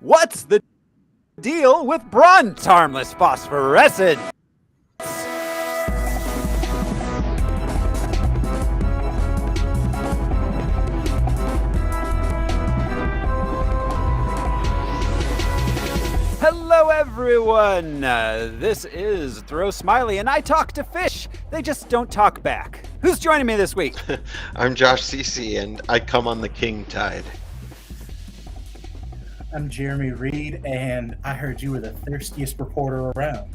What's the deal with Brunt's Harmless Phosphorescence? Hello everyone, this is Throw Smiley and I talk to fish, they just don't talk back. Who's joining me this week? I'm Josh Cece and I come on the king tide. I'm Jeremy Reed and I heard you were the thirstiest reporter around.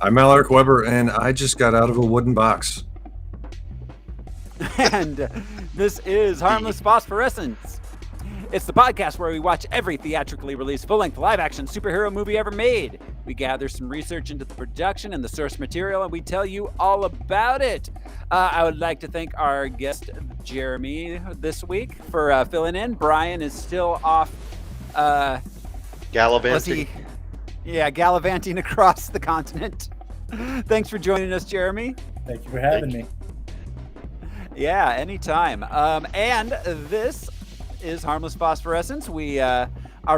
I'm Alaric Weber and I just got out of a wooden box. And this is Harmless Phosphorescence. It's the podcast where we watch every theatrically released full-length live-action superhero movie ever made. We gather some research into the production and the source material, and we tell you all about it. I would like to thank our guest, Jeremy, this week for filling in. Brian is still off. Gallivanting. Gallivanting across the continent. Thanks for joining us, Jeremy. Thank you for having me. Yeah, anytime. And this is Harmless Phosphorescence. We are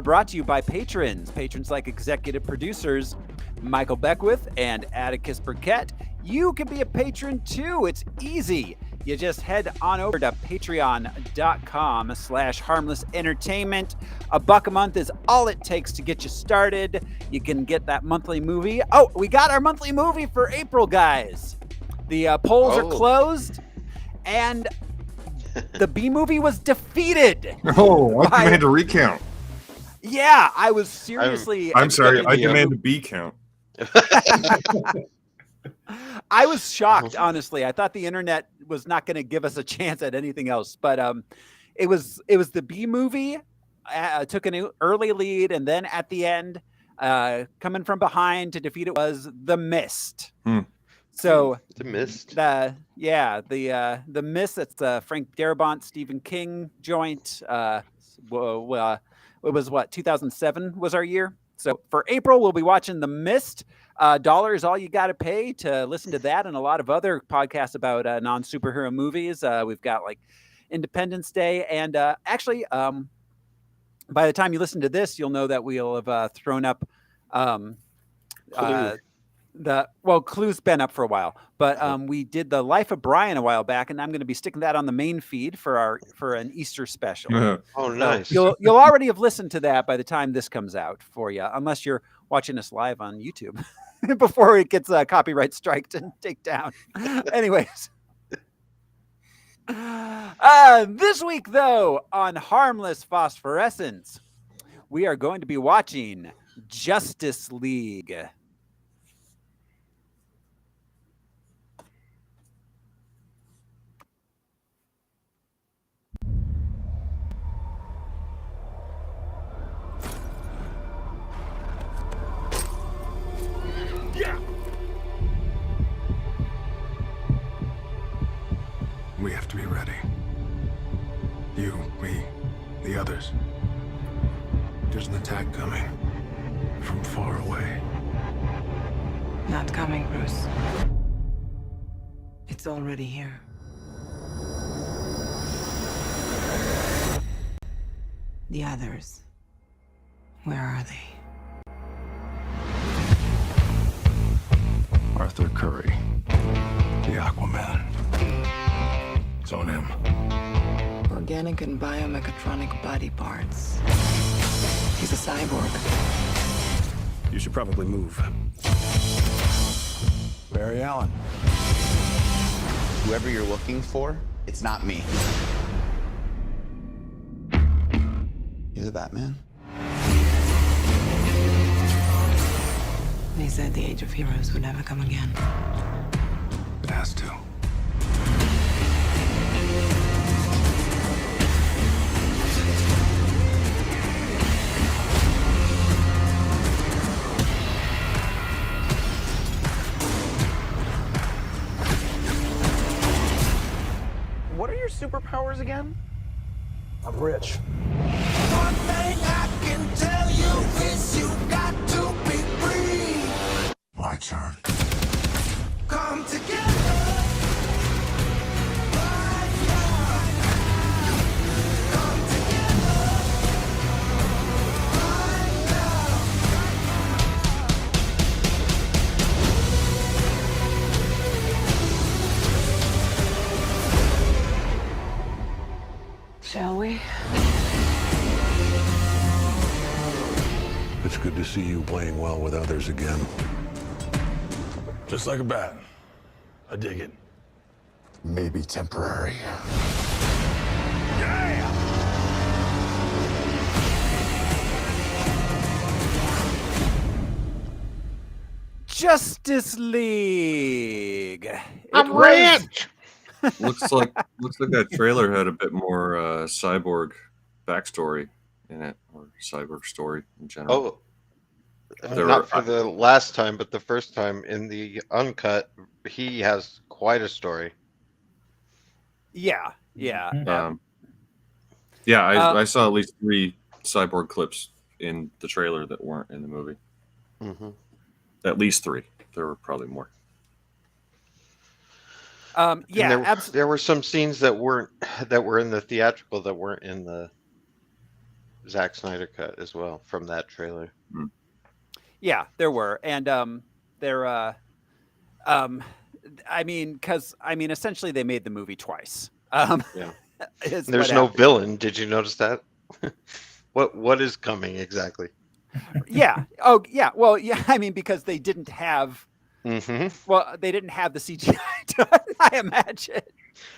brought to you by patrons like executive producers Michael Beckwith and Atticus Burkett. You can be a patron too. It's easy. You just head on over to patreon.com/harmlessentertainment. $1 a month is all it takes to get you started. You can get that monthly movie. Oh, we got our monthly movie for April, guys. The polls are closed and the B movie was defeated. Oh, I demand a recount. Yeah, I was seriously. I'm sorry, I demand a B count. I was shocked, honestly. I thought the internet was not going to give us a chance at anything else, but it was the B movie. Took an early lead, and then at the end, coming from behind to defeat it was The Mist. So The Mist. The Mist. That's Frank Darabont, Stephen King joint. It was 2007 was our year. So for April, we'll be watching The Mist. $1 is all you got to pay to listen to that and a lot of other podcasts about non-superhero movies. We've got like Independence Day, and actually, by the time you listen to this, you'll know that we'll have thrown up. Clue's been up for a while, but we did The Life of Brian a while back, and I'm going to be sticking that on the main feed for an Easter special. Oh, nice. So you'll already have listened to that by the time this comes out for you, unless you're watching us live on YouTube before it gets copyright striked and taken down. Anyways. This week, though, on Harmless Phosphorescence, we are going to be watching Justice League. We have to be ready. You, me, the others. There's an attack coming from far away. Not coming, Bruce. It's already here. The others. Where are they? Arthur Curry, the Aquaman. It's on him. Organic and biomechatronic body parts. He's a cyborg. You should probably move. Barry Allen. Whoever you're looking for, it's not me. You're the Batman? They said the age of heroes would never come again. It has to. What are your superpowers again? I'm rich. One thing I can tell you is you got to be free. My turn. Come together. Come together. Shall we? It's good to see you playing well with others again. Just like a bat. I dig it. Maybe temporary. Justice League. I'm rich. looks like that trailer had a bit more Cyborg backstory in it, or Cyborg story in general. Oh, not for the last time, but the first time in the uncut, he has quite a story. Yeah. I saw at least 3 Cyborg clips in the trailer that weren't in the movie. Mm-hmm. At least 3. There were probably more. There were some scenes that were in the theatrical that weren't in the Zack Snyder cut as well from that trailer. Mm. Yeah, there were, and essentially they made the movie twice. Yeah. There's no villain. Did you notice that? What is coming exactly? Yeah. Oh, yeah. Well, yeah. I mean, because they didn't have. Mm-hmm. Well, they didn't have the CGI done, I imagine.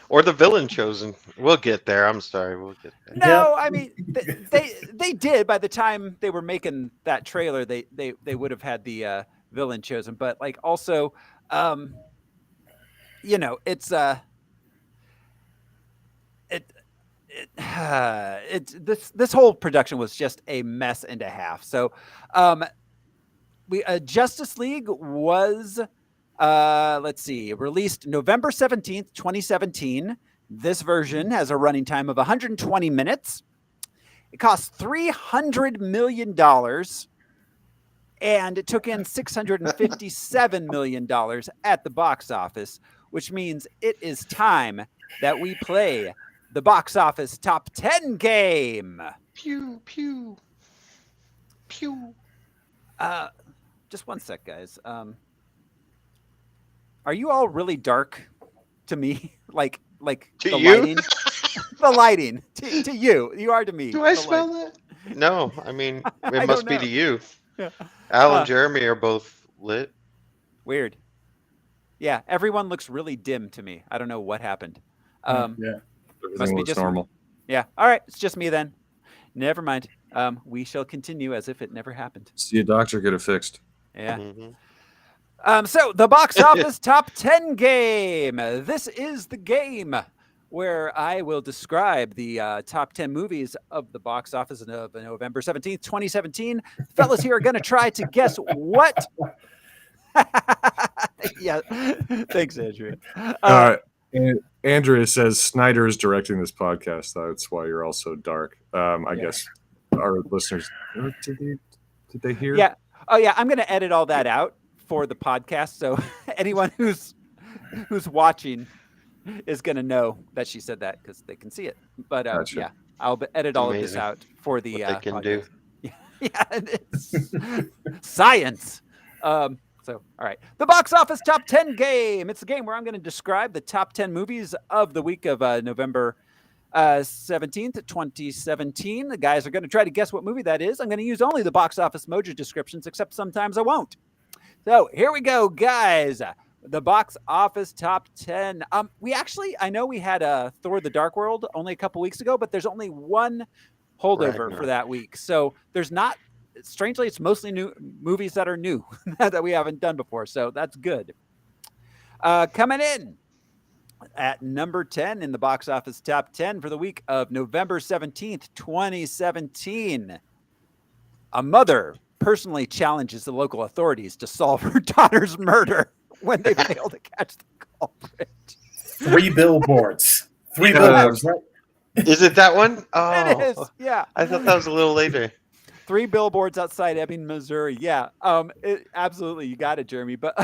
Or the villain chosen. We'll get there. I'm sorry. We'll get there. No, I mean they did. By the time they were making that trailer, they would have had the villain chosen. But like also, it's this whole production was just a mess and a half. So, Justice League was, released November 17th, 2017. This version has a running time of 120 minutes. It cost $300 million, and it took in $657 million at the box office, which means it is time that we play the box office top 10 game. Pew, pew, pew. Just one sec, guys. Are you all really dark to me? like to the you? lighting? The lighting. To you. You are to me. Do I smell that? No, I mean, it must be to you. Yeah. Al and Jeremy are both lit. Weird. Yeah, everyone looks really dim to me. I don't know what happened. Yeah. Everything looks normal. Yeah. All right. It's just me then. Never mind. We shall continue as if it never happened. See a doctor, get it fixed. Yeah. Mm-hmm. So the box office top 10 game. This is the game where I will describe the top 10 movies of the box office of November 17th, 2017. Fellas here are going to try to guess what. Yeah. Thanks, Andrea. Andrea says Snyder is directing this podcast. That's why you're all so dark. I guess our listeners, did they hear? Yeah. Oh, yeah. I'm going to edit all that out for the podcast. So anyone who's watching is going to know that she said that because they can see it. But Gotcha. yeah, I'll edit all of this out for the what they can do. Yeah, it's science. So, all right. The box office top 10 game. It's a game where I'm going to describe the top 10 movies of the week of November 17th, 2017. The guys are going to try to guess what movie that is. I'm going to use only the box office Mojo descriptions, except sometimes I won't. So here we go, guys. The box office top 10. I know we had Thor: The Dark World only a couple weeks ago, but there's only one holdover for that week. So there's not. Strangely, it's mostly new movies that are new that we haven't done before. So that's good. Coming in at number 10 in the box office top 10 for the week of November 17th, 2017. A mother personally challenges the local authorities to solve her daughter's murder when they fail to catch the culprit. 3 billboards. 3 billboards, right? Is it that one? Oh, it is. Yeah. I thought that was a little later. 3 billboards outside Ebbing, Missouri. Yeah. Absolutely. You got it, Jeremy. But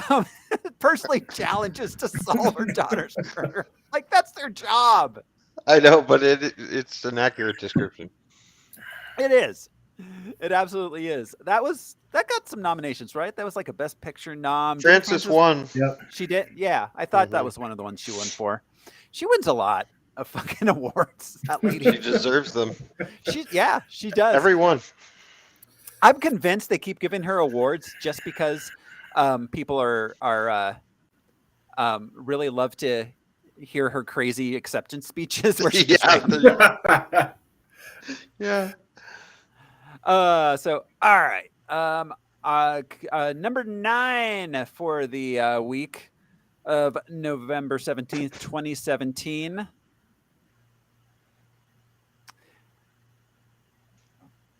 personally challenges to solve her daughter's murder. Like, that's their job. I know, but it's an accurate description. It is. It absolutely is. That got some nominations, right? That was like a Best Picture nom. Frances won. Yep. She did. Yeah. I thought that was one of the ones she won for. She wins a lot. of fucking awards. That lady. She deserves them. She does. Everyone. I'm convinced they keep giving her awards just because people are really love to hear her crazy acceptance speeches where she just yeah. So all right. Number 9 for the week of November 17th, 2017.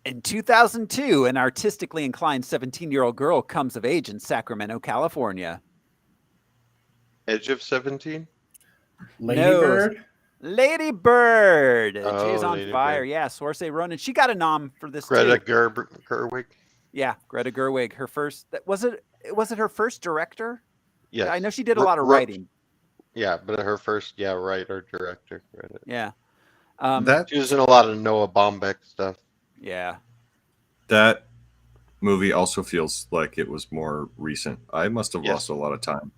In 2002, an artistically inclined 17-year-old girl comes of age in Sacramento, California. Edge of 17? Lady Bird? Lady Bird. Oh, She's on Lady fire. Bird. Yeah, Saoirse Ronan. She got a nom for this Greta too. Gerwig? Yeah, Greta Gerwig. Her first. Was it her first director? Yes. I know she did a lot of writing. Yeah, but her first, writer, director credit. Yeah. She was in a lot of Noah Baumbach stuff. Yeah. That movie also feels like it was more recent. I must have lost a lot of time.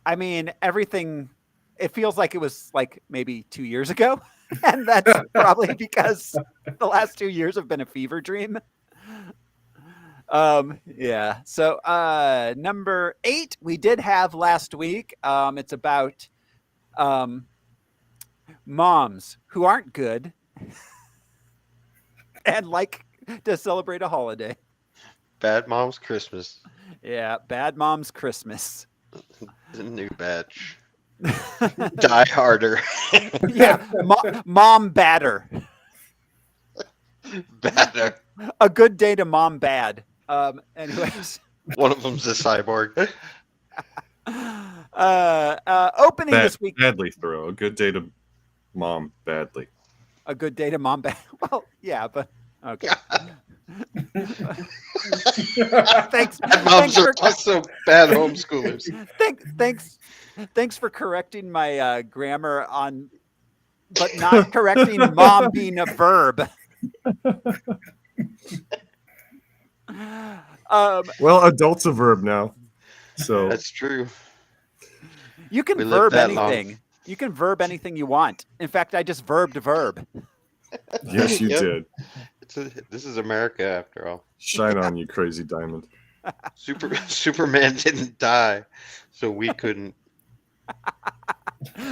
I mean, everything, it feels like it was like maybe 2 years ago. And that's probably because the last 2 years have been a fever dream. Yeah. So number 8 we did have last week. It's about moms who aren't good and like to celebrate a holiday. Bad Mom's Christmas. Yeah, Bad Mom's Christmas. The new batch. Die Harder. Yeah, Mom Badder. Badder. A good day to Mom Bad. Anyways. One of them's a cyborg. Opening this week. Badly throw. A good day to Mom badly. A good day to Mom Bad. Well, yeah, but okay. Thanks. Moms are also bad homeschoolers. Thanks for correcting my grammar on, but not correcting mom being a verb. Well, adult's a verb now, so that's true. You can verb anything. You can verb anything you want. In fact, I just verbed a verb. Yes, you did. This is America, after all. Shine on, you crazy diamond. Superman didn't die, so we couldn't.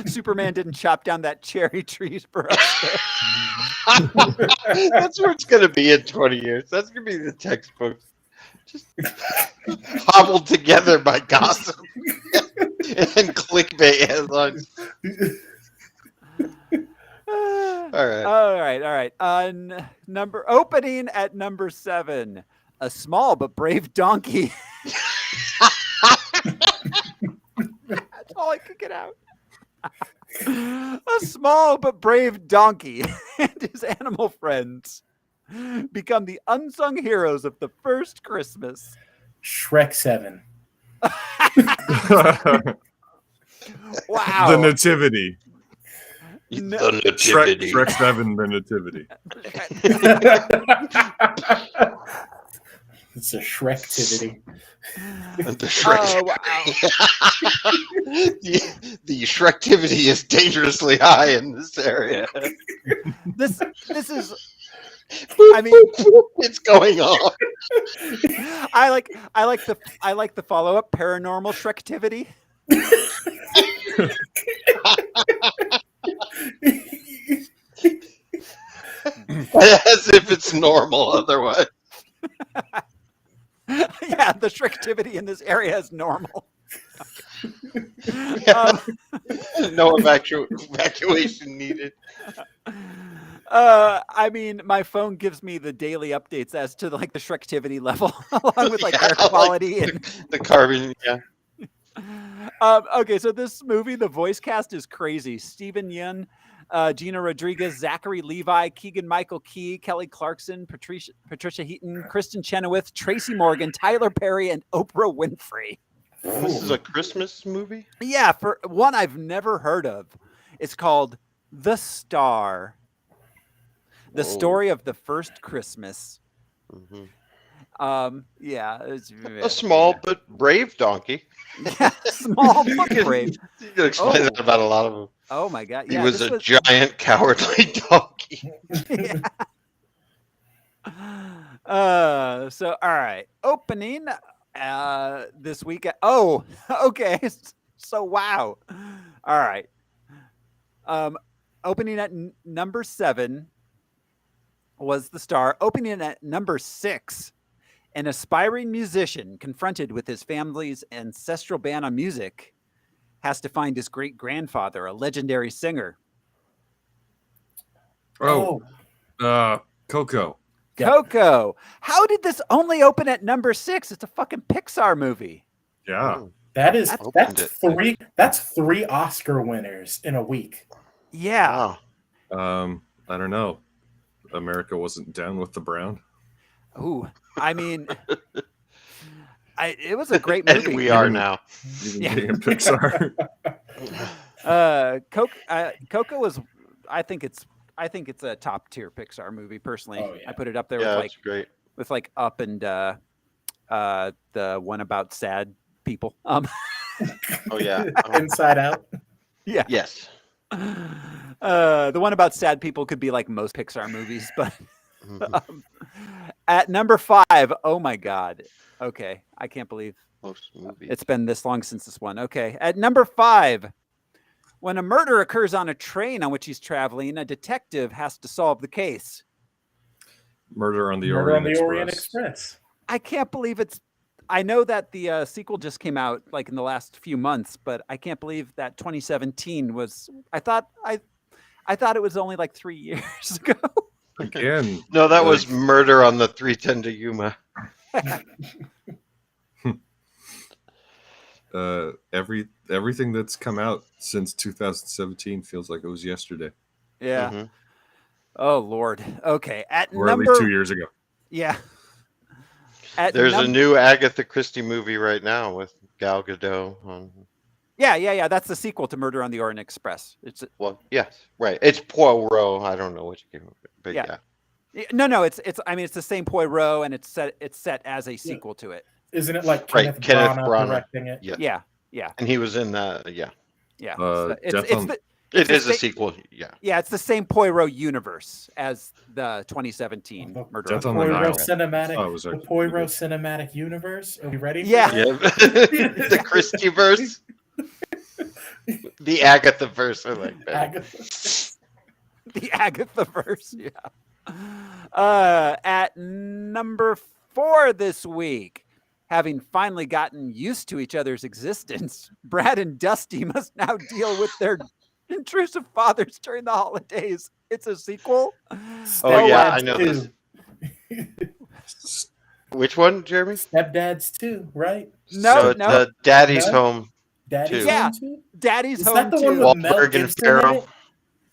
Superman didn't chop down that cherry tree for us. That's where it's going to be in 20 years. That's going to be the textbook. Just hobbled together by gossip and clickbait headlines. All right. Opening at number 7, a small but brave donkey. That's all I could get out. A small but brave donkey and his animal friends become the unsung heroes of the first Christmas. Shrek 7. Wow. The Nativity. The Nativity. Shrek 7, The Nativity. It's a Shrek-tivity. The Shrek. Wow. The Shrek-tivity is dangerously high in this area. This is. I mean, it's going on. I like the follow up paranormal Shrek-tivity. As if it's normal otherwise. Yeah, the Shrek-tivity in this area is normal. No evacuation needed. I mean, my phone gives me the daily updates as to like the Shrek-tivity level, along with like air quality like and the carbon. Yeah. Okay, so this movie, the voice cast is crazy. Steven Yeun, Gina Rodriguez, Zachary Levi, Keegan-Michael Key, Kelly Clarkson, Patricia Heaton, Kristen Chenoweth, Tracy Morgan, Tyler Perry, and Oprah Winfrey. This is a Christmas movie? Yeah, for one I've never heard of. It's called The Star. The story of the first Christmas. Mm-hmm. Yeah, A small but brave donkey. yeah, small You but can- brave. You can explain Oh. that about a lot of them. Oh my god! He Yeah, was this a giant, cowardly donkey. Yeah. So all right, opening this weekend. Oh, okay. So wow. All right. Opening at number 7 was The Star. Opening at number 6, an aspiring musician confronted with his family's ancestral ban on music has to find his great grandfather, a legendary singer. Oh, Coco. Yeah. Coco. How did this only open at number 6? It's a fucking Pixar movie. Yeah. That's Opened it. three. That's 3 Oscar winners in a week. Yeah. Wow. I don't know. America wasn't down with the brown. Ooh, I mean, it was a great movie. And we are now. Even Yeah. being a Pixar. Coco was. I think it's a top tier Pixar movie. Personally, Oh, yeah. I put it up there Yeah, with that's great. Up and the one about sad people. Oh yeah. Inside Out. Yeah. Yes. The one about sad people could be like most Pixar movies, but Mhm. at number 5, oh my god. Okay, I can't believe Most movies. it's been this long since this one. Okay, at number 5, when a murder occurs on a train on which he's traveling, a detective has to solve the case. Murder on the Murder on Orient the Orient Express. Express. I can't believe it's. I know that the sequel just came out like in the last few months, but I can't believe that 2017 was. I thought it was only like 3 years ago. Again. No, that like, was Murder on the 310 to Yuma. everything that's come out since 2017 feels like it was yesterday, Yeah. Mhm. Oh Lord. Okay. At or number. at least 2 years ago. Yeah. At There's a new Agatha Christie movie right now with Gal Gadot on. Yeah. That's the sequel to Murder on the Orient Express. It's Well, yes, right. It's Poirot. I don't know which game, but Yeah. yeah. no. It's. I mean, it's the same Poirot, and it's set as a sequel to it. Isn't it like Right, Kenneth Kenneth Branagh Branagh. directing it? Yeah. Yeah. And he was in that. Yeah. Yeah. Death It's on- the. It the is a sa- sequel. Yeah. Yeah, it's the same Poirot universe as the 2017 Oh, Murder Death on on the the Poirot Nile. cinematic. Oh, it was The actually Poirot good. cinematic universe. Are we ready? For Yeah. that? Yeah. The Christie verse. The Agatha verse. I like that. Agatha. the Agatha verse. Yeah. At number 4 this week, having finally gotten used to each other's existence, Brad and Dusty must now deal with their intrusive fathers during the holidays. It's a sequel. Oh yeah, I Stepdads know too. this. Which one, Jeremy? Stepdads too, right? No, So it's, Daddy's No? Home. Daddy's Two. Yeah. Home too? Daddy's Is Home that the one too. with Mel Wahlberg and Gibson in Farrell. it?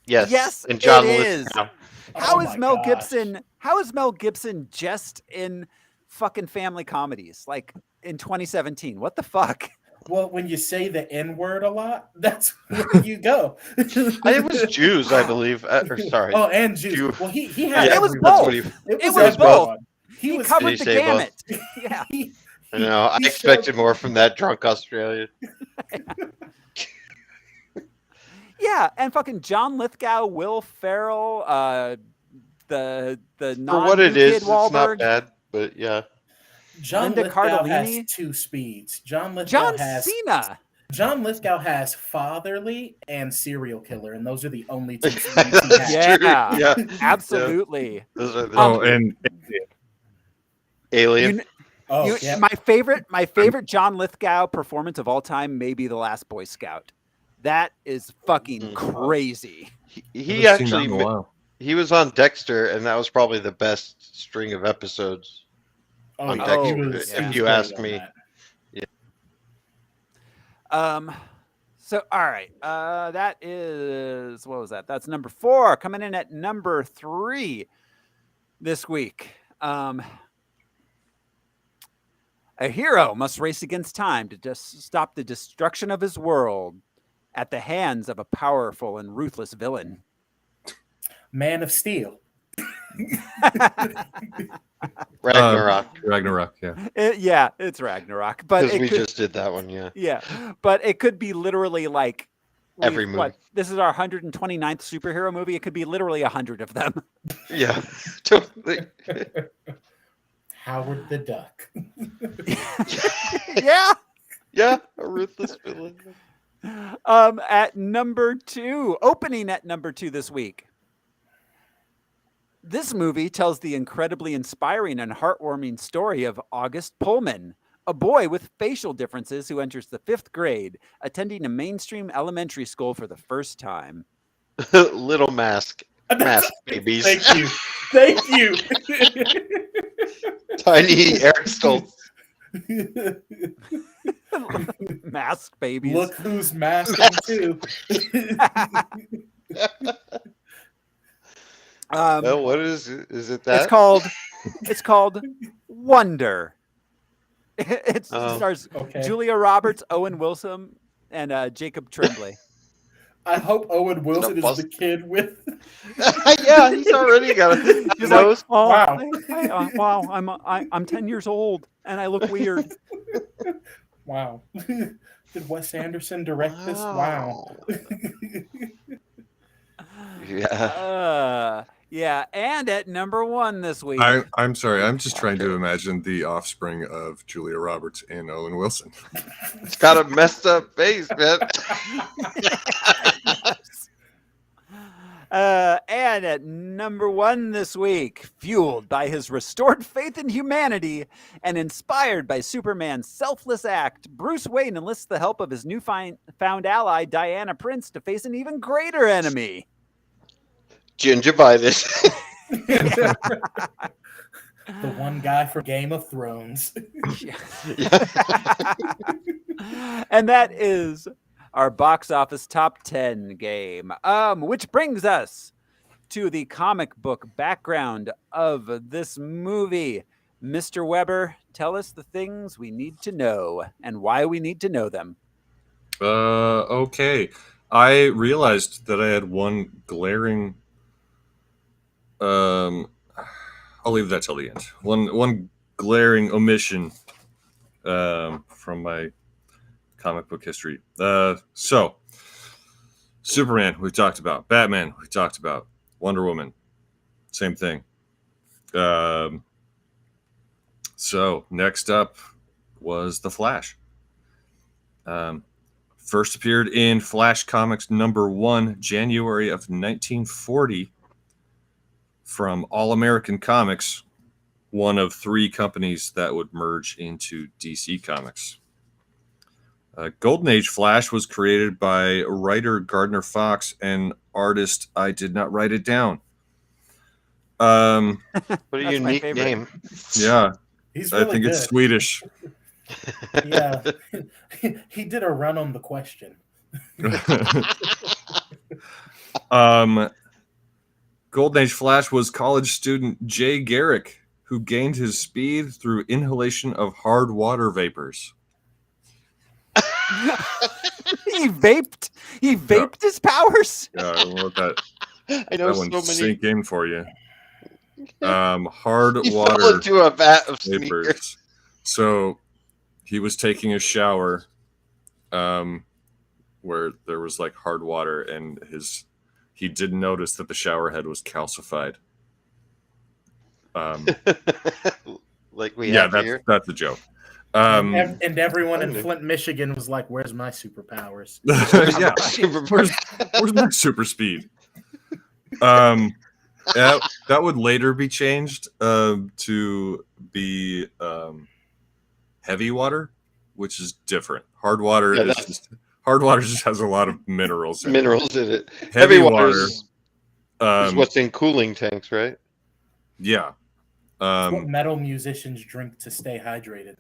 Yes. Yes, And John it is. Lithgow. How Oh is my Mel gosh. Gibson? How is Mel Gibson just in fucking family comedies like in 2017? What the fuck? Well, when you say the N word a lot, that's where you go. It was Jews, I believe. Or sorry. Oh, and Jews. Jew. Well, he had it was everyone. both. What It was everyone. both. He He was covered Did the he say gamut. Yeah. I know. I he expected more from that drunk Australian. Yeah, and fucking John Lithgow, Will Ferrell, the For non what it is, kid it's not Wahlberg, bad. But yeah. John Linda Lithgow has Cardellini. 2 speeds. John Lithgow John has Cena. John Lithgow has fatherly and serial killer, and those are the only 2 speeds he That's has. Yeah. true. Yeah. Absolutely. Those are the Oh, and Alien. You- Oh, You- yeah. My favorite John Lithgow performance of all time may be The Last Boy Scout. That is fucking Mhm. crazy. He haven't seen that actually in a while. he was on Dexter, and that was probably the best string of episodes. Oh, on yeah. Dexter, He if was- yeah. he was you great ask on me. that. So all right. That is, what was that? That's number 4. Coming in at number 3 this week. A hero must race against time to just stop the destruction of his world at the hands of a powerful and ruthless villain. Man of Steel. Ragnarok. Ragnarok, yeah. Yeah, it's Ragnarok, but Because it we could, just did that one, yeah. yeah, but it could be literally like Every movie. This is our 129th superhero movie. It could be literally 100 of them. Yeah, totally. Howard the Duck. Yeah. Yeah, a ruthless villain. At number 2, opening at number 2 this week. This movie tells the incredibly inspiring and heartwarming story of August Pullman, a boy with facial differences who enters the 5th grade, attending a mainstream elementary school for the first time. Little mask babies. Thank you. Thank you. Tiny Eric Stoltz. Mask babies. Look who's masking too. Well, what is it? Is it that? It's called Wonder. It stars Julia Roberts, Owen Wilson, and Jacob Tremblay. I hope Owen Wilson is the kid with. Yeah, he's already got a nose. Like, oh, Wow. wow, I'm 10 years old and I look weird. Wow. Did Wes Anderson direct this? Wow. Yeah. Yeah, and at number 1 this week. I'm sorry. I'm just trying to imagine the offspring of Julia Roberts and Owen Wilson. It's got a messed up face, man. And at number 1 this week, fueled by his restored faith in humanity and inspired by Superman's selfless act, Bruce Wayne enlists the help of his newfound ally, Diana Prince, to face an even greater enemy. Gingivitis. The one guy from Game of Thrones. And that is our box office top 10 game, which brings us to the comic book background of this movie. Mr. Weber, tell us the things we need to know and why we need to know them. Okay. I realized that I had one glaring... I'll leave that till the end. One glaring omission from my comic book history. So, Superman, we talked about. Batman, we talked about. Wonder Woman, same thing. So, next up was The Flash. First appeared in Flash Comics number 1, January of 1940. From All American Comics, one of 3 companies that would merge into DC Comics. Golden Age Flash was created by writer Gardner Fox and artist, I did not write it down. What a unique name. Yeah. He's really I think good. it's Swedish. Yeah. He did a run on the question. Golden Age Flash was college student Jay Garrick, who gained his speed through inhalation of hard water vapors. He vaped his powers. Yeah, I wrote that. I know that one so many. sink in for you. Hard He water fell into a vat of sneakers. vapors. So he was taking a shower, where there was like hard water, and he didn't notice that the shower head was calcified. Like we have here. That's a joke. And everyone in Flint, Michigan was like, "Where's my superpowers?" Yeah, where's my super speed? That would later be changed to be heavy water, which is different. Hard water just has a lot of minerals in it. Heavy water is what's in cooling tanks, right? Yeah. It's what metal musicians drink to stay hydrated.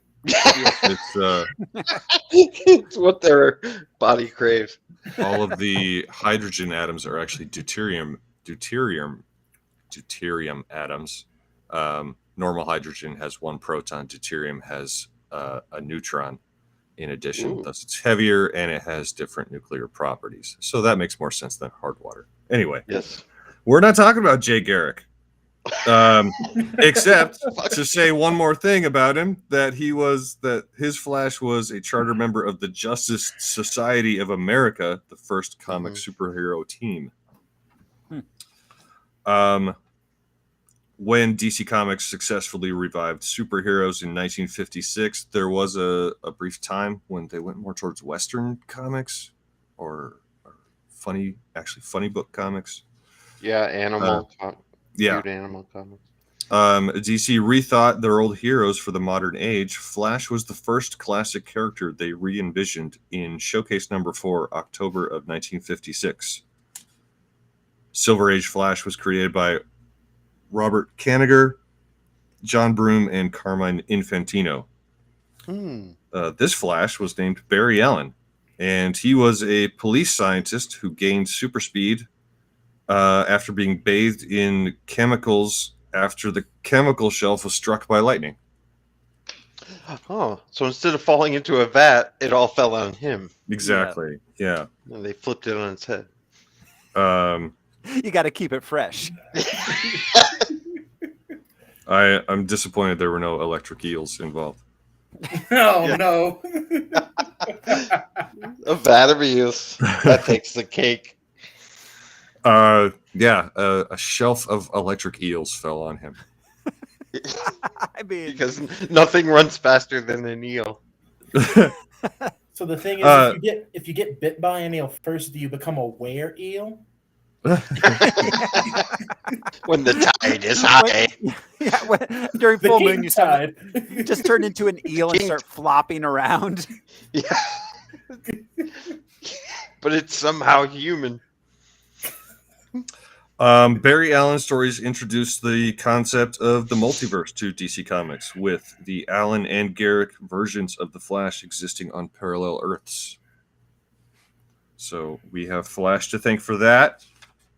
It's what their body craves. All of the hydrogen atoms are actually deuterium atoms. Normal hydrogen has 1 proton. Deuterium has a neutron in addition. Ooh. Thus it's heavier and it has different nuclear properties. So that makes more sense than hard water. Anyway, yes, we're not talking about Jay Garrick. Except to say one more thing about him, that his Flash was a charter member of the Justice Society of America, the first comic superhero team. When DC Comics successfully revived superheroes in 1956, there was a brief time when they went more towards Western comics or funny book comics. Yeah, animal. Yeah. Cute animal comics. DC rethought their old heroes for the modern age. Flash was the first classic character they re-envisioned in Showcase number 4, October of 1956. Silver Age Flash was created by Robert Kanigher, John Broome, and Carmine Infantino. This Flash was named Barry Allen, and he was a police scientist who gained super speed after being bathed in chemicals after the chemical shelf was struck by lightning. Oh, so instead of falling into a vat, it all fell on him. Exactly. Yeah. And they flipped it on its head. You got to keep it fresh. I'm disappointed there were no electric eels involved. No. A vat of eels. That takes the cake. A shelf of electric eels fell on him. I mean, because nothing runs faster than an eel. So the thing is, if you get bit by an eel first, do you become a were eel? When the tide is high. During The full king moon, you just turn into an eel and start flopping around. Yeah. But it's somehow human. Barry Allen stories introduced the concept of the multiverse to DC Comics, with the Allen and Garrick versions of the Flash existing on parallel Earths. So we have Flash to thank for that.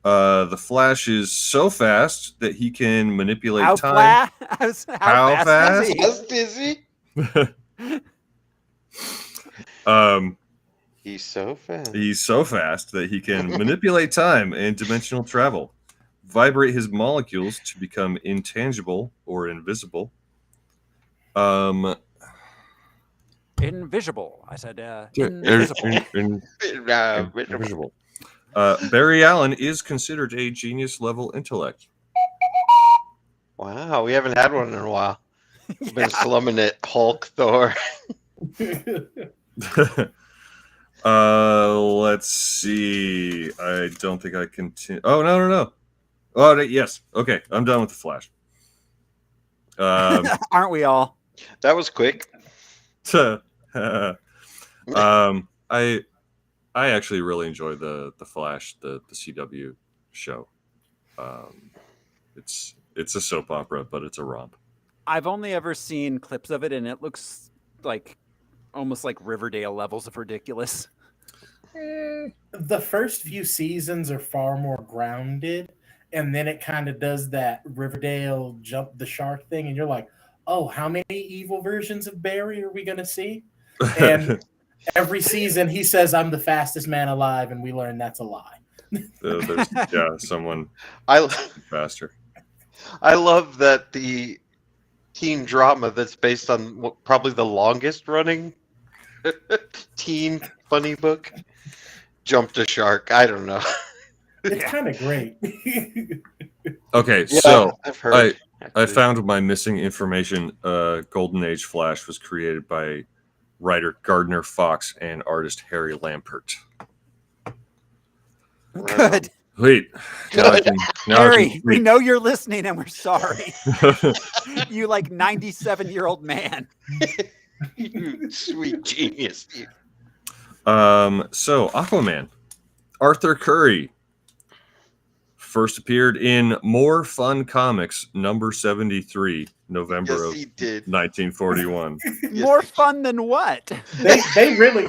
The Flash is so fast that he can manipulate time. How fast? Is he? He's so fast. He's so fast that he can manipulate time and dimensional travel, vibrate his molecules to become intangible or invisible. Invisible. I said invisible. Invisible. Barry Allen is considered a genius-level intellect. Wow, we haven't had one in a while. We've been slumming it, Hulk, Thor. Let's see. I don't think I continue. Oh, no. Oh, yes. Okay, I'm done with the Flash. Aren't we all? That was quick. I actually really enjoy the Flash, the CW show. It's a soap opera, but it's a romp. I've only ever seen clips of it, and it looks like almost like Riverdale levels of ridiculous. The first few seasons are far more grounded, and then it kind of does that Riverdale jump the shark thing, and you're like, oh, how many evil versions of Barry are we going to see? And every season he says, I'm the fastest man alive, and we learn that's a lie. Someone faster. I love that the teen drama that's based on probably the longest running teen funny book jumped a shark. I don't know. It's kind of great. Okay, Yeah, so I've heard. I found my missing information. Golden Age Flash was created by writer Gardner Fox and artist Harry Lampert. Good. Wait, Harry, we know you're listening, and we're sorry. You 97-year-old man. You sweet genius. So Aquaman, Arthur Curry, first appeared in More Fun Comics number 73, November of 1941. More fun than what? They really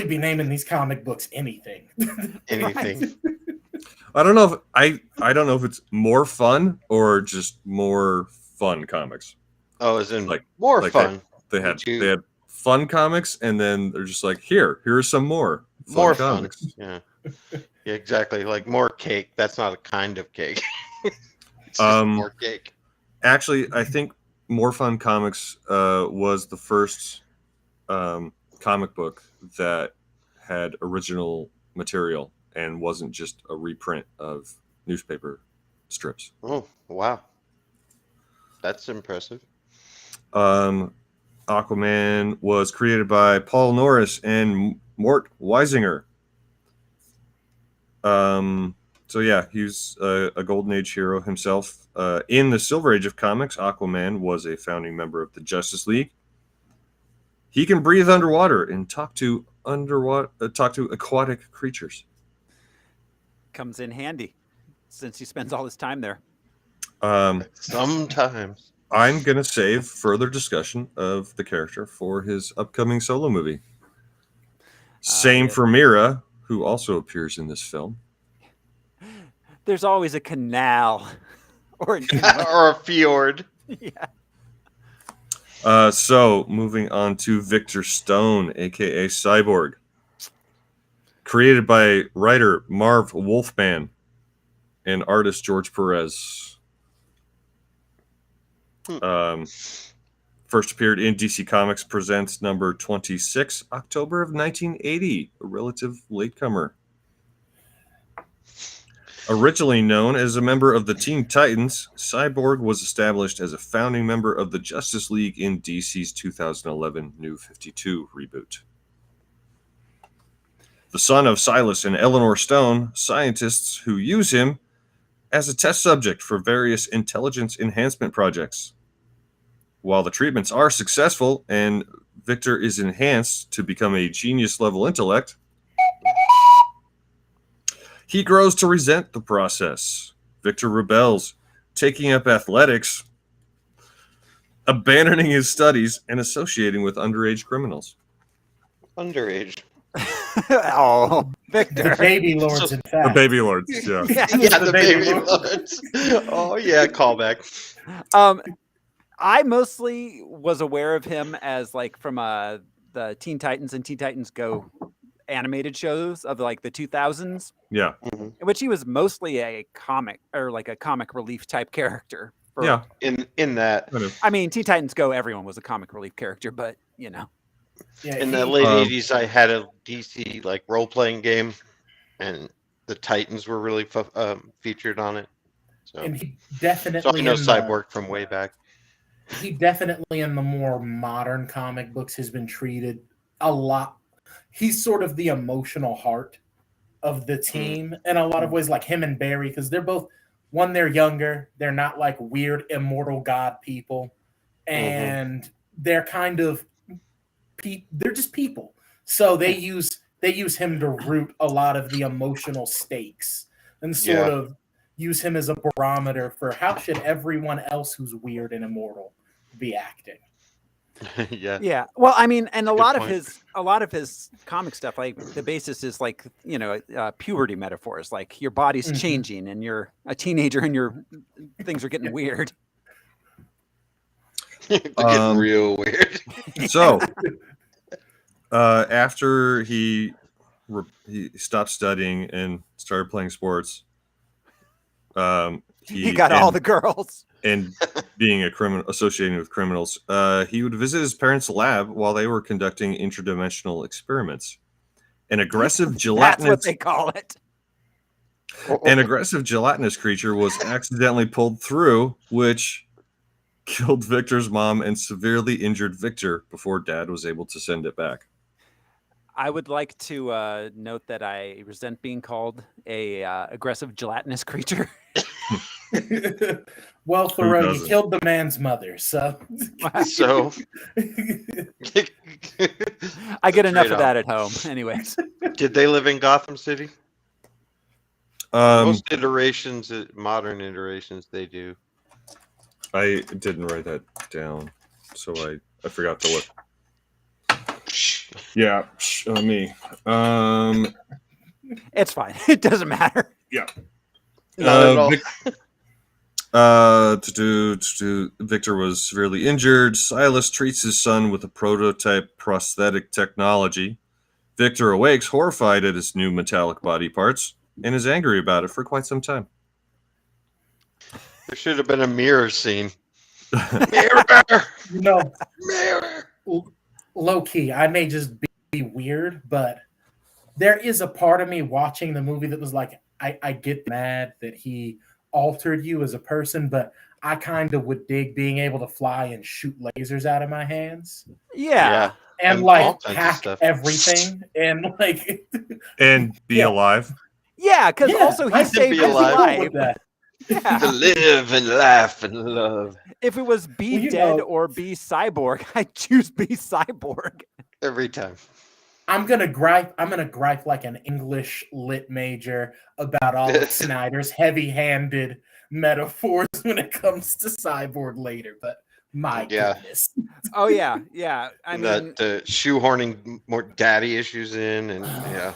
be naming these comic books anything. Anything. I don't know if it's more fun or just more fun comics. Oh, as in more fun. They had fun comics, and then they're just like, here's some more comics. Yeah. Yeah, exactly. Like more cake. That's not a kind of cake. It's just more cake. Actually, I think More Fun Comics was the first comic book that had original material and wasn't just a reprint of newspaper strips. Oh, wow. That's impressive. Aquaman was created by Paul Norris and Mort Weisinger. So yeah, he's a Golden Age hero himself. In the Silver Age of comics, Aquaman was a founding member of the Justice League. He can breathe underwater and talk to aquatic creatures. Comes in handy since he spends all his time there. Sometimes. I'm going to save further discussion of the character for his upcoming solo movie. Same for Mira, who also appears in this film. There's always a canal or or a fjord. Yeah. So moving on to Victor Stone, aka Cyborg, created by writer Marv Wolfman and artist George Perez. First appeared in DC Comics Presents number 26, October of 1980, a relative latecomer. Originally known as a member of the Teen Titans, Cyborg was established as a founding member of the Justice League in DC's 2011 New 52 reboot. The son of Silas and Eleanor Stone, scientists who use him as a test subject for various intelligence enhancement projects. While the treatments are successful and Victor is enhanced to become a genius-level intellect, he grows to resent the process. Victor rebels, taking up athletics, abandoning his studies, and associating with underage criminals. Underage. Oh, Victor. The baby lords, in fact. The baby lords, yeah. Yeah, the baby lords. Oh, yeah, callback. I mostly was aware of him as like from the Teen Titans and Teen Titans Go animated shows of like the 2000s. Yeah. In which he was mostly a comic or like a comic relief type character. Yeah. In that. I mean, Teen Titans Go, everyone was a comic relief character, but you know. Yeah, In the late 80s, I had a DC like role-playing game, and the Titans were really featured on it. So, and he definitely I know Cyborg from way back. He definitely in the more modern comic books has been treated a lot. He's sort of the emotional heart of the team in a lot of ways, like him and Barry, because they're both, one, they're younger, they're not like weird immortal god people, and they're kind of they're just people. So they use him to root a lot of the emotional stakes and sort of use him as a barometer for how should everyone else who's weird and immortal be acting. Yeah. Well, I mean, and a lot of his comic stuff, like the basis is like, you know, puberty metaphors, like your body's changing and you're a teenager and your things are getting weird. Getting real weird. So, after he stopped studying and started playing sports, he got all the girls. And being a criminal, associated with criminals, he would visit his parents' lab while they were conducting interdimensional experiments. An aggressive gelatinous... That's what they call it. An aggressive gelatinous creature was accidentally pulled through, which killed Victor's mom and severely injured Victor before Dad was able to send it back. I would like to note that I resent being called a aggressive gelatinous creature. Well, Thoreau, you killed the man's mother, so I get enough of that at home. Anyways, did they live in Gotham City? Most iterations, modern iterations, they do. I didn't write that down, so I forgot to look. Yeah, on me. It's fine. It doesn't matter. Yeah. Not at all. Victor was severely injured. Silas treats his son with a prototype prosthetic technology. Victor awakes, horrified at his new metallic body parts, and is angry about it for quite some time. There should have been a mirror scene. Mirror! You know, Mirror! low key, I may just be weird, but there is a part of me watching the movie that was like, I get mad that he altered you as a person, but I kind of would dig being able to fly and shoot lasers out of my hands Yeah. and all like kinds of hack stuff. everything and like And be Yeah. alive. Yeah, because Yeah, also I he can saved be his alive. cool with life. that. To Yeah. live and laugh and love If it was be Well, you dead know- or be cyborg, I'd choose be cyborg. every time. I'm gonna gripe like an English lit major about all of Snyder's heavy-handed metaphors when it comes to Cyborg later, but my Yeah. goodness. Oh yeah, yeah. I And mean, that shoehorning more daddy issues in, and yeah.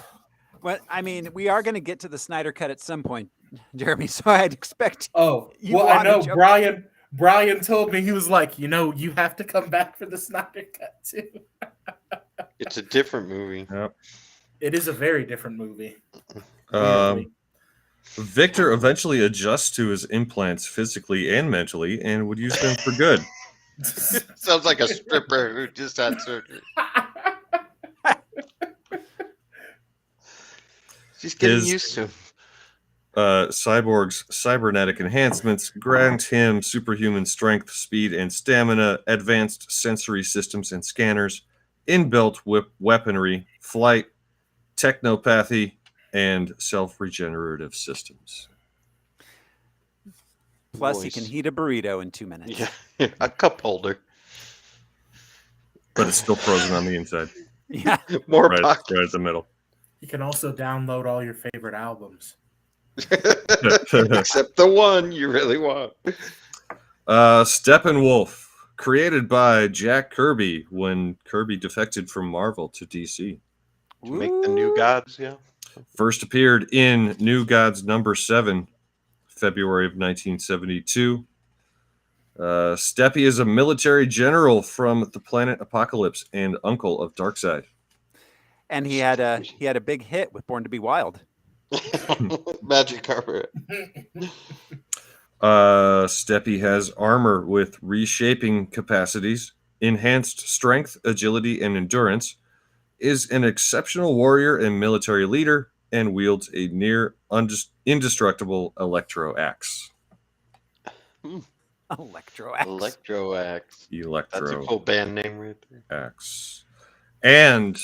we are going to get to the Snyder cut at some point, Jeremy. So I'd expect. Oh, You well, I wanna know jump- Brian told me, he was like, you have to come back for the Snyder cut too. It's a different movie. It is a very different movie. Victor eventually adjusts to his implants physically and mentally and would use them for good. Sounds like a stripper who just had surgery. She's getting His- used to. Cyborg's cybernetic enhancements grant him superhuman strength, speed, and stamina, advanced sensory systems and scanners, inbuilt weaponry, flight, technopathy, and self-regenerative systems. Plus, he Voice. can heat a burrito in 2 minutes. Yeah, a cup holder. But it's still frozen on the inside. Yeah. More Right, pockets. right at the middle. You can also download all your favorite albums. Except the one you really want. Steppenwolf, created by Jack Kirby when Kirby defected from Marvel to DC. To make the new gods, yeah. First appeared in New Gods number 7, February of 1972. Steppy is a military general from the planet Apocalypse and uncle of Darkseid. And he had a big hit with Born to Be Wild. Magic carpet. Steppy has armor with reshaping capacities, enhanced strength, agility, and endurance, is an exceptional warrior and military leader, and wields a near indestructible electro axe. Electro Axe. Electro Axe. That's a cool band name right there. Axe. And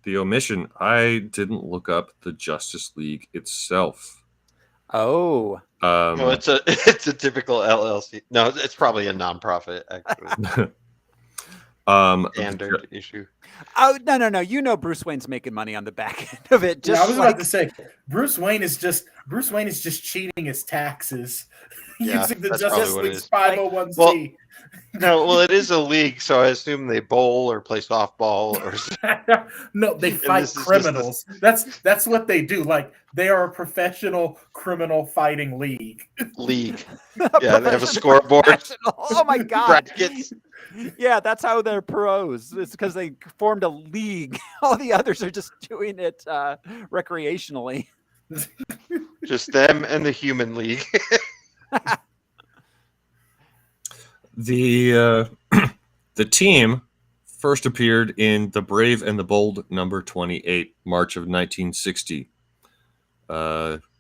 the omission, I didn't look up the Justice League itself. Oh. No, it's a typical LLC. No, it's probably a nonprofit actually. Standard issue. Oh no! You know Bruce Wayne's making money on the back end of it. Just I was like, about to say, Bruce Wayne is just cheating his taxes Yeah, using the that's Justice probably what it League's is. 501c. Well, no, well, it is a league, so I assume they bowl or play softball or. No, they fight this is just criminals. That's what they do. Like, they are a professional criminal fighting league. League. Yeah, they have a scoreboard. professional. Oh my god! Brackets. Yeah, that's how they're pros. It's because they formed a league. All the others are just doing it recreationally. Just them and the Human League. The team first appeared in The Brave and the Bold number 28, March of 1960.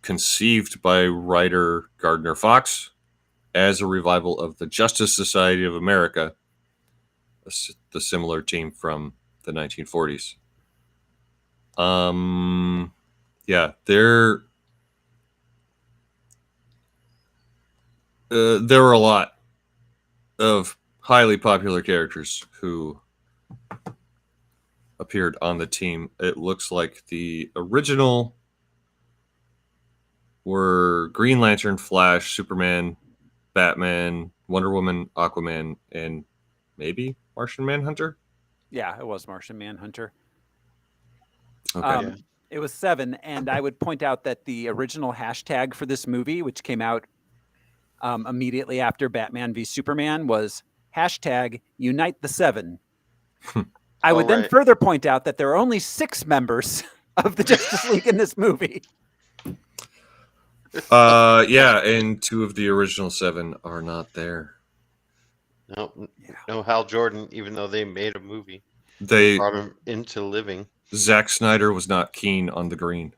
Conceived by writer Gardner Fox as a revival of the Justice Society of America, the similar team from the 1940s. Yeah, there were a lot of highly popular characters who appeared on the team. It looks like the original were Green Lantern, Flash, Superman, Batman, Wonder Woman, Aquaman, and maybe Martian Manhunter. Yeah, it was Martian Manhunter. Okay. It was 7, and I would point out that the original hashtag for this movie, which came out immediately after Batman v Superman, was hashtag Unite the 7. I would then further point out that there are only 6 members of the Justice League in this movie. Yeah, and 2 of the original 7 are not there. No Hal Jordan, even though they made a movie. They Brought him into living. Zack Snyder was not keen on the green.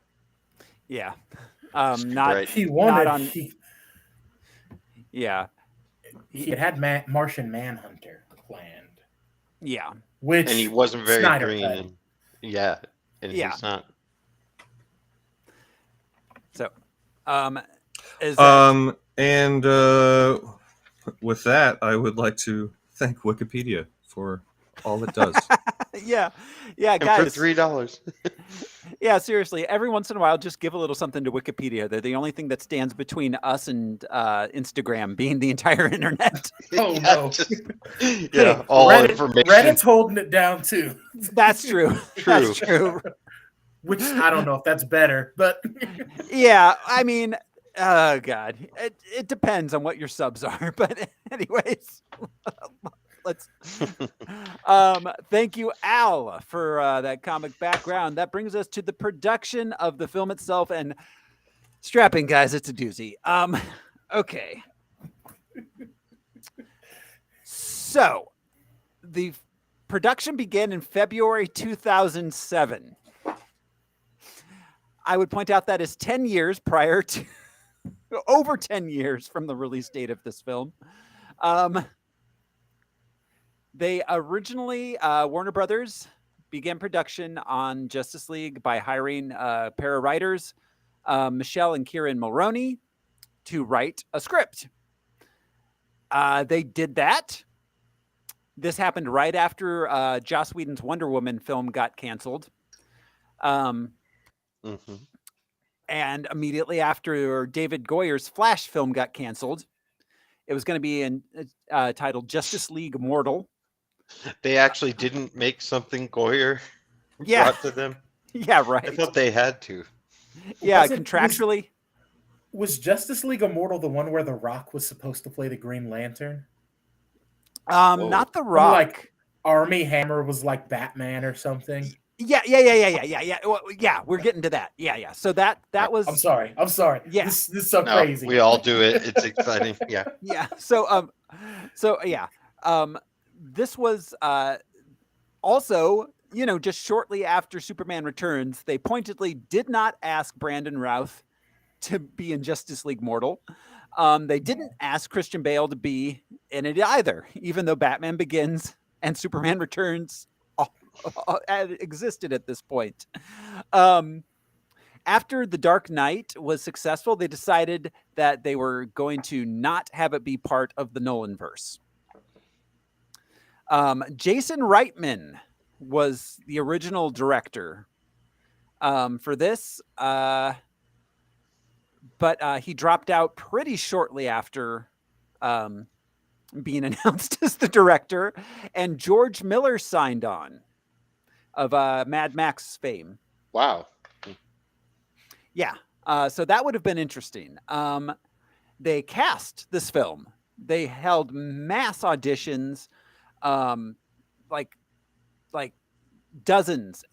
Yeah. Not Right. He wanted not on. he Yeah. had Martian Manhunter planned, Yeah. which And he wasn't very Snyder green. cut. And, yeah. And Yeah. he's not. So, is that, And with that, I would like to thank Wikipedia for all it does. yeah, And guys. for $3. Yeah, seriously. Every once in a while, just give a little something to Wikipedia. They're the only thing that stands between us and Instagram being the entire internet. Oh no! Yeah, all information. Reddit's holding it down too. That's true. That's true. Which I don't know if that's better, but Yeah, I mean, oh god, it depends on what your subs are. But anyways, let's. Thank you, Al, for that comic background. That brings us to the production of the film itself, and strapping, guys, it's a doozy. Okay. So, the production began in February 2007. I would point out that is 10 years prior to, over 10 years from the release date of this film. They originally, Warner Brothers began production on Justice League by hiring a pair of writers, Michelle and Kieran Mulroney, to write a script. They did that. This happened right after Joss Whedon's Wonder Woman film got canceled. And immediately after David Goyer's Flash film got canceled, it was going to be titled Justice League Immortal. They actually didn't make something Goyer brought to them. Yeah, right. I thought they had to. Yeah, contractually. Was Justice League Immortal the one where The Rock was supposed to play the Green Lantern? Not The Rock. Like Army Hammer was like Batman or something. Yeah. Well, yeah, we're getting to that. Yeah. So that was. I'm sorry. Yeah, this is so No, crazy. we all do it. It's exciting. Yeah. Yeah. So yeah. This was also, just shortly after Superman Returns, they pointedly did not ask Brandon Routh to be in Justice League Mortal. They didn't ask Christian Bale to be in it either, even though Batman Begins and Superman Returns existed at this point. After The Dark Knight was successful, they decided that they were going to not have it be part of the Nolanverse. Jason Reitman was the original director for this, but he dropped out pretty shortly after being announced as the director, and George Miller signed on, of Mad Max fame. Wow. Yeah. So that would have been interesting. They cast this film. They held mass auditions, like dozens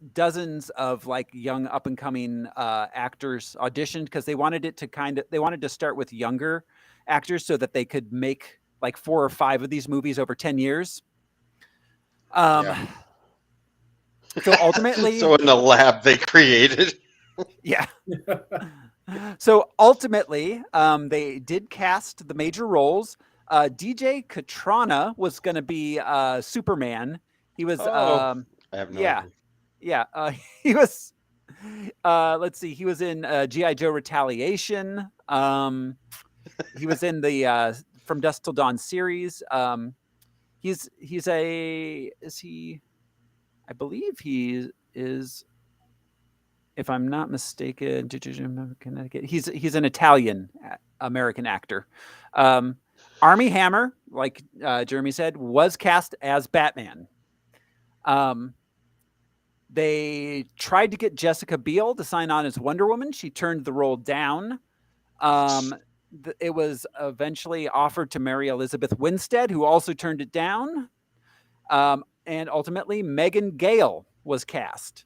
of like young up and coming actors auditioned, because they wanted it to they wanted to start with younger actors so that they could make like 4 or 5 of these movies over 10 years. Yeah. So ultimately, so in the lab they created. Yeah. So ultimately, they did cast the major roles. DJ Katrana was going to be Superman. He was. I have no idea. Yeah. He was. Let's see. He was in G.I. Joe Retaliation. He was in the From Dusk Till Dawn series. He's a. Is he? I believe he is. If I'm not mistaken, Connecticut. He's an Italian American actor. Army Hammer, like Jeremy said, was cast as Batman. They tried to get Jessica Biel to sign on as Wonder Woman. She turned the role down. It was eventually offered to Mary Elizabeth Winstead, who also turned it down. And ultimately, Megan Gale was cast.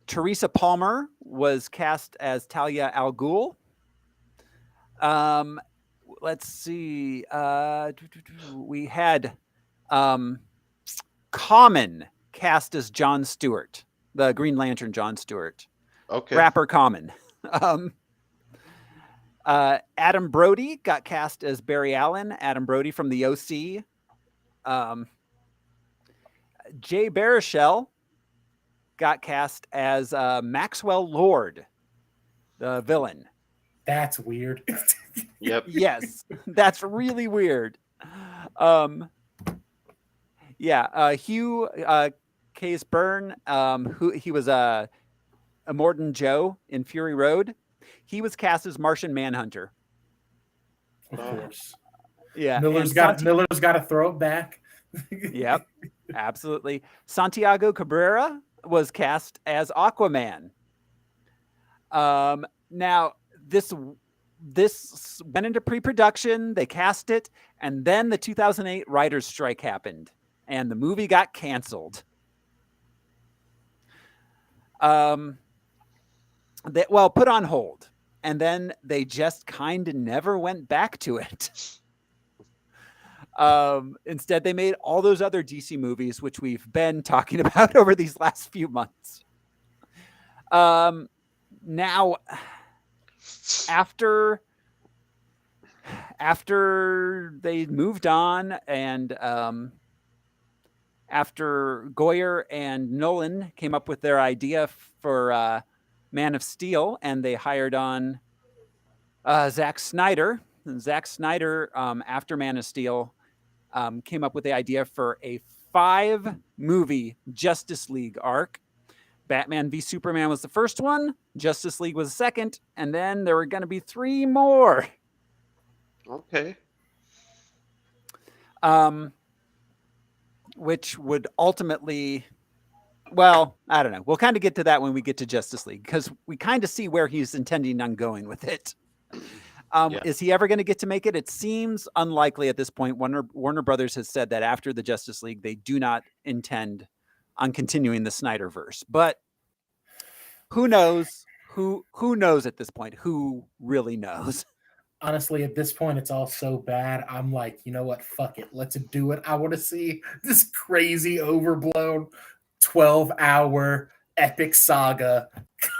Teresa Palmer was cast as Talia al Ghul. Let's see. We had Common cast as Jon Stewart, the Green Lantern Jon Stewart. Okay. Rapper Common. Adam Brody got cast as Barry Allen. Adam Brody from the OC. Jay Baruchel got cast as Maxwell Lord, the villain. That's weird. Yep. Yes, that's really weird. Hugh Case Byrne, who he was a Immortan Joe in Fury Road. He was cast as Martian Manhunter. Of course. Yeah, Miller's got to throw it back. Yep, absolutely. Santiago Cabrera was cast as Aquaman. Now this went into pre-production. They cast it, and then the 2008 writers' strike happened, and the movie got canceled. Put on hold, and then they just kind of never went back to it. Instead, they made all those other DC movies, which we've been talking about over these last few months. Now, after they moved on, and after Goyer and Nolan came up with their idea for Man of Steel, and they hired on Zack Snyder. And Zack Snyder, after Man of Steel, came up with the idea for a 5-movie Justice League arc. Batman v Superman was the first one. Justice League was the second. And then there were going to be 3 more. Okay. Which would ultimately, well, I don't know. We'll kind of get to that when we get to Justice League, because we kind of see where he's intending on going with it. Is he ever going to get to make it? It seems unlikely at this point. Warner Brothers has said that after the Justice League, they do not intend on continuing the Snyderverse. But who knows? Who knows at this point? Who really knows? Honestly, at this point, it's all so bad. I'm like, you know what? Fuck it. Let's do it. I want to see this crazy, overblown 12-hour epic saga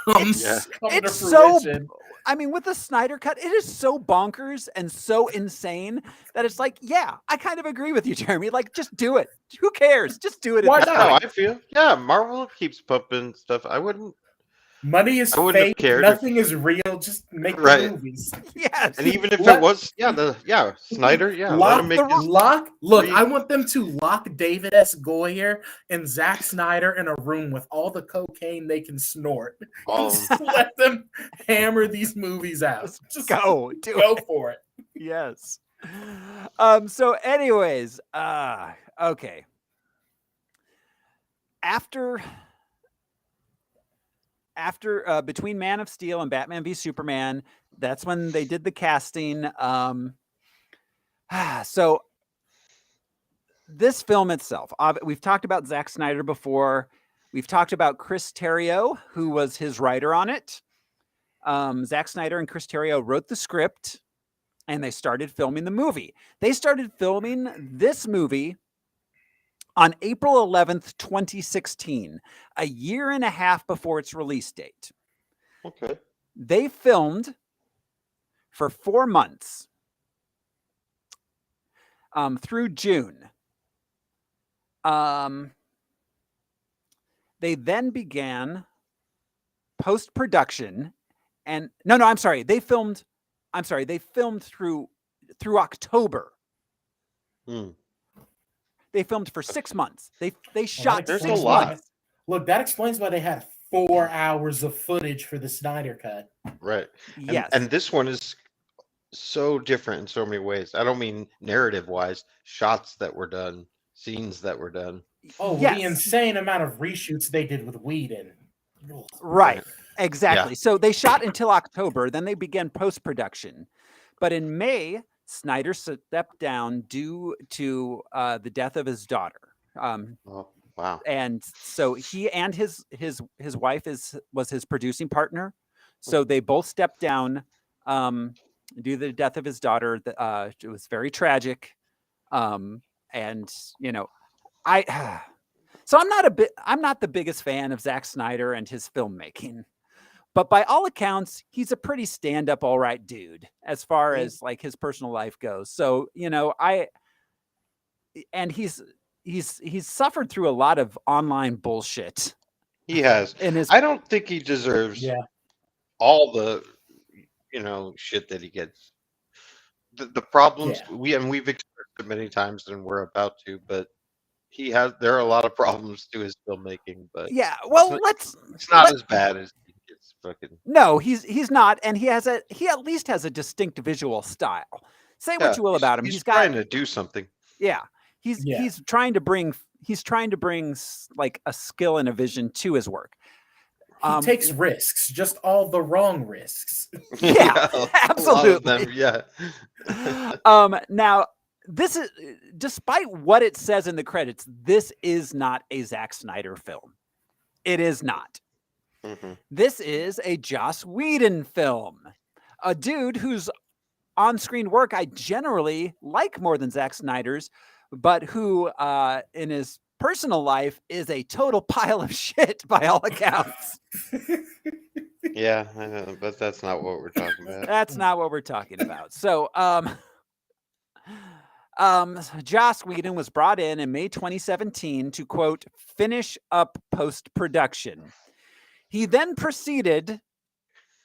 come to fruition. I mean, with the Snyder Cut, it is so bonkers and so insane that it's like, yeah, I kind of agree with you, Jeremy. Like, just do it. Who cares? Just do it. That's how I feel. Yeah, Marvel keeps pumping stuff. Money is fake. Nothing is real. Just make the movies. Yes. And even if it was, Snyder, let him make Look, I want them to lock David S. Goyer and Zack Snyder in a room with all the cocaine they can snort. Just let them hammer these movies out. Just go for it. Yes. So anyways, okay. After between Man of Steel and Batman v Superman, that's when they did the casting. So this film itself, we've talked about Zack Snyder before. We've talked about Chris Terrio, who was his writer on it. Zack Snyder and Chris Terrio wrote the script, and they started filming the movie. They started filming this movie on April 11th, 2016, a year and a half before its release date. Okay. They filmed for 4 months through June. They then began post-production, and I'm sorry. They filmed through October. They filmed for 6 months. They shot 6 months. Look, that explains why they had 4 hours of footage for the Snyder Cut. Right. Yes. And this one is so different in so many ways. I don't mean narrative-wise, shots that were done, scenes that were done. Oh, the insane amount of reshoots they did with Whedon. Right. Exactly. Yeah. So they shot until October, then they began post-production. But in May, Snyder stepped down due to the death of his daughter. Wow. And so he and his wife was his producing partner. So they both stepped down due to the death of his daughter. It was very tragic. And you know, so I'm not the biggest fan of Zack Snyder and his filmmaking. But by all accounts, he's a pretty stand-up, all right dude as far as like his personal life goes. So, you know, he's suffered through a lot of online bullshit. He has. I don't think he deserves all the, you know, shit that he gets. The problems we've expressed it many times and we're about to, but there are a lot of problems to his filmmaking, but yeah, well, it's not as bad as he gets fucking. No, he's not, and he at least has a distinct visual style. Say what you will about him. He's trying to do something. Yeah. He's trying to bring like a skill and a vision to his work. He takes risks, just all the wrong risks. Yeah, absolutely. Now this is, despite what it says in the credits, this is not a Zack Snyder film. It is not. Mm-hmm. This is a Joss Whedon film. A dude whose on-screen work I generally like more than Zack Snyder's, but who in his personal life is a total pile of shit by all accounts. Yeah, I know, but that's not what we're talking about. That's not what we're talking about. So, Joss Whedon was brought in May 2017 to, quote, finish up post-production. He then proceeded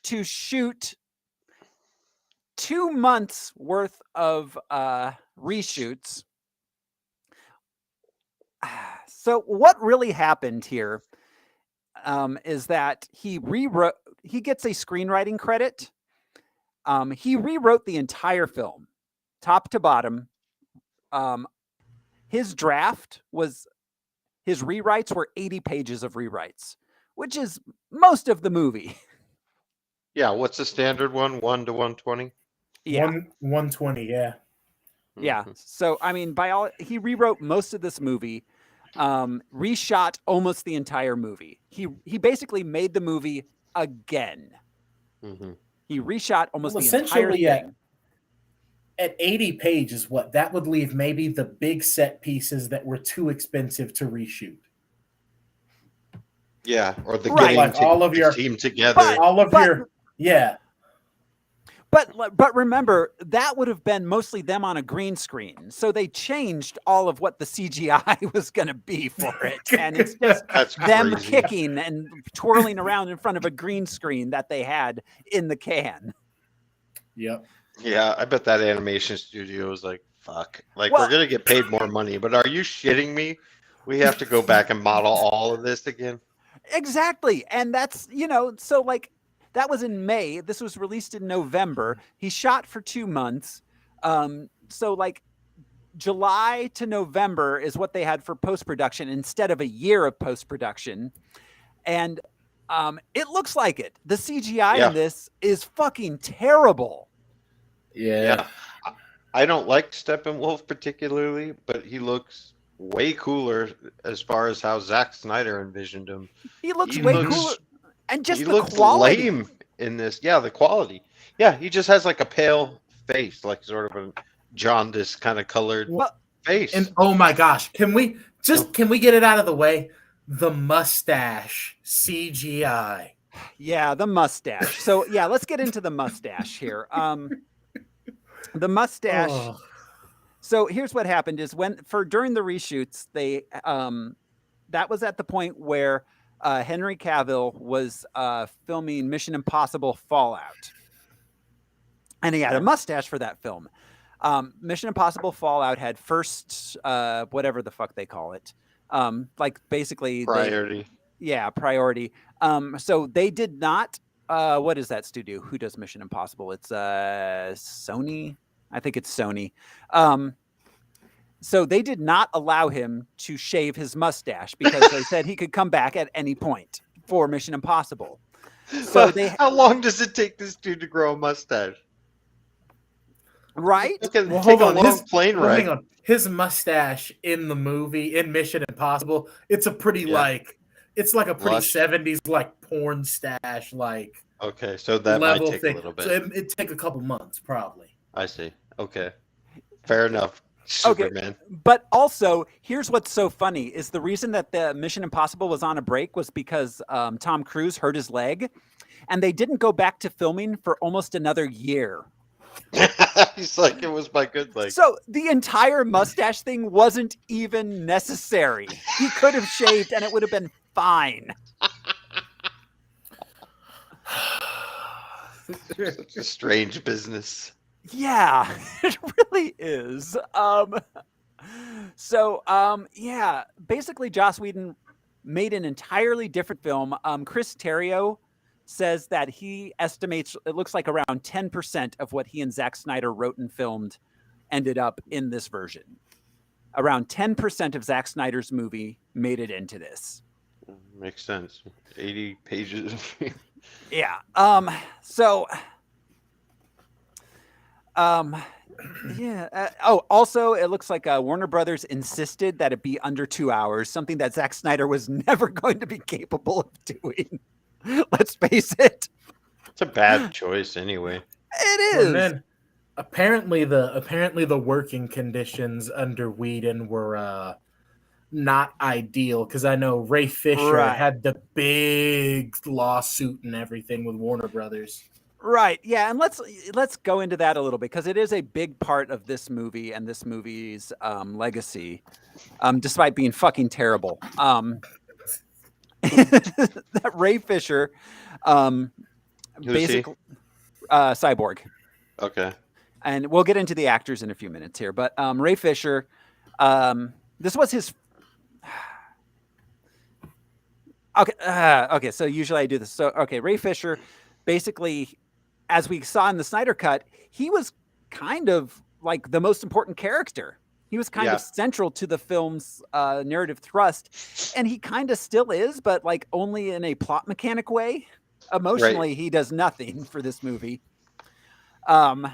to shoot 2 months worth of reshoots. So what really happened here is that he gets a screenwriting credit. He rewrote the entire film, top to bottom. His rewrites were 80 pages of rewrites, which is most of the movie. Yeah, what's the standard one? 1 to 120? Yeah. 120, yeah. Yeah. Mm-hmm. So, I mean, he rewrote most of this movie, reshot almost the entire movie. He basically made the movie again. Mm-hmm. He reshot almost the entire thing. At 80 pages, that would leave maybe the big set pieces that were too expensive to reshoot. Yeah, or the getting like all of your team together. Yeah. But remember, that would have been mostly them on a green screen. So they changed all of what the CGI was going to be for it. And it's just them kicking and twirling around in front of a green screen that they had in the can. Yep. Yeah, I bet that animation studio was like, fuck. Like, we're going to get paid more money, but are you shitting me? We have to go back and model all of this again? Exactly. And that's, so like, that was in May. This was released in November. He shot for 2 months. So like July to November is what they had for post-production instead of a year of post-production. And it looks like it. The CGI in this is fucking terrible. Yeah. I don't like Steppenwolf particularly, but he looks way cooler as far as how Zack Snyder envisioned him. He looks way cooler. And just he the looks quality. Lame in this. Yeah, the quality. Yeah, he just has like a pale face, like sort of a jaundice kind of colored face. And oh my gosh, can we get it out of the way? The mustache CGI. Yeah, the mustache. So yeah, let's get into the mustache here. The mustache. Oh. So here's what happened is during the reshoots, they that was at the point where Henry Cavill was filming Mission Impossible Fallout. And he had a mustache for that film. Mission Impossible Fallout had first, whatever the fuck they call it. Like basically priority. Priority. So they did not, what is that studio? Who does Mission Impossible? It's Sony. I think it's Sony. So they did not allow him to shave his mustache because they said he could come back at any point for Mission Impossible. So how long does it take this dude to grow a mustache? Right? Well, Take hold a on. long plane Well, ride. hang on. His mustache in the movie, in Mission Impossible, it's a pretty Yeah. it's like a pretty Lush. 70s like porn stash Okay, so that might level take thing. a little So bit. it'd take a couple months probably. I see. Okay, fair enough. Okay. Superman. But also, here's what's so funny is the reason that the Mission Impossible was on a break was because Tom Cruise hurt his leg, and they didn't go back to filming for almost another year. He's like, it was my good leg. So the entire mustache thing wasn't even necessary. He could have shaved, and it would have been fine. Such a strange business. Yeah, it really is. Yeah, basically Joss Whedon made an entirely different film. Chris Terrio says that he estimates it looks like around 10% of what he and Zack Snyder wrote and filmed ended up in this version. Around 10% of Zack Snyder's movie made it into this. Makes sense. 80 pages. Yeah. Yeah. Also, it looks like Warner Brothers insisted that it be under 2 hours, something that Zack Snyder was never going to be capable of doing. Let's face it. It's a bad choice anyway. It is. And then apparently the working conditions under Whedon were not ideal because I know Ray Fisher had the big lawsuit and everything with Warner Brothers. Right. Yeah, and let's go into that a little bit because it is a big part of this movie and this movie's legacy, despite being fucking terrible. That Ray Fisher, basically, Cyborg. Okay. And we'll get into the actors in a few minutes here, but Ray Fisher, this was his. Okay. So usually I do this. So okay, Ray Fisher, basically, as we saw in the Snyder Cut, he was kind of like the most important character. He was kind of central to the film's narrative thrust, and he kind of still is, but like only in a plot mechanic way. Emotionally, he does nothing for this movie. And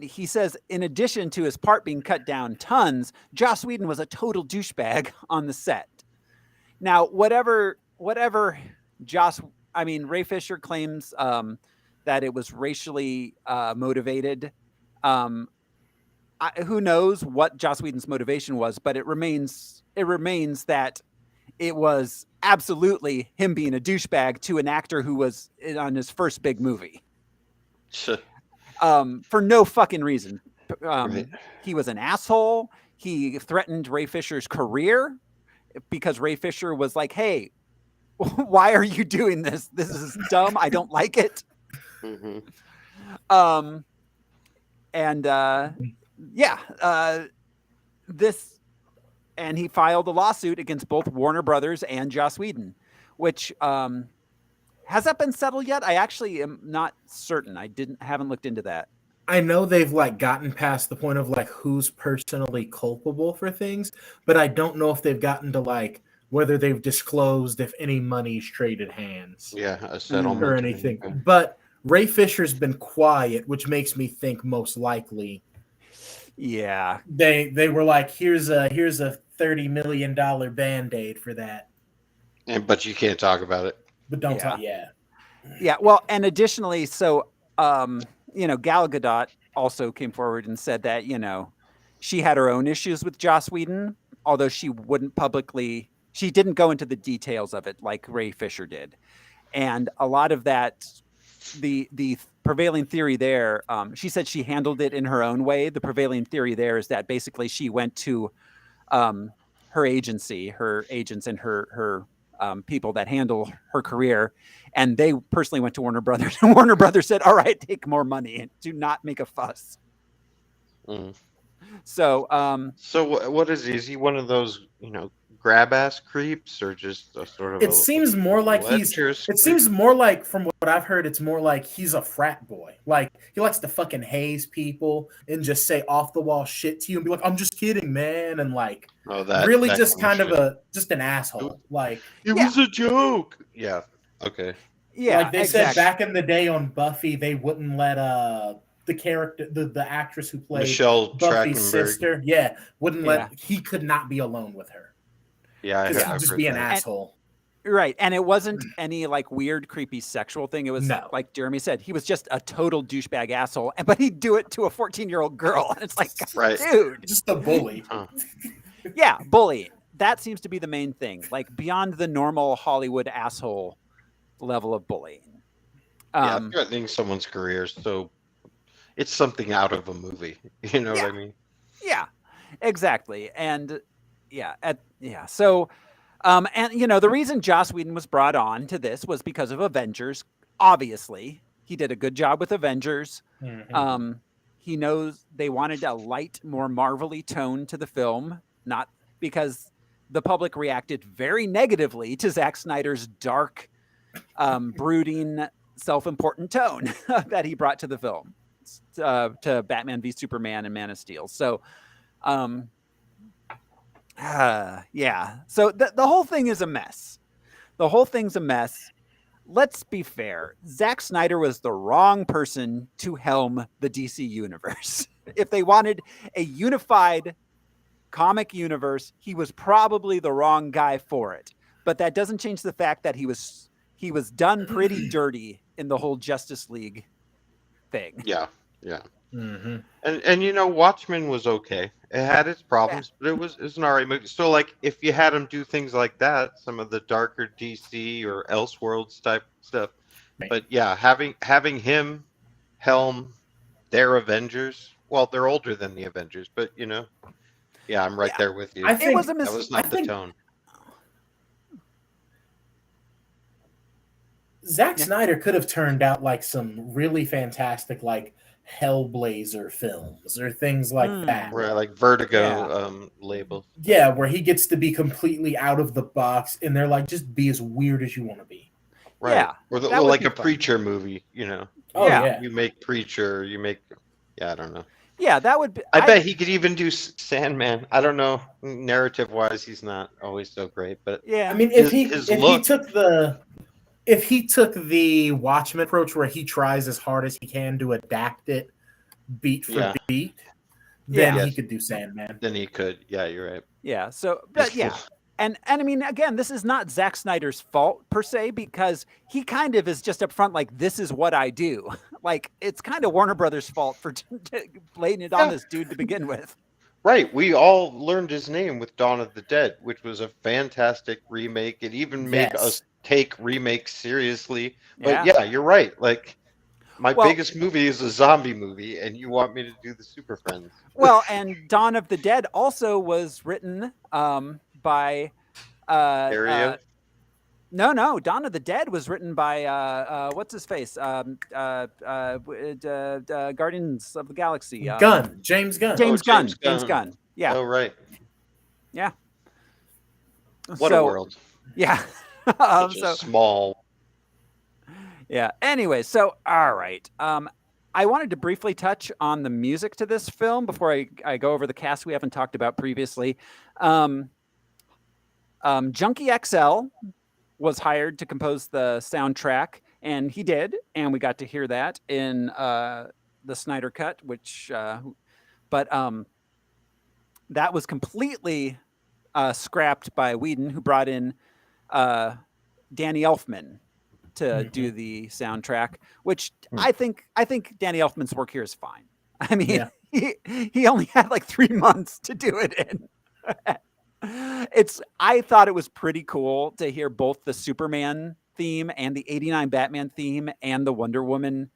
he says, in addition to his part being cut down tons, Joss Whedon was a total douchebag on the set. Now, whatever Ray Fisher claims that it was racially motivated. Who knows what Joss Whedon's motivation was, but it remains that it was absolutely him being a douchebag to an actor who was on his first big movie. For no fucking reason. He was an asshole. He threatened Ray Fisher's career because Ray Fisher was like, hey, why are you doing this? This is dumb. I don't like it. Mm-hmm. And he filed a lawsuit against both Warner Brothers and Joss Whedon, which has that been settled yet? I actually am not certain. Haven't looked into that. I know they've gotten past the point of who's personally culpable for things, but I don't know if they've gotten to whether they've disclosed if any money's traded hands. Yeah, a settlement or anything. Okay. But Ray Fisher's been quiet, which makes me think most likely. Yeah. They were like, here's a $30 million Band-Aid for that. But you can't talk about it. But don't talk. Yeah. Yeah. Well, and additionally, so Gal Gadot also came forward and said that, she had her own issues with Joss Whedon, although she didn't go into the details of it like Ray Fisher did. And a lot of that, the prevailing theory there, she said she handled it in her own way. The prevailing theory there is that basically she went to her agency, her agents and her people that handle her career, and they personally went to Warner Brothers, and Warner Brothers said, all right, take more money and do not make a fuss. Mm. So what is he? Is he one of those, grab ass creeps, or just a sort of? It seems more like from what I've heard, it's more like he's a frat boy. Like he likes to fucking haze people and just say off the wall shit to you and be like, "I'm just kidding, man," and really just kind of just an asshole. Like it was a joke. Yeah. Okay. Yeah, like they exactly. said back in the day on Buffy, they wouldn't let the character, the actress who played Michelle Buffy's Trachtenberg. sister, wouldn't let he could not be alone with her Yeah, because I've he'd just heard be an that. asshole. Right. And it wasn't any like weird, creepy sexual thing. It was No. like Jeremy said, he was just a total douchebag asshole. But he'd do it to a 14-year-old girl. And it's like, Right. dude. Just a bully. Yeah, bullying. That seems to be the main thing. Like beyond the normal Hollywood asshole level of bullying. Yeah, threatening someone's career, so it's something out of a movie. You know what I mean? Yeah, exactly. And so and you know, the reason Joss Whedon was brought on to this was because of Avengers. Obviously, he did a good job with Avengers. Mm-hmm. He knows they wanted a light, more Marvel-y tone to the film, not because the public reacted very negatively to Zack Snyder's dark, brooding, self-important tone that he brought to the film, to Batman v Superman and Man of Steel. So, so the whole thing is a mess. The whole thing's a mess. Let's be fair. Zack Snyder was the wrong person to helm the DC universe. If they wanted a unified comic universe, he was probably the wrong guy for it. But that doesn't change the fact that he was done pretty dirty in the whole Justice League thing. Yeah. Mm-hmm. And you know, Watchmen was okay. It had its problems, but it was an alright movie. So like, if you had him do things like that, some of the darker DC or Elseworlds type stuff, but yeah, having him helm their Avengers. Well, they're older than the Avengers, but you know, yeah, I'm right there with you. I think was a that was not the tone. Zack Snyder could have turned out like some really fantastic like Hellblazer films or things like that. Where like Vertigo labels. Yeah, where he gets to be completely out of the box and they're like, just be as weird as you want to be. Right. Yeah, Or that would like be a fun. Preacher movie, you know. Oh yeah. You make Preacher, you make I don't know. Yeah, that would be. I bet he could even do Sandman. I don't know. Narrative wise, he's not always so great, but Yeah. I mean, if he took the Watchmen approach where he tries as hard as he can to adapt it beat for beat, then he could do Sandman. Then he could. Yeah, you're right. Yeah. So, but yeah. And I mean, again, this is not Zack Snyder's fault per se, because he kind of is just up front like, this is what I do. Like, it's kind of Warner Brothers' fault for laying it on this dude to begin with. Right. We all learned his name with Dawn of the Dead, which was a fantastic remake. It even made us take remakes seriously. But yeah, you're right. Like, my biggest movie is a zombie movie, and you want me to do the Super Friends. Well, and Dawn of the Dead also was written by No, Dawn of the Dead was written by what's his face? Guardians of the Galaxy. James Gunn. James Gunn. Yeah. Oh, right. Yeah. What a world. Yeah. Such a small. Yeah. Anyway, so all right. I wanted to briefly touch on the music to this film before I go over the cast we haven't talked about previously. Junkie XL was hired to compose the soundtrack, and he did, and we got to hear that in the Snyder Cut, which, but that was completely scrapped by Whedon, who brought in Danny Elfman to do the soundtrack, which I think Danny Elfman's work here is fine. I mean, he only had like 3 months to do it in. I thought it was pretty cool to hear both the Superman theme and the '89 Batman theme and the Wonder Woman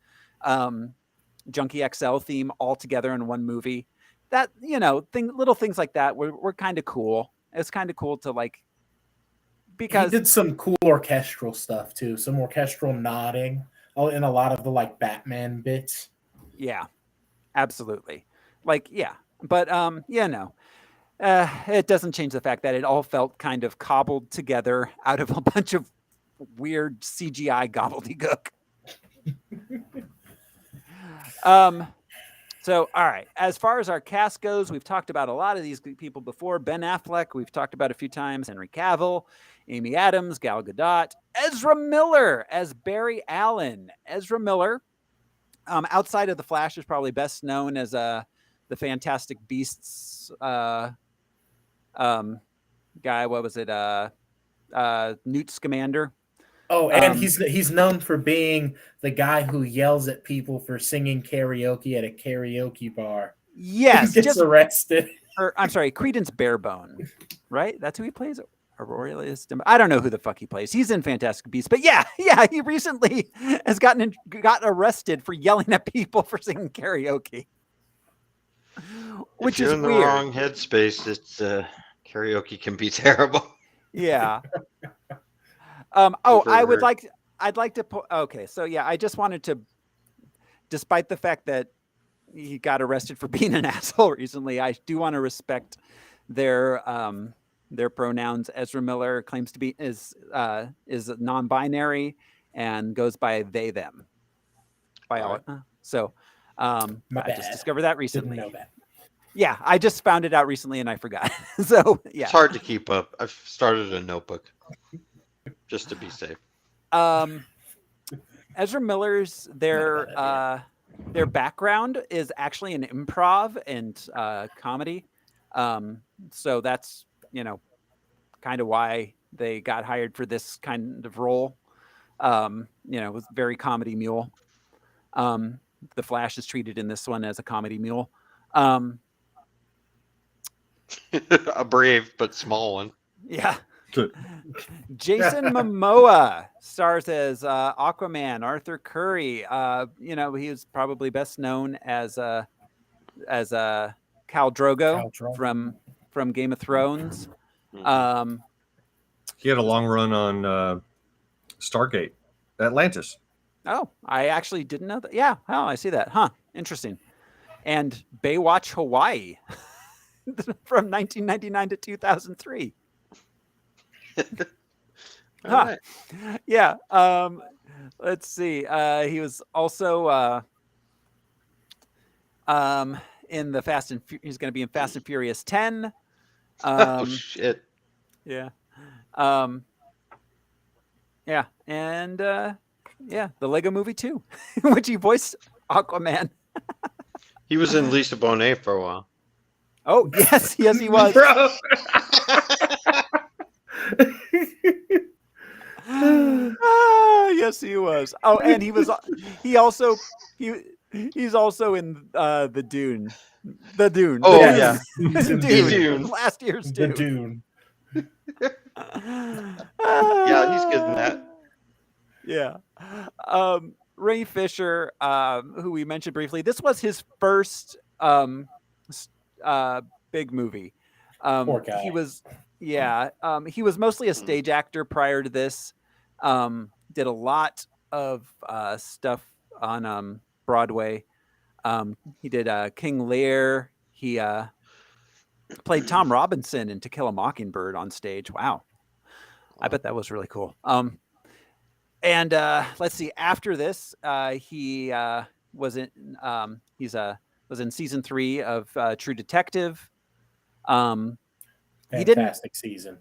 Junkie XL theme all together in one movie. That, little things like that were kind of cool. It's kind of cool to like, because he did some cool orchestral stuff too, some orchestral nodding in a lot of the like Batman bits. Yeah, absolutely. Like, yeah, but it doesn't change the fact that it all felt kind of cobbled together out of a bunch of weird CGI gobbledygook. So, all right. As far as our cast goes, we've talked about a lot of these people before. Ben Affleck, we've talked about a few times. Henry Cavill, Amy Adams, Gal Gadot, Ezra Miller as Barry Allen. Ezra Miller, outside of the Flash, is probably best known as the Fantastic Beasts guy. What was it? Newt Scamander. Oh, and he's known for being the guy who yells at people for singing karaoke at a karaoke bar. Yes, Gets arrested. Or I'm sorry, Credence Barebone, right? That's who he plays. Aurelius. I don't know who the fuck he plays. He's in Fantastic Beasts, but yeah, he recently has got arrested for yelling at people for singing karaoke. If you're in the wrong headspace, it's karaoke can be terrible. Yeah. I'd like to put, okay. So yeah, I just wanted to, despite the fact that he got arrested for being an asshole recently, I do want to respect their pronouns. Ezra Miller claims to be is non-binary and goes by they them. So I just discovered that recently. Didn't know that. Yeah, I just found it out recently and I forgot. So yeah, it's hard to keep up. I've started a notebook just to be safe. Ezra Miller's their background is actually an improv and comedy. So that's, kind of why they got hired for this kind of role. It was very comedy mule. The Flash is treated in this one as a comedy mule. A brave but small one. Yeah. Jason Momoa stars as Aquaman. Arthur Curry, he was probably best known as Khal Drogo from Game of Thrones. He had a long run on Stargate, Atlantis. Oh, I actually didn't know that. Yeah, I see that. Huh, interesting. And Baywatch Hawaii from 1999 to 2003. Right. Yeah. Let's see. He was also in the he's going to be in Fast and Furious 10. Oh shit. Yeah. Yeah, and the Lego Movie 2, in which he voiced Aquaman. He was in Lisa Bonet for a while. Oh yes, he was. Yes, he was. Oh, and he's also in the Dune. The Dune. Oh yeah, Dune. Last year's The Dune. Dune. Yeah, he's good in that. Yeah. Ray Fisher, who we mentioned briefly, this was his first big movie. Poor guy. He was mostly a stage actor prior to this. Did a lot of stuff on Broadway. He did King Lear. He played Tom Robinson in To Kill a Mockingbird on stage. Wow. I bet that was really cool. And let's see. After this, he was in season 3 of True Detective. Fantastic season.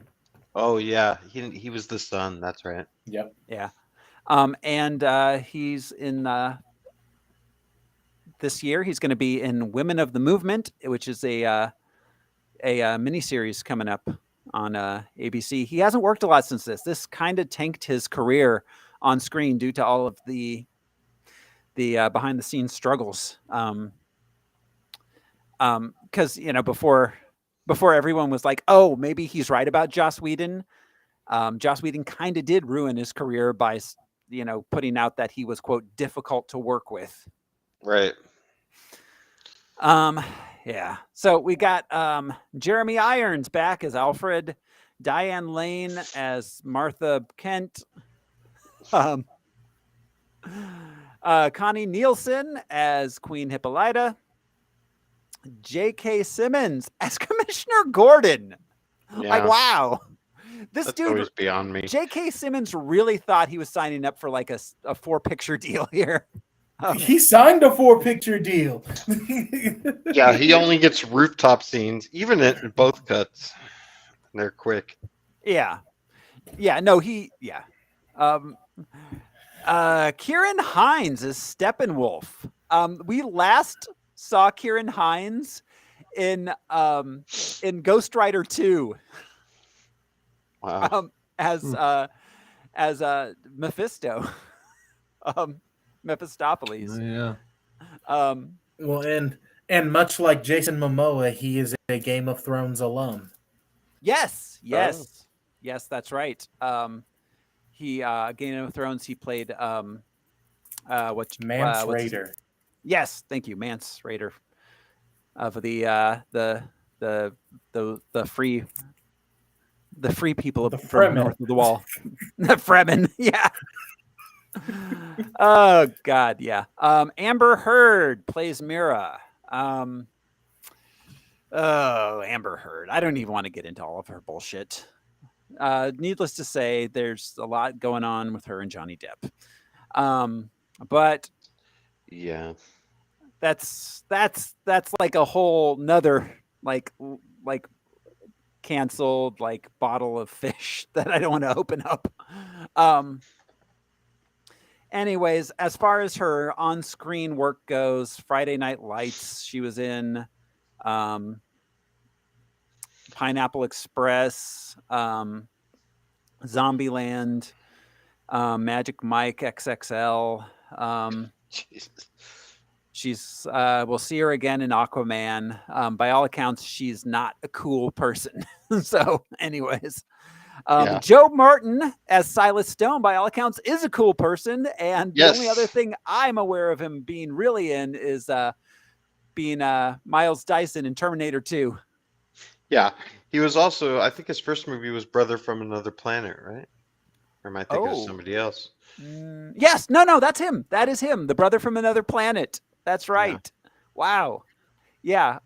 Oh yeah, he was the son. That's right. Yep. Yeah. And he's in this year. He's going to be in Women of the Movement, which is a miniseries coming up on ABC. He hasn't worked a lot since this. This kind of tanked his career on screen due to all of the behind the scenes struggles. Because before everyone was like, oh, maybe he's right about Joss Whedon. Joss Whedon kind of did ruin his career by putting out that he was, quote, difficult to work with. Right. Yeah. So we got Jeremy Irons back as Alfred, Diane Lane as Martha Kent, Connie Nielsen as Queen Hippolyta, J.K. Simmons as Commissioner Gordon. Yeah. Like, wow. That's always beyond me. J.K. Simmons really thought he was signing up for like a 4-picture deal here. He signed a 4-picture deal. Yeah, he only gets rooftop scenes, even in both cuts. They're quick. Yeah. No, Kieran Hines is Steppenwolf. We last saw Kieran Hines in Ghost Rider 2 Wow. as Mephisto. Mephistopheles. Yeah. Well, and much like Jason Momoa, he is a Game of Thrones alum. Yes, that's right. He Game of Thrones. He played Mance Raider. Yes, thank you, Mance Raider of the free people The from Fremen. north of the wall, the Fremen. Yeah. Oh God, yeah. Amber Heard plays Mira. Oh, Amber Heard. I don't even want to get into all of her bullshit. Needless to say, there's a lot going on with her and Johnny Depp. But Yeah. that's like a whole nother like canceled like bottle of fish that I don't want to open up. Anyways, as far as her on-screen work goes, Friday Night Lights, she was in Pineapple Express, Zombieland, Magic Mike XXL. Jesus. We'll see her again in Aquaman. By all accounts, she's not a cool person. So, anyways, Yeah. Joe Martin as Silas Stone, by all accounts, is a cool person. And the only other thing I'm aware of him being really in is being Miles Dyson in Terminator 2. Yeah. He was also, I think his first movie was Brother from Another Planet, right? Or am I thinking of somebody else? Yes. No, that's him. That is him. The brother from another planet. That's right. Yeah. Wow. Yeah.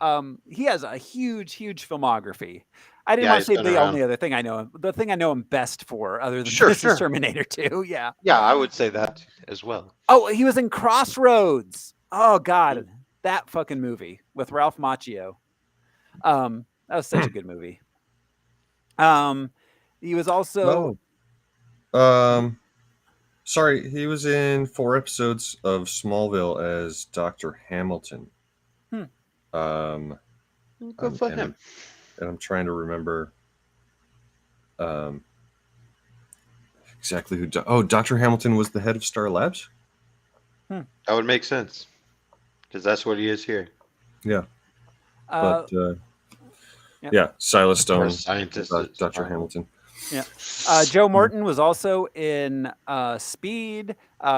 He has a huge filmography. I didn't want to say the only other thing I know him. The thing I know him best for, other than this is Terminator 2. Yeah. Yeah, I would say that as well. Oh, he was in Crossroads. Oh God, that fucking movie with Ralph Macchio. That was such a good movie. He was also. Sorry, he was in 4 episodes of Smallville as Dr. Hamilton. Good for him. And I'm trying to remember exactly who. Dr. Hamilton was the head of Star Labs? That would make sense. Because that's what he is here. Yeah. But, Silas Stone, scientist, Dr. Hamilton. Yeah. Joe Morton was also in Speed.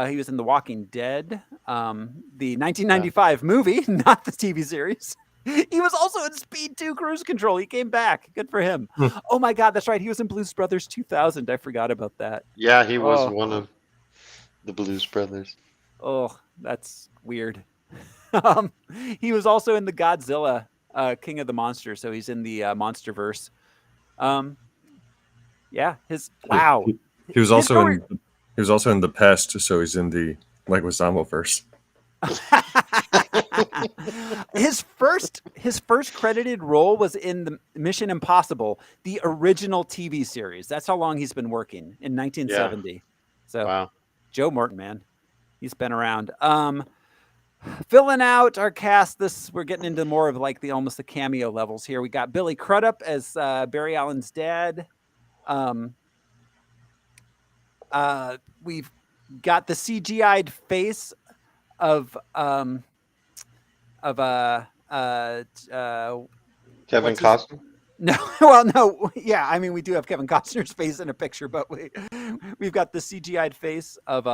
He was in The Walking Dead, the 1995 movie, not the TV series. He was also in Speed 2 Cruise Control. He came back. Good for him. Oh my God, that's right. He was in Blues Brothers 2000. I forgot about that. Yeah, he was one of the Blues Brothers. Oh, that's weird. He was also in the Godzilla King of the Monsters, so he's in the Monsterverse. Yeah, wow. He was also in The Pest, so he's in the Leguizamo verse. His first credited role was in the Mission Impossible, the original TV series. That's how long he's been working, in 1970. Yeah. So wow. Joe Morton, man, he's been around. Filling out our cast, we're getting into more of like almost the cameo levels here. We got Billy Crudup as Barry Allen's dad. We've got the CGI'd face of Kevin Costner. No. Yeah, I mean we do have Kevin Costner's face in a picture, but we've got the CGI'd face of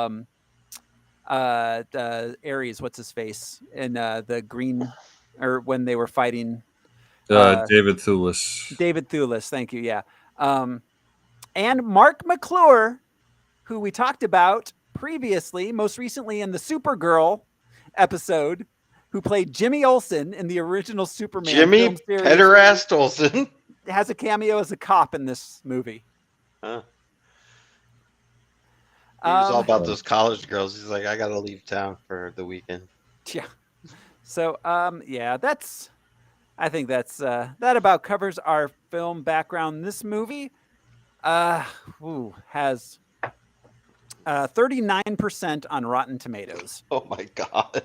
Ares. What's his face in the green, or when they were fighting. David Thewlis. David Thewlis, thank you. Yeah. And Mark McClure, who we talked about previously, most recently in the Supergirl episode, who played Jimmy Olsen in the original Superman film series. Pederast Olsen has a cameo as a cop in this movie. Huh. He was all about those college girls. He's like, I gotta leave town for the weekend. Yeah. So, yeah, I think that about covers our film background. This movie, has 39% on Rotten Tomatoes. Oh my god.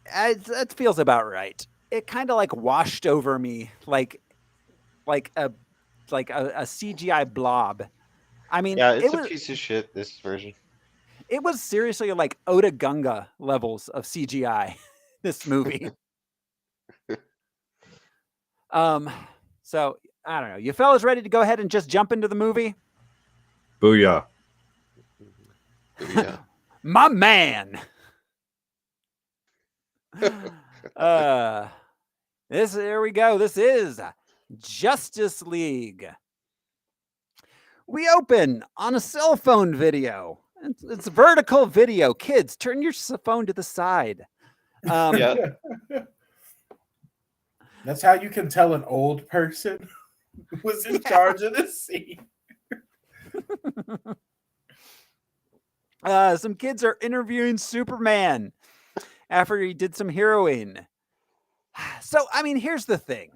That feels about right. It kind of like washed over me, like a CGI blob. I mean, Yeah, it's a piece of shit, this version. It was seriously like Oda Gunga levels of CGI, this movie. So I don't know. You fellas ready to go ahead and just jump into the movie? Booyah. Booyah. My man. Here we go. This is Justice League. We open on a cell phone video. It's vertical video. Kids, turn your phone to the side. Yeah. That's how you can tell an old person was in charge of this scene. Some kids are interviewing Superman after he did some heroing. So, I mean, here's the thing.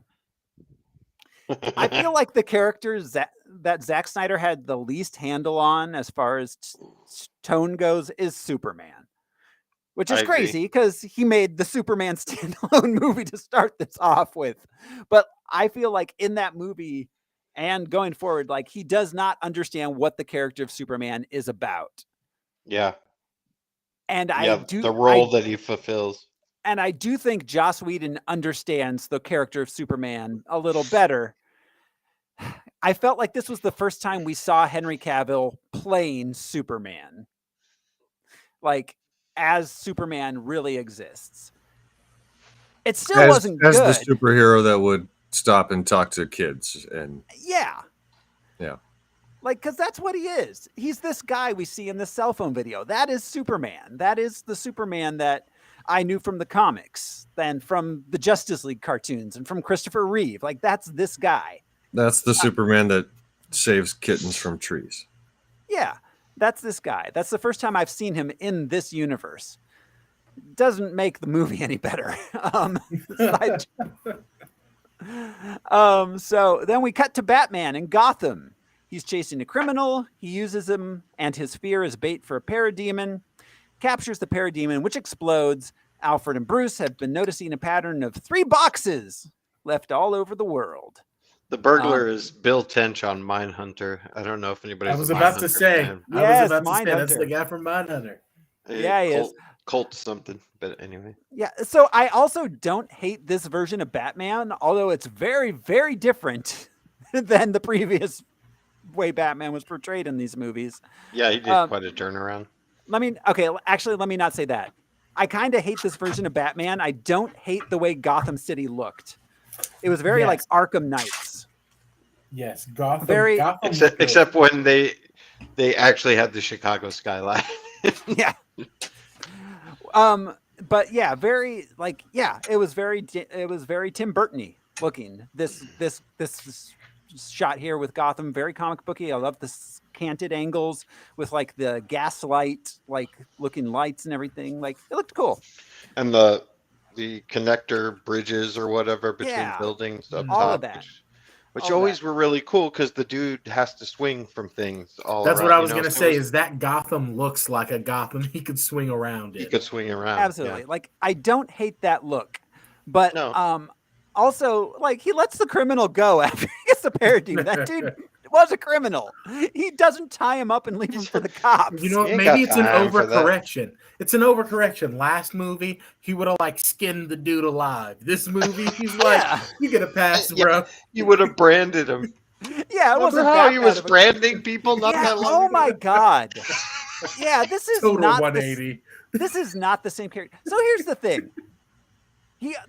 I feel like the characters that Zack Snyder had the least handle on as far as tone goes is Superman. Which is crazy because he made the Superman standalone movie to start this off with. But I feel like in that movie and going forward, like he does not understand what the character of Superman is about. Yeah. And the role that he fulfills. And I do think Joss Whedon understands the character of Superman a little better. I felt like this was the first time we saw Henry Cavill playing Superman. Like, as Superman really exists. It still wasn't good. As the superhero that would stop and talk to kids. And yeah. Like, because that's what he is. He's this guy we see in the cell phone video. That is Superman. That is the Superman that I knew from the comics, then from the Justice League cartoons and from Christopher Reeve. Like, that's this guy. That's the Superman that saves kittens from trees. Yeah, that's this guy. That's the first time I've seen him in this universe. Doesn't make the movie any better. So then we cut to Batman in Gotham. He's chasing a criminal. He uses him and his fear as bait for a parademon. Captures the parademon, which explodes. Alfred and Bruce have been noticing a pattern of 3 boxes left all over the world. The burglar is Bill Tench on Mindhunter. I don't know if anybody's I was about to say. Yes, That's the guy from Mindhunter. Yeah, he is. Colt something, but anyway. Yeah, so I also don't hate this version of Batman, although it's very, very different than the previous way Batman was portrayed in these movies. Yeah, he did quite a turnaround. Let me not say that. I kind of hate this version of Batman. I don't hate the way Gotham City looked. It was very like Arkham Knights. Yes, Gotham. Except when they actually had the Chicago skyline. Yeah. But yeah, it was very Tim Burton-y looking. This shot here with Gotham, very comic booky. I love the canted angles with like the gaslight, like looking lights and everything. Like it looked cool. And the connector bridges or whatever between buildings up all top, of that. Which always were really cool because the dude has to swing from things all That's around. what I was going to say is that Gotham looks like a Gotham he could swing around in. He could swing around. Absolutely. Yeah. Like I don't hate that look. But also like he lets the criminal go after he gets the parademon. That dude was a criminal. He doesn't tie him up and leave him for the cops. You know, maybe it's an overcorrection. It's an overcorrection. Last movie, he would have like skinned the dude alive. This movie, he's like, you get a pass, bro. You would have branded him. Yeah, it wasn't how he was branding people not that long Oh ago. my god. Yeah, this is Total not 180. This is not the same character. So here's the thing.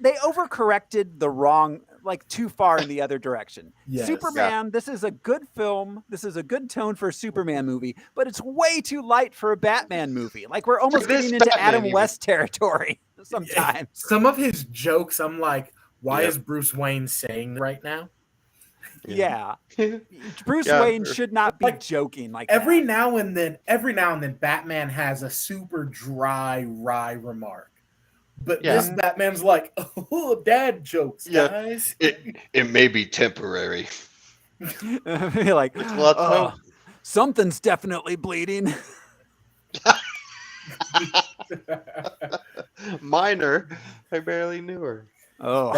They overcorrected the wrong, like too far in the other direction. Yes. Superman, this is a good film. This is a good tone for a Superman movie, but it's way too light for a Batman movie. Like we're almost getting into Adam West territory sometimes. Some of his jokes, I'm like, why is Bruce Wayne saying right now? Yeah. Bruce Yeah, Wayne or- should not be Like, joking like every that. now and then, Batman has a super dry, wry remark. But Yeah. this Batman's like, oh, dad jokes, Yeah. guys. It may be temporary. Be like, Let's hope. something's definitely bleeding. Minor. I barely knew her. Oh,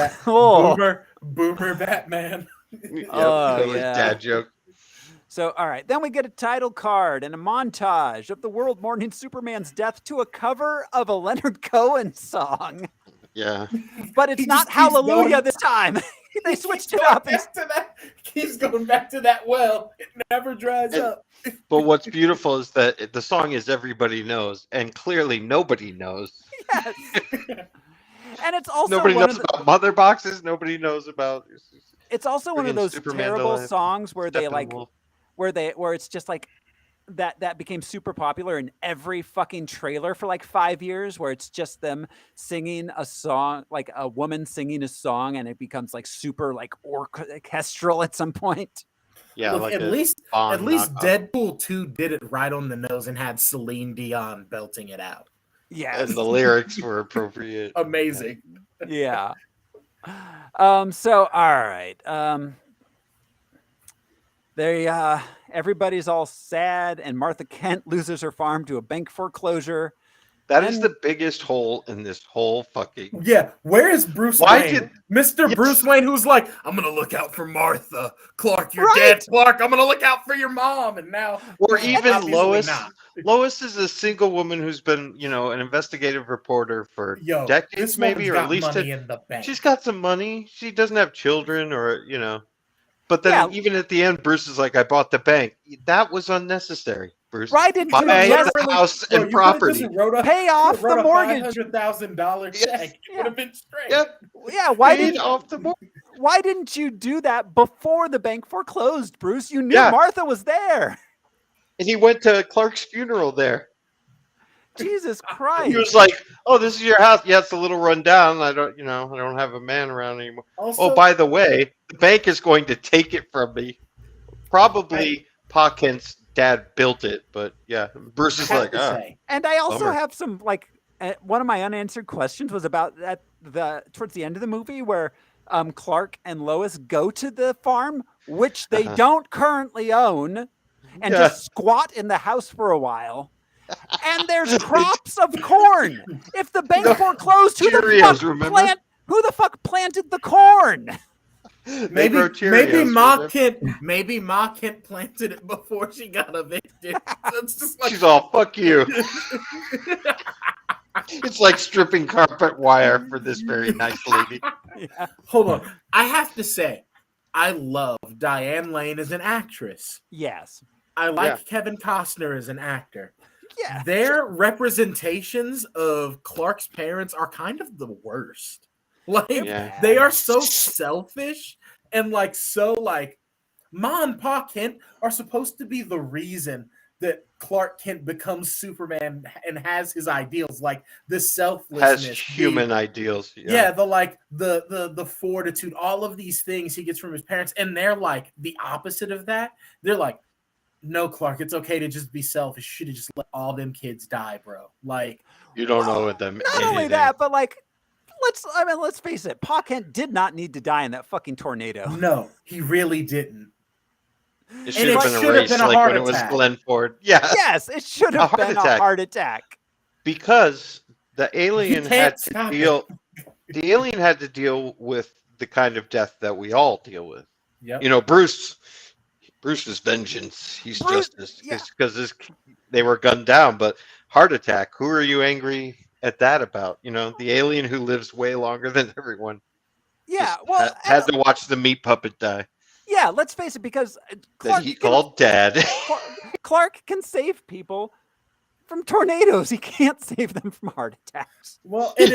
Boomer Batman. Yep, Oh, that was yeah. dad joke. So, all right. Then we get a title card and a montage of the world mourning Superman's death to a cover of a Leonard Cohen song. Yeah. But it's He not just keeps Hallelujah going. this time. They switched it Going up. And, back to that. Keeps going back to that well. It never dries And- up. But what's beautiful is that the song is Everybody Knows, and clearly nobody knows. yes. And it's also Nobody one knows of the, about Mother Boxes. Nobody knows about. it's also one of friggin' those Superman terrible Delight, songs where they like Steppenwolf. where it's just like that became super popular in every fucking trailer for like 5 years, where it's just them singing a song, like a woman singing a song, and it becomes like super like orchestral at some point. Yeah, Look, like at a least Bond knockoff. Deadpool 2 did it right on the nose and had Celine Dion belting it out. Yes. And the lyrics were appropriate. Amazing. Yeah. So all right. Everybody's all sad, and Martha Kent loses her farm to a bank foreclosure. That is And- the biggest hole in this whole fucking. Yeah, where is Bruce Why Wayne? did- Mr. Yes. Bruce Wayne, who's like, I'm gonna look out for Martha. Clark, you're Right. dead. Clark, I'm gonna look out for your mom. And now, Or he's even obviously Lois. not. Lois is a single woman who's been, an investigative reporter for Yo, decades, this maybe, woman's or got at least money in the bank. she's got some money. She doesn't have children, or. But then Yeah. even at the end, Bruce is like, "I bought the bank." That was unnecessary, Bruce. Why didn't Buy you the just house Bro, and you could've property. just wrote pay off the mortgage? $500,000 check. It would have been straight. Yep. Yeah, why Paid didn't off the mortgage. why didn't you do that before the bank foreclosed, Bruce? You knew Yeah. Martha was there. And he went to Clark's funeral there. Jesus He Christ. was like, "Oh, this is your house. Yeah, it's a little run down. I don't have a man around anymore. Also, Oh, by the way, the bank is going to take it from me. Probably Pa Kent's dad built it, but yeah, Bruce is I have like, to ah, say, And I also Bummer. have some like one of my unanswered questions was about that towards the end of the movie where Clark and Lois go to the farm, which they Uh-huh. don't currently own, and Yeah. just squat in the house for a while. And there's crops of corn. If the bank No, foreclosed, who Cheerios, remember? the fuck planted the corn? They grow Cheerios, maybe Ma Kent planted it before she got evicted. It's just like She's all, fuck you. It's like stripping carpet wire for this very nice lady. Yeah. Hold on. I have to say, I love Diane Lane as an actress. Yes. I like Yeah. Kevin Costner as an actor. Yeah. Their representations of Clark's parents are kind of the worst. Like Yeah. they are so selfish and like so like Ma and Pa Kent are supposed to be the reason that Clark Kent becomes Superman and has his ideals, like the selflessness, Has human ideals. yeah, the fortitude, all of these things he gets from his parents, and they're like the opposite of that. They're like, no, Clark, it's okay to just be selfish. You should have just let all them kids die, bro. Like, You don't know what them. Not only that, but like, let's face it. Pa Kent did not need to die in that fucking tornado. no, he really didn't. It should have it been a should have race, been a like heart when it was attack. Glenn Ford. Yeah, Yes, it should have heart been a attack. heart attack. because the alien You had can't to stop deal. The alien had to deal with the kind of death that we all deal with. Yep. You know, Bruce is vengeance. He's Bruce- justice. yeah. Because they were gunned down. But heart attack. Who are you angry at that about? You know, the alien who lives way longer than everyone. Yeah, just well, had to watch the meat puppet die yeah. Let's face it, because that Clark he can, called dad. Clark can save people from tornadoes. He can't save them from heart attacks. Well, and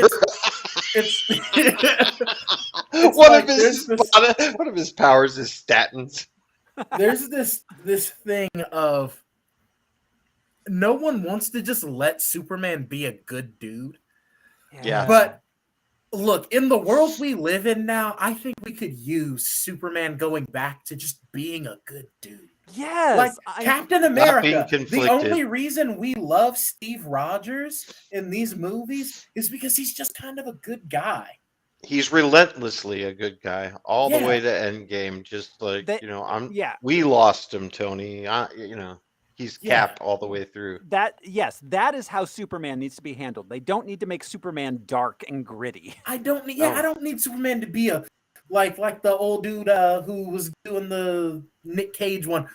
it's one like of his there's one of his powers is statins. there's this thing of no one wants to just let Superman be a good dude. Yeah. But Look, in the world we live in now, I think we could use Superman going back to just being a good dude. Like Yes, Captain Not being America. The conflicted. only reason we love Steve Rogers in these movies is because he's just kind of a good guy. He's relentlessly a good guy all the Yeah. way to Endgame. Just like That- you know, I'm. yeah. We lost him, Tony. He's Yeah. Cap all the way through. that is how Superman needs to be handled. They don't need to make Superman dark and gritty. I don't need Superman to be a like the old dude who was doing the Nick Cage one.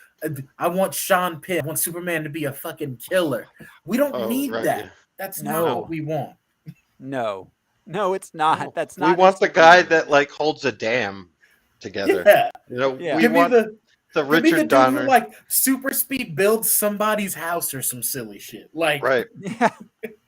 I want Sean Penn. I want Superman to be a fucking killer. We don't need right, that. yeah. That's No. not what we want. No, it's not. That's not. We want the guy that like holds a dam together. Yeah. You know, Yeah. we Give me want the the give me the Richard dude Donner. who like super speed builds somebody's house or some silly shit. Like Right. Yeah.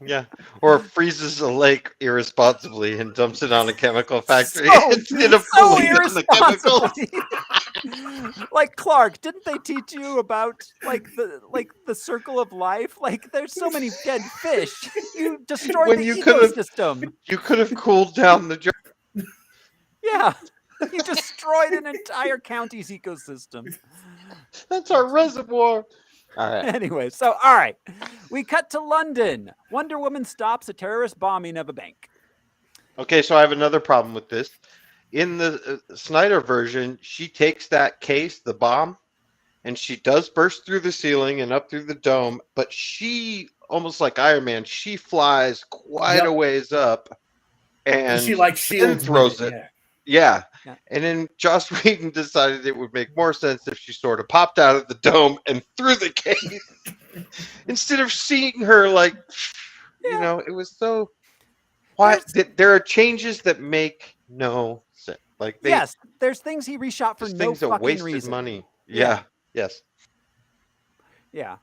Yeah. Or freezes a lake irresponsibly and dumps it on a chemical factory So- instead of so cooling down the chemicals. irresponsibly. Like Clark, didn't they teach you about the circle of life? Like there's so many dead fish. You destroyed When the you could've- ecosystem. You could have cooled down the jar. Yeah. You destroyed an entire county's ecosystem. That's our reservoir. All right. Anyway, so all right. We cut to London. Wonder Woman stops a terrorist bombing of a bank. Okay, so I have another problem with this. In the Snyder version, she takes that case, the bomb, and she does burst through the ceiling and up through the dome, but she, almost like Iron Man, she flies quite a ways up and she like then shields throws with it. Yeah. Yeah. Yeah. And then Joss Whedon decided it would make more sense if she sort of popped out of the dome and through the case instead of seeing her like, you know, it was so. Why? There are changes that make no sense. Like Yes, there's things he reshot for this no thing's a fucking wasted reason. money. Yeah. Yeah. Yes. Yeah.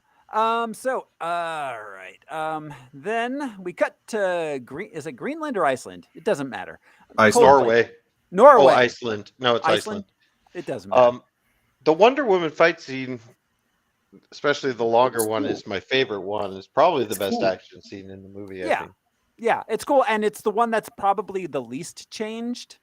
So all right. Then we cut to is it Greenland or Iceland? It doesn't matter. Iceland. Norway. Norway. Oh, Iceland. No, it's Iceland. It doesn't matter. The Wonder Woman fight scene, especially the longer one, is my favorite one. It's probably the best action scene in the movie. I think. Yeah, it's cool, and it's the one that's probably the least changed.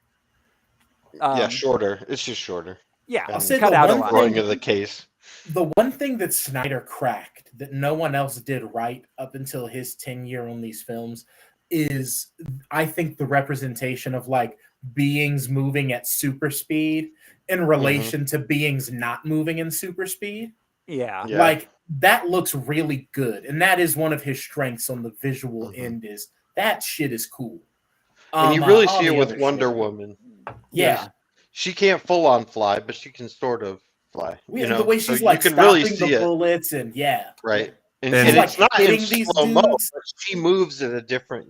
Yeah, shorter. It's just shorter. Yeah, I'll say cut the out a one lot. Throwing of the case. The one thing that Snyder cracked that no one else did right up until his tenure on these films is, I think, the representation of like beings moving at super speed in relation to beings not moving in super speed. Yeah. Yeah. Like that looks really good, and that is one of his strengths on the visual end. Is that shit is cool. And you really all see it the with other Wonder shit. Woman. Yeah. She can't full on fly, but she can sort of fly. You know, the way so she's like you can stopping really see the it, bullets and yeah. right? And, And and like it's not in hitting these slow mo. dudes. She moves at a different,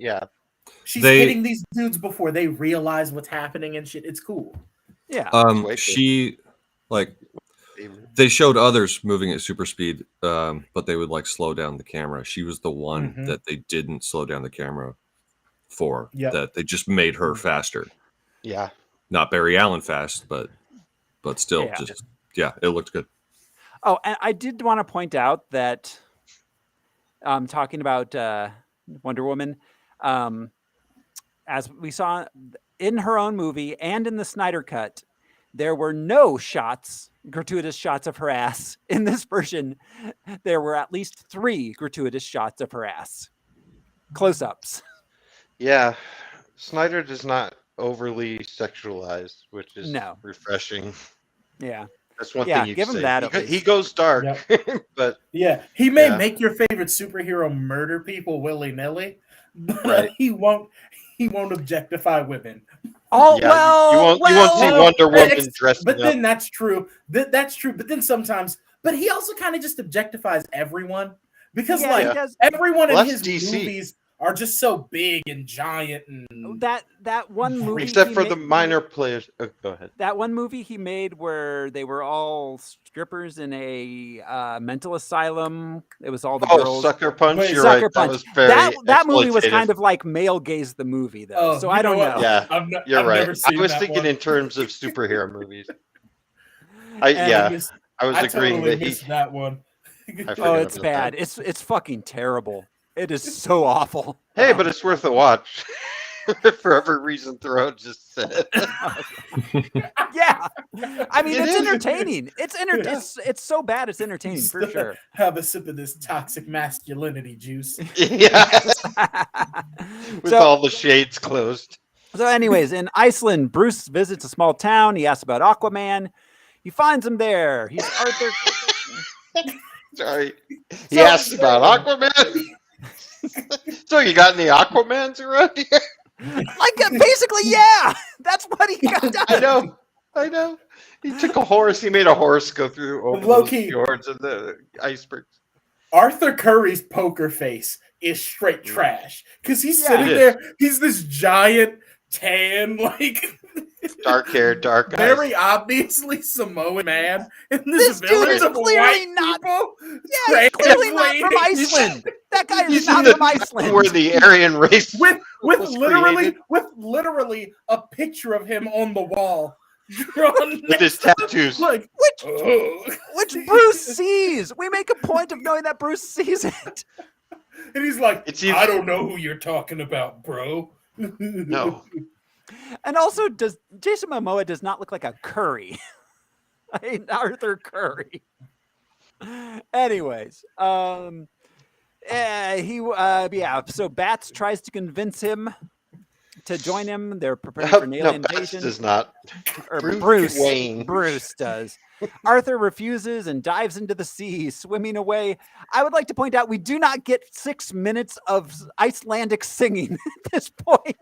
She's They- hitting these dudes before they realize what's happening and shit. It's cool. Yeah. way cool. She like they showed others moving at super speed, but they would like slow down the camera. She was the one that they didn't slow down the camera for. Yep. That they just made her faster. Yeah. Not Barry Allen fast, but still it looked good. Oh, and I did want to point out that talking about Wonder Woman, as we saw in her own movie and in the Snyder cut, there were no gratuitous shots of her ass. In this version, there were at least 3 gratuitous shots of her ass. Close-ups. Yeah. Snyder does not overly sexualize, which is refreshing. Yeah. That's one Yeah, thing you give can him say. that at He least. goes dark, but Yeah, he may Yeah. make your favorite superhero murder people willy nilly, but Right. he won't objectify women. Oh, yeah, well, you won't see well, Wonder Woman ex- dressed But up. then that's true. That's true. But then sometimes, but he also kind of just objectifies everyone because Yeah, like he does. everyone Well, in that's his DC. movies are just so big and giant and That one movie, Except he for the made- minor players. Oh, go ahead. That one movie he made where they were all strippers in a mental asylum. It was all the Oh, girls. Sucker Punch. Wait, You're Sucker right. Punch. That was very That movie was exploitative. kind of like male gaze the movie though. Oh, So you I don't what? know. Yeah, you're I've right. never I seen was that thinking one. in terms of superhero movies. And I I was agreeing totally that he. missed that one. forgot Oh, it's about bad. that. It's fucking terrible. It is so awful. Hey, but it's worth a watch. For every reason Thoreau just said. Yeah, I mean, It it's is. entertaining. Yeah. It's so bad it's entertaining for sure. Have a sip of this toxic masculinity juice. Yeah. With So- all the shades closed. So, anyways, in Iceland, Bruce visits a small town. He asks about Aquaman. He finds him there. He's Arthur. Sorry. He So- asked about Aquaman. So you got any Aquamans around here? Basically, yeah. That's what he got done. I know. He took a horse. He made a horse go through over those Low-key. fjords and the icebergs. Arthur Curry's poker face is straight trash because he's Yeah, sitting it is. there. He's this giant, tan, like Dark hair, dark eyes. very obviously Samoan man, and This this dude village is of clearly white not- people. Yeah, he's clearly not from translating- Iceland. That guy He's is not in from Iceland. Where the Aryan race with was created. literally a picture of him on the wall, drawn with his tattoos. like Which Bruce sees. We make a point of knowing that Bruce sees it. and he's like, It's either- I don't know who you're talking about, bro. No. And also, Jason Momoa does not look like a Curry. Arthur Curry. Anyways, so Bats tries to convince him to join him. They're preparing for an alien Bats invasion. does not. Or Bruce Wayne. Bruce does. Arthur refuses and dives into the sea, swimming away. I would like to point out we do not get 6 minutes of Icelandic singing at this point.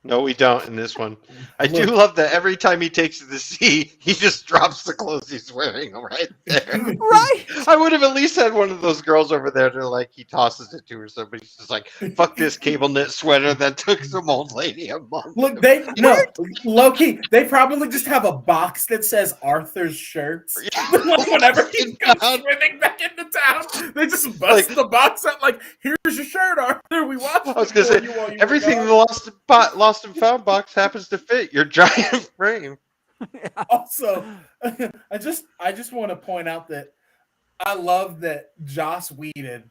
No, we don't in this one. I do love that every time he takes to the sea, he just drops the clothes he's wearing right there. Right? I would have at least had one of those girls over there to like he tosses it to her. Somebody's just like, "Fuck this cable knit sweater that took some old lady a month." Look, low-key, they probably just have a box that says Arthur's shirts. Whenever he goes swimming back into town, they just bust the box out like, here's your shirt, Arthur. We watched I was gonna say everything in the lost and found box happens to fit your giant frame. Also, I just want to point out that I love that Joss Whedon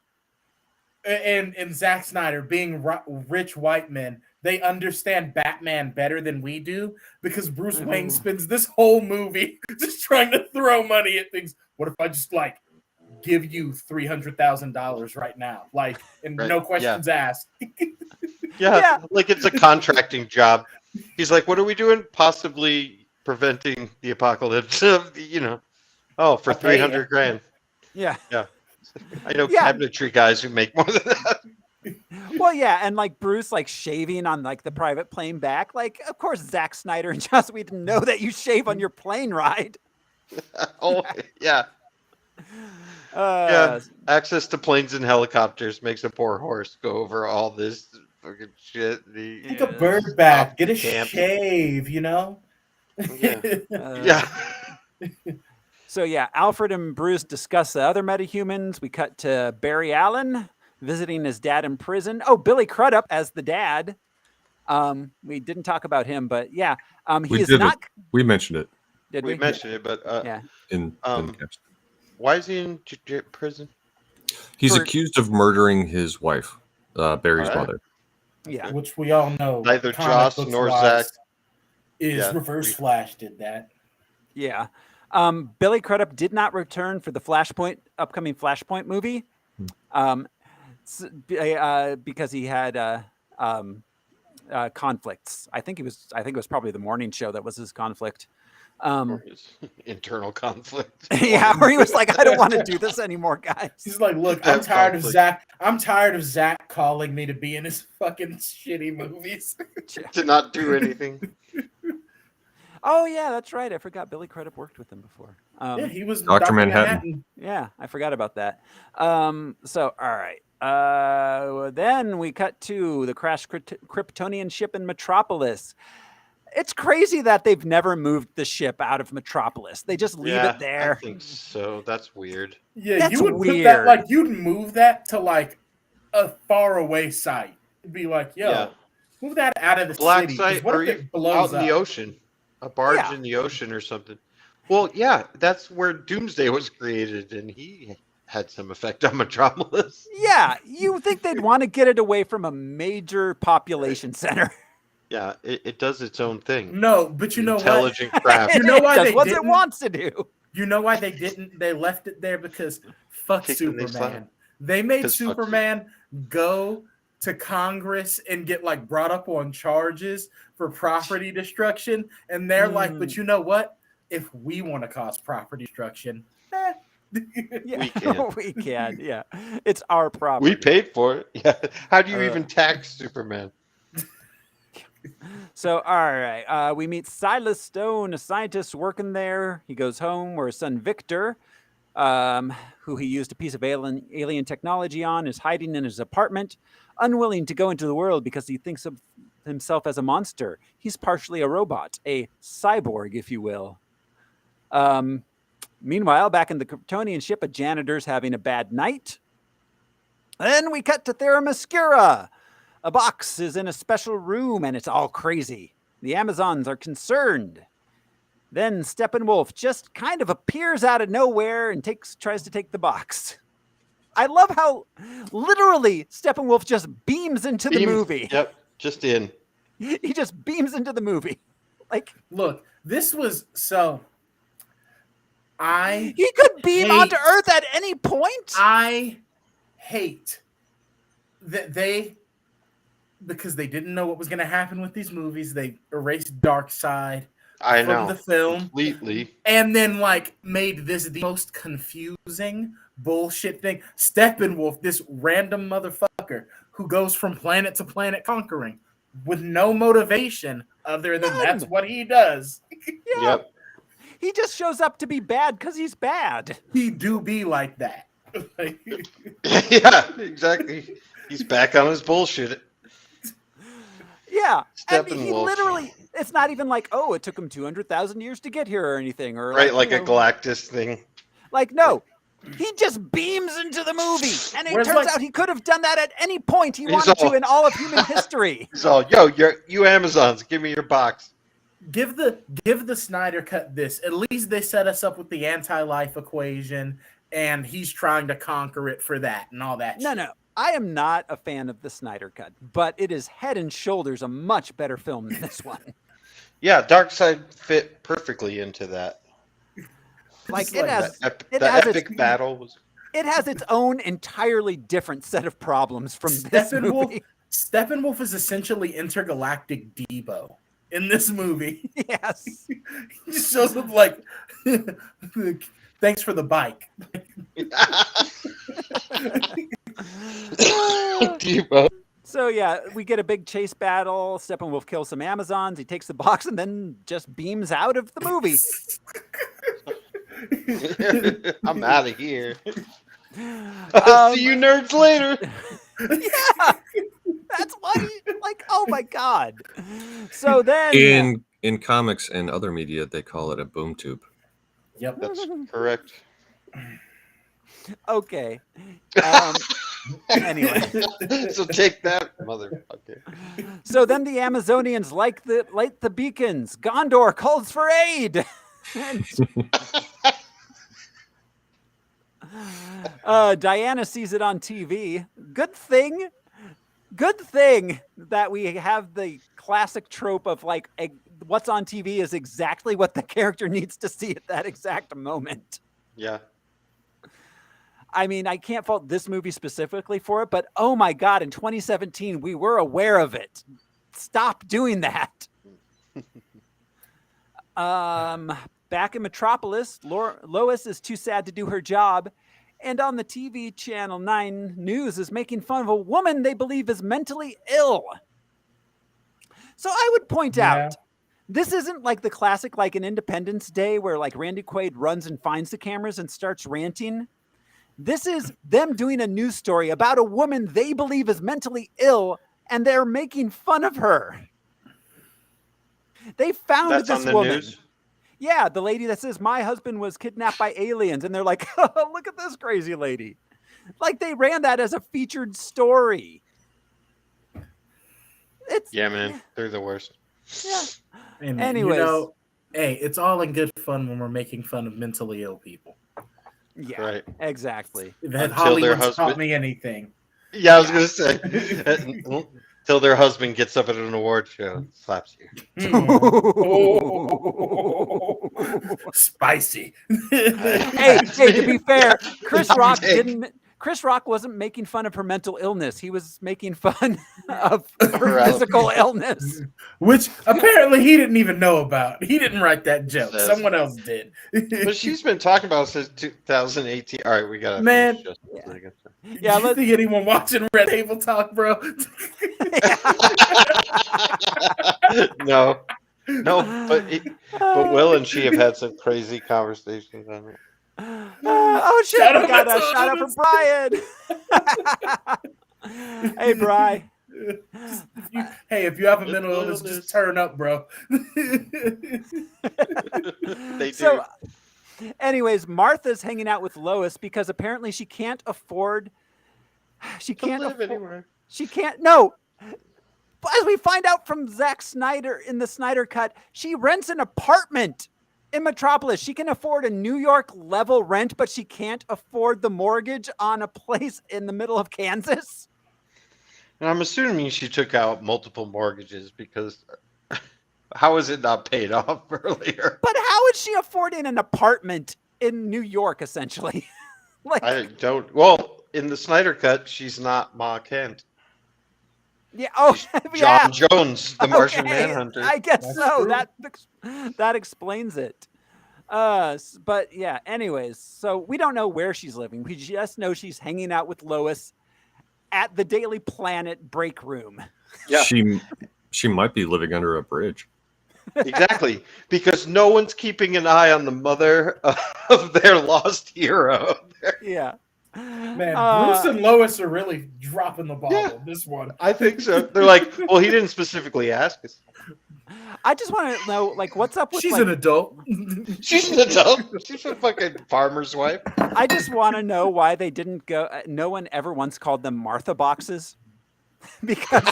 and Zack Snyder, being rich white men, they understand Batman better than we do because Bruce Wayne spends this whole movie just trying to throw money at things. What if I just like give you $300,000 right now, like, and no questions asked? Yeah, like it's a contracting job. He's like, "What are we doing? Possibly preventing the apocalypse." For $300,000. Yeah. I know cabinetry guys who make more than that. Well, yeah, and like Bruce, like shaving on like the private plane back. Like, of course, Zack Snyder and Joss Whedon know that you shave on your plane ride. Oh, yeah. Access to planes and helicopters makes a poor horse go over all this fucking shit. Take a bird bath, get a shave, you know? Yeah. So yeah, Alfred and Bruce discuss the other metahumans. We cut to Barry Allen visiting his dad in prison. Oh, Billy Crudup as the dad. We didn't talk about him, but yeah, he is not. We mentioned it. Did we mentioned it, but in the cast. Why is he in prison? He's accused of murdering his wife, Barry's mother. Yeah, which we all know. Neither Joss nor Zach is Reverse Flash did that. Yeah. Billy Crudup did not return for the upcoming Flashpoint movie, because he had conflicts. I think it was probably the morning show that was his conflict. Or his internal conflict. Yeah, where he was like, "I don't want to do this anymore, guys." He's like, "Look, I'm tired of Zach. I'm tired of Zach calling me to be in his fucking shitty movies." To not do anything. Oh yeah, that's right. I forgot Billy Crudup worked with him before. Yeah, he was Dr. Manhattan. Yeah, I forgot about that. So all right. Then we cut to the crashed Kryptonian ship in Metropolis. It's crazy that they've never moved the ship out of Metropolis. They just leave it there. I think so. That's weird. Yeah, that's you would weird. put that, like, you'd move that to like a far away site. It'd be like, yo, move that out of the black city. site, What or if it blows out in the up? ocean, a barge in the ocean or something. Well, yeah, that's where Doomsday was created, and he had some effect on Metropolis. Yeah, you think they'd want to get it away from a major population center. Yeah, it does its own thing. No, but you know what? Intelligent craft. You know why It does they what it didn't? wants to do. You know why they didn't? They left it there because fuck Kick and they slap. Superman. They made 'Cause fuck Superman go to Congress and get like brought up on charges for property destruction, and they're like, "But you know what? If we want to cause property destruction, Yeah, We can. we can. Yeah, it's our property. We paid for it. Yeah. How do you even tax Superman? So, all right, we meet Silas Stone, a scientist working there. He goes home where his son Victor, who he used a piece of alien technology on, is hiding in his apartment, unwilling to go into the world because he thinks of himself as a monster. He's partially a robot, a cyborg, if you will. Meanwhile, back in the Kryptonian ship, a janitor's having a bad night. Then we cut to Theramuscura. A box is in a special room and it's all crazy. The Amazons are concerned. Then Steppenwolf just kind of appears out of nowhere and tries to take the box. I love how literally Steppenwolf just beams into the movie. Yep, just in. He just beams into the movie. Like, look, this was so. He could beam onto Earth at any point. I hate that because they didn't know what was going to happen with these movies. They erased Darkseid from the film completely, and then like made this the most confusing bullshit thing. Steppenwolf, this random motherfucker who goes from planet to planet conquering with no motivation other than that's what he does. Yeah. Yep. He just shows up to be bad because he's bad. He do be like that. Yeah, exactly. He's back on his bullshit. Yeah, and he Steppenwolf. literally, it's not even like, oh, it took him 200,000 years to get here or anything. Or Right, like you a know, Galactus thing. Like, no, he just beams into the movie. And it Whereas, turns like- out he could have done that at any point he He's wanted all- to in all of human history. He's all, yo, you Amazons, give me your box. Give the Snyder cut this. At least they set us up with the anti-life equation, and he's trying to conquer it for that and all that. No. I am not a fan of the Snyder Cut, but it is head and shoulders a much better film than this one. Yeah, Darkseid fit perfectly into that. Like, Just it like has The it has epic battle was. it has its own entirely different set of problems from this movie. Steppenwolf is essentially intergalactic Debo in this movie. Yes. He just shows up like, thanks for the bike. Debo. So yeah, we get a big chase battle. Steppenwolf kills some Amazons. He takes the box and then just beams out of the movie. I'm out of here. I'll see you nerds later. Yeah, that's what he like. Oh my god! So then, In comics and other media, they call it a boom tube. Yep. That's correct. okay. Anyway, So take that, motherfucker. so then the Amazonians light the beacons. Gondor calls for aid. Diana sees it on TV. Good thing that we have the classic trope of like what's on TV is exactly what the character needs to see at that exact moment. Yeah. I mean, I can't fault this movie specifically for it, but oh my God, in 2017, we were aware of it. Stop doing that. Back in Metropolis, Lois is too sad to do her job. And on the TV channel 9 News is making fun of a woman they believe is mentally ill. So I would point out, this isn't like the classic, like an Independence Day where like Randy Quaid runs and finds the cameras and starts ranting. This is them doing a news story about a woman they believe is mentally ill, and they're making fun of her. They found That's this on the woman. news? Yeah, the lady that says, my husband was kidnapped by aliens. And they're like, oh, look at this crazy lady. Like they ran that as a featured story. Yeah, man. They're the worst. Yeah. And, Anyways. you know, hey, it's all in good fun when we're making fun of mentally ill people. Yeah, Right. exactly. That Until their Hollywood's husband- taught me anything. Yeah, I was going to say. Till their husband gets up at an award show and slaps you. Spicy. Hey, to be fair, Chris Rock wasn't making fun of her mental illness. He was making fun of her physical illness. Which apparently he didn't even know about. He didn't write that joke. Says- Someone else did. But she's been talking about it since 2018. All right, we got to Man. finish just a second. Yeah, Do you think anyone watching Red Table Talk, bro? No, but Will and she have had some crazy conversations on it. Oh shit! Shout We out got a Mental shout out for Brian. Hey, Bri. Hey, if you have a mental illness, just turn up, bro. They do. So, anyways, Martha's hanging out with Lois because apparently she can't afford. She can't live afford anywhere. She can't. No. As we find out from Zack Snyder in the Snyder Cut, she rents an apartment in Metropolis. She can afford a New York level rent, but she can't afford the mortgage on a place in the middle of Kansas. And I'm assuming she took out multiple mortgages because how is it not paid off earlier? But how is she affording an apartment in New York, essentially? Like, I don't. Well, in the Snyder Cut, she's not Ma Kent. yeah. Oh, She's yeah. John Jones, the Martian Okay, Manhunter. I guess That's so. true. That explains it. But yeah. Anyways, so we don't know where she's living. We just know she's hanging out with Lois at the Daily Planet break room. Yeah. She might be living under a bridge. Exactly, because no one's keeping an eye on the mother of their lost hero. Yeah. Man, Bruce and Lois are really dropping the ball on this one. I think so. They're like, well, he didn't specifically ask us. I just want to know, like, what's up with She's like, an adult. She's an adult. She's a fucking farmer's wife. I just want to know why they didn't go. No one ever once called them Martha boxes. Because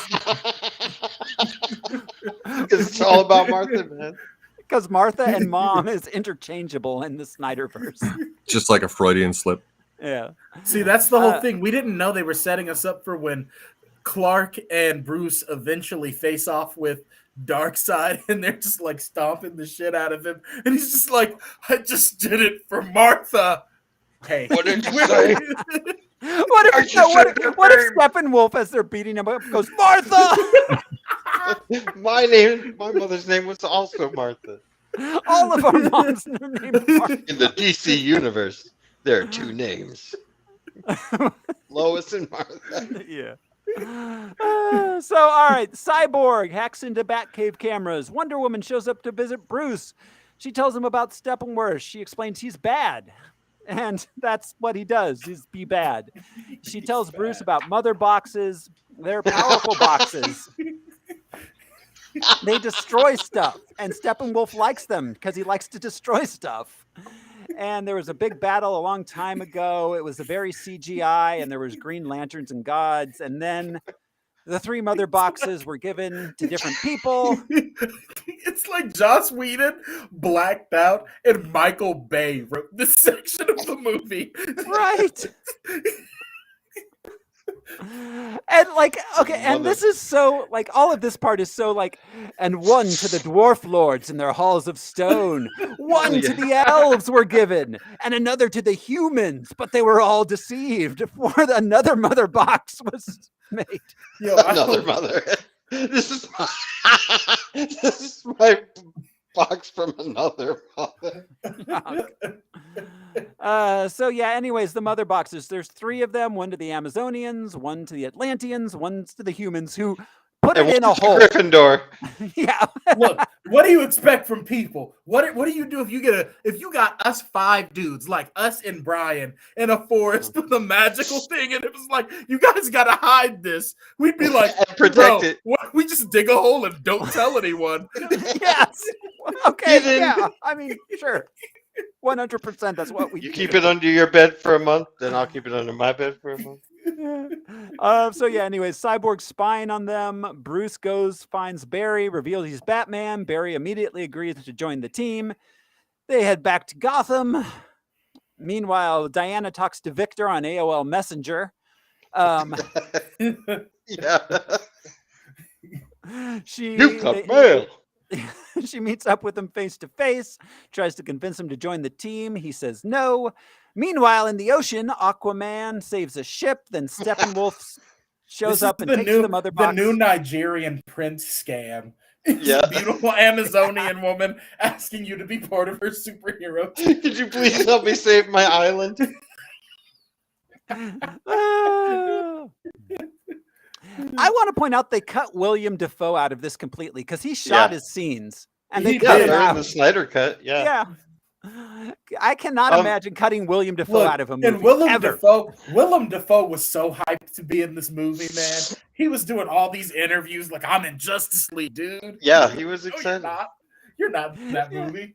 it's all about Martha, man. because Martha and Mom is interchangeable in the Snyderverse. Just like a Freudian slip. Yeah. See, that's the whole thing. We didn't know they were setting us up for when Clark and Bruce eventually face off with Darkseid, and they're just like stomping the shit out of him, and he's just like, "I just did it for Martha." Hey, What did you say? What if Steppenwolf, as they're beating him up, goes, Martha? My mother's name was also Martha. All of our moms' name are Martha. In the DC universe, there are two names: Lois and Martha. Yeah. So, all right. Cyborg hacks into Batcave cameras. Wonder Woman shows up to visit Bruce. She tells him about Steppenwolf. She explains he's bad. And that's what he does, is be bad. She tells Bruce about mother boxes. They're powerful boxes. They destroy stuff. And Steppenwolf likes them because he likes to destroy stuff. And there was a big battle a long time ago. It was a very CGI, and there was Green Lanterns and gods. And then the three mother boxes were given to different people. It's like Joss Whedon blacked out and Michael Bay wrote this section of the movie. Right. And like, okay, and this is so like, all of this part is so like, and one to the dwarf lords in their halls of stone, one to the elves were given, and another to the humans, but they were all deceived before another mother box was made. Yo, Another mother. This is my box from another mother. So yeah, anyways, the mother boxes, there's three of them, one to the Amazonians, one to the Atlanteans, one to the humans who put it in a hole. Gryffindor. Yeah. Look, what do you expect from people? What do you do if you got us five dudes like us and Brian in a forest with a magical thing, and it was like, you guys gotta hide this? We'd be like, And protect it. What, we just dig a hole and don't tell anyone. Yes. Okay. Even- Yeah. I mean, sure. 100%. That's what we You do. keep it under your bed for a month, then I'll keep it under my bed for a month. So yeah, anyways, Cyborg's spying on them. Bruce goes, finds Barry, reveals he's Batman. Barry immediately agrees to join the team. They head back to Gotham. Meanwhile, Diana talks to Victor on AOL Messenger. Yeah. You've got mail. She meets up with him face to face, tries to convince him to join the team. He says no. Meanwhile, in the ocean, Aquaman saves a ship. Then Steppenwolf shows up and takes the mother box. The new Nigerian prince scam. It's Yeah. a beautiful Amazonian woman asking you to be part of her superhero team. Could you please help me save my island? I want to point out they cut William Dafoe out of this completely because he shot Yeah. his scenes and they He cut did. it They're in out. the Snyder cut. Yeah. Yeah. I cannot imagine cutting William Dafoe Look, out of a movie. and Willem ever. Dafoe was so hyped to be in this movie, man. He was doing all these interviews like, I'm in Justice League, dude. Yeah, he was No, excited. You're not in that movie.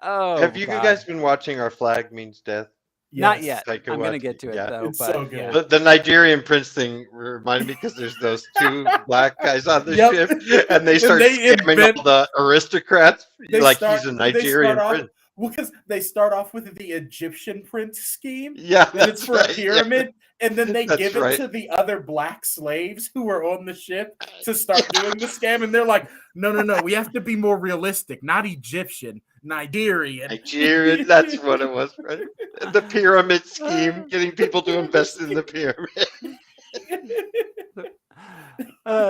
Have you God. guys been watching Our Flag Means Death? Not Yes. yet. I'm going to get to it, though. It's but, so good. yeah. The Nigerian prince thing reminded me because there's those two black guys on the Yep. ship, and they start they scamming invent- all the aristocrats They like start- he's a they Nigerian start off- prince. Well, because they start off with the Egyptian prince scheme, Yeah, and it's that's for right, a pyramid, and then they That's give right. it to the other black slaves who are on the ship to start doing the scam, and they're like, no, we have to be more realistic, not Egyptian, Nigerian. Nigerian, that's what it was, right? The pyramid scheme, getting people to invest in the pyramid.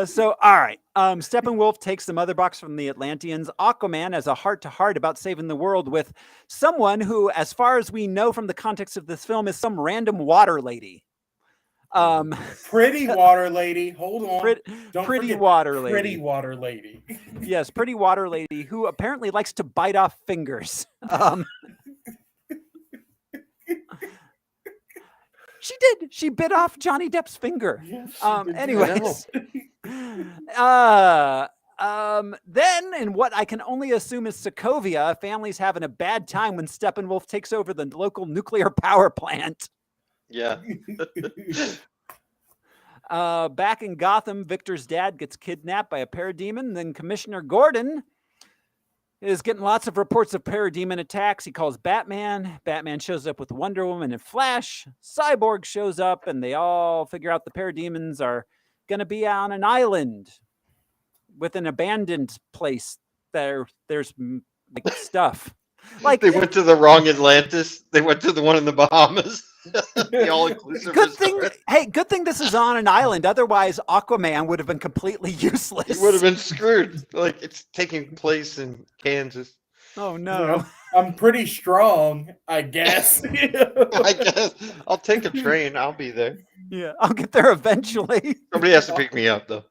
So, all right. Steppenwolf takes the mother box from the Atlanteans. Aquaman has a heart-to-heart about saving the world with someone who, as far as we know from the context of this film, is some random water lady. Pretty water lady. Hold on. Don't pretty forget water lady. Pretty water lady. Yes, pretty water lady who apparently likes to bite off fingers. She did. She bit off Johnny Depp's finger. Yes, Anyways. Then, in what I can only assume is Sokovia, a family's having a bad time when Steppenwolf takes over the local nuclear power plant. Yeah. Back in Gotham, Victor's dad gets kidnapped by a parademon. Then Commissioner Gordon is getting lots of reports of parademon attacks. He calls Batman. Batman shows up with Wonder Woman and Flash. Cyborg shows up, and they all figure out the parademons are going to be on an island with an abandoned place. There's like stuff. Like They went to the wrong Atlantis. They went to the one in the Bahamas. The all-inclusive good thing. resort. Hey, good thing this is on an island. Otherwise, Aquaman would have been completely useless. It would have been screwed. Like it's taking place in Kansas. Oh no. I'm pretty strong, I guess. I guess I'll take a train. I'll be there. Yeah, I'll get there eventually. Somebody has to pick me up though.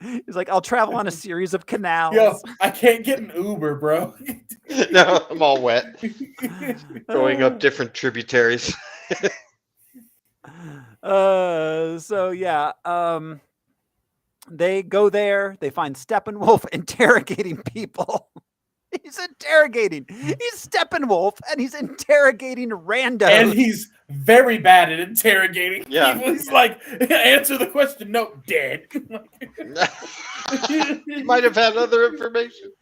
He's like, I'll travel on a series of canals. Yo, I can't get an Uber, bro. No, I'm all wet. Going up different tributaries. So yeah, they go there. They find Steppenwolf interrogating people. He's interrogating. He's Steppenwolf, and he's interrogating randos. And he's very bad at interrogating Yeah. people. He's like, answer the question. No, dead. You might have had other information.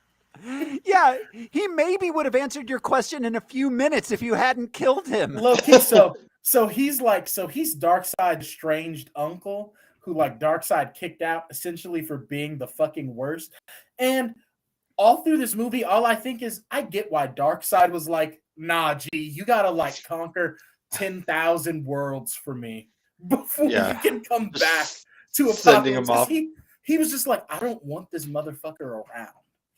Yeah, he maybe would have answered your question in a few minutes if you hadn't killed him. Low-key, so he's Darkseid's estranged uncle who like Darkseid kicked out essentially for being the fucking worst. And all through this movie, all I think is I get why Darkseid was like, nah, G, you gotta like conquer 10,000 worlds for me before you can come back to Sending him Apocalypse. off. He was just like, I don't want this motherfucker around.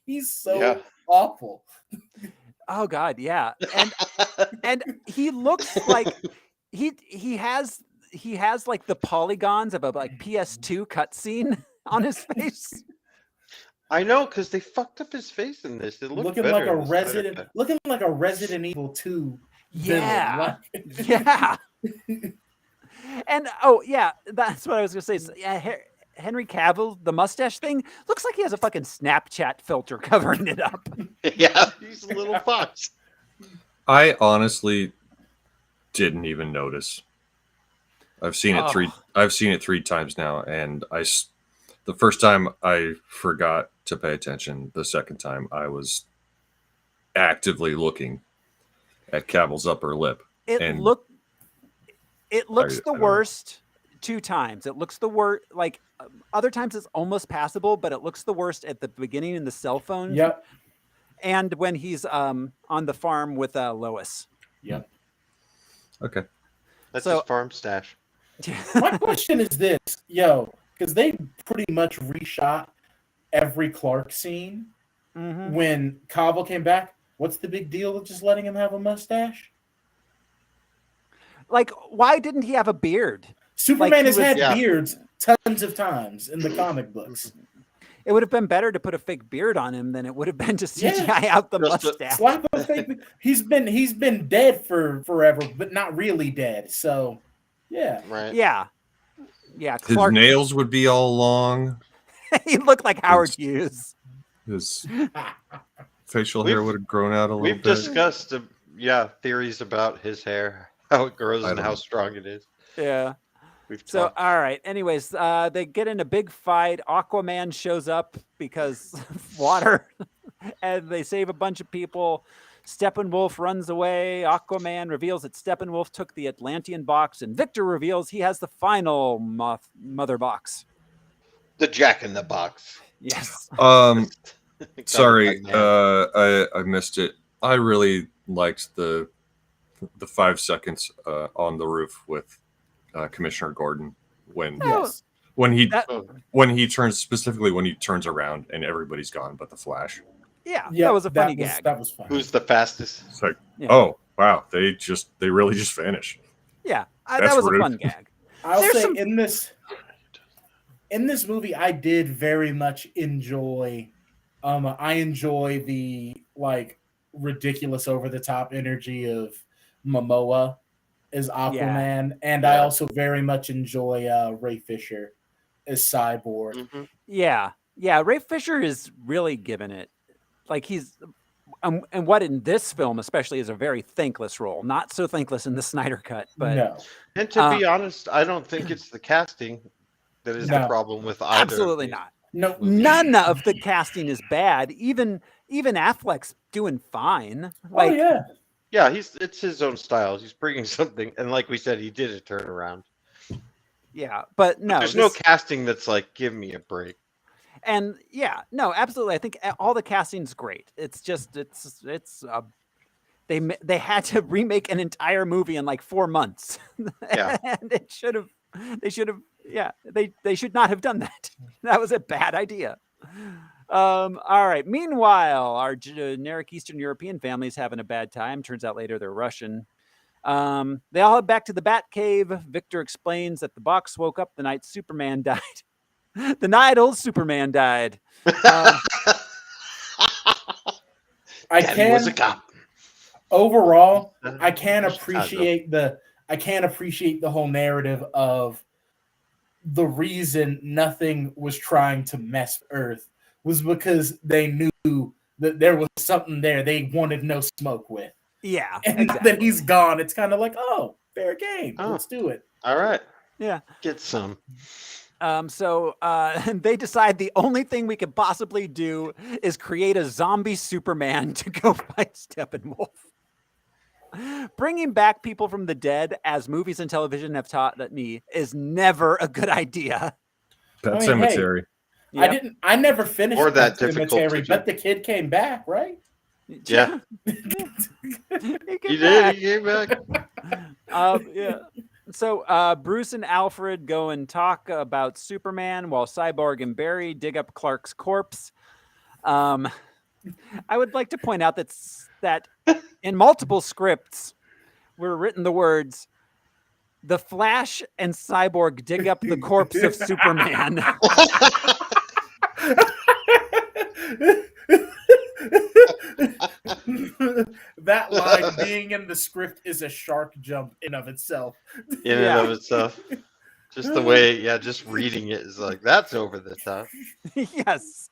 He's so awful. Oh God, yeah, and he looks like he has like the polygons of a like PS2 cutscene on his face. I know, because they fucked up his face in this. It looked looking better like a in the Snyder Resident, Cut. looking like a Resident Evil 2. Yeah, villain. yeah. And oh yeah, that's what I was gonna say. So, yeah, Henry Cavill, the mustache thing looks like he has a fucking Snapchat filter covering it up. Yeah, he's a little fox. I honestly didn't even notice. I've seen it three times now, and the first time I forgot to pay attention. The second time I was actively looking at Cavill's upper lip. It and looks the I don't know. worst 2 times. It looks the worst. Like other times, it's almost passable, but it looks the worst at the beginning in the cell phone. Yep. And when he's on the farm with Lois. Yep. Okay. That's So- his farm stash. My question is this, because they pretty much reshot every Clark scene. Mhm. When Cavill came back, what's the big deal with just letting him have a mustache? Like, why didn't he have a beard? Superman Like, he has was- had Yeah. beards tons of times in the comic books. It would have been better to put a fake beard on him than it would have been to Yeah. CGI out the Just a- mustache. Slap a fake. He's been dead for forever, but not really dead. So, yeah. Right. Yeah. His Clark. nails would be all long. He looked like Howard His- Hughes. His facial hair We've- would have grown out a little We've bit. discussed, theories about his hair, how it grows, I and don't how know. strong it is. Yeah. We've So, talked. all right. Anyways, they get in a big fight. Aquaman shows up because of water, and they save a bunch of people. Steppenwolf runs away. Aquaman reveals that Steppenwolf took the Atlantean box, and Victor reveals he has the final mother box. The Jack in the Box. Yes. Sorry, I missed it. I really liked the 5 seconds on the roof with Commissioner Gordon when Yes. That- when he turns around and everybody's gone but the Flash. yeah, Yeah, that was a funny gag. That was fun. Who's the fastest? It's like, Yeah. oh wow, they really just vanish. Yeah, That's that was rude. a fun gag. I'll There's say some- in this movie, I did very much enjoy. I enjoy the ridiculous, over the top energy of Momoa as Aquaman, and I Yeah. also very much enjoy Ray Fisher as Cyborg. Mhm. Yeah, Ray Fisher is really giving it. Like he's, and what in this film especially is a very thankless role. Not so thankless in the Snyder Cut, but No, And to be honest, I don't think it's the casting that is the No. problem with either. of absolutely these. not. no, None of the casting is bad. Even Affleck's doing fine. Like, oh yeah, Yeah, it's his own style. He's bringing something, and like we said, he did a turnaround. yeah, but no, There's no this- casting that's like, give me a break. and yeah, no, absolutely. I think all the casting's great. It's just they had to remake an entire movie in like 4 months. Yeah. And they should not have done that. That was a bad idea. All right. Meanwhile, our generic Eastern European family's having a bad time. Turns out later they're Russian. They all head back to the Batcave. Victor explains that the box woke up the night Superman died. The night old Superman died. I Daddy was a can cop. overall. I can Chicago. appreciate the whole narrative of the reason nothing was trying to mess Earth was because they knew that there was something there they wanted no smoke with. Yeah. And Exactly. then he's gone. It's kind of like, oh, fair game. Oh. Let's do it. All right, Yeah. get some. So they decide the only thing we could possibly do is create a zombie Superman to go fight Steppenwolf. Bringing back people from the dead, as movies and television have taught me, is never a good idea. Pet I mean, Cemetery. Yep. I never finished Or that Pet difficult Cemetery, to but do. the kid came back, right? Yeah, He he came did. He came back. Yeah. So Bruce and Alfred go and talk about Superman while Cyborg and Barry dig up Clark's corpse. I would like to point out that in multiple scripts were written the words, "The Flash and Cyborg dig up the corpse of Superman." That line being in the script is a shark jump in of itself. In and of itself. Just the way, just reading it is like, that's over the top. Yes.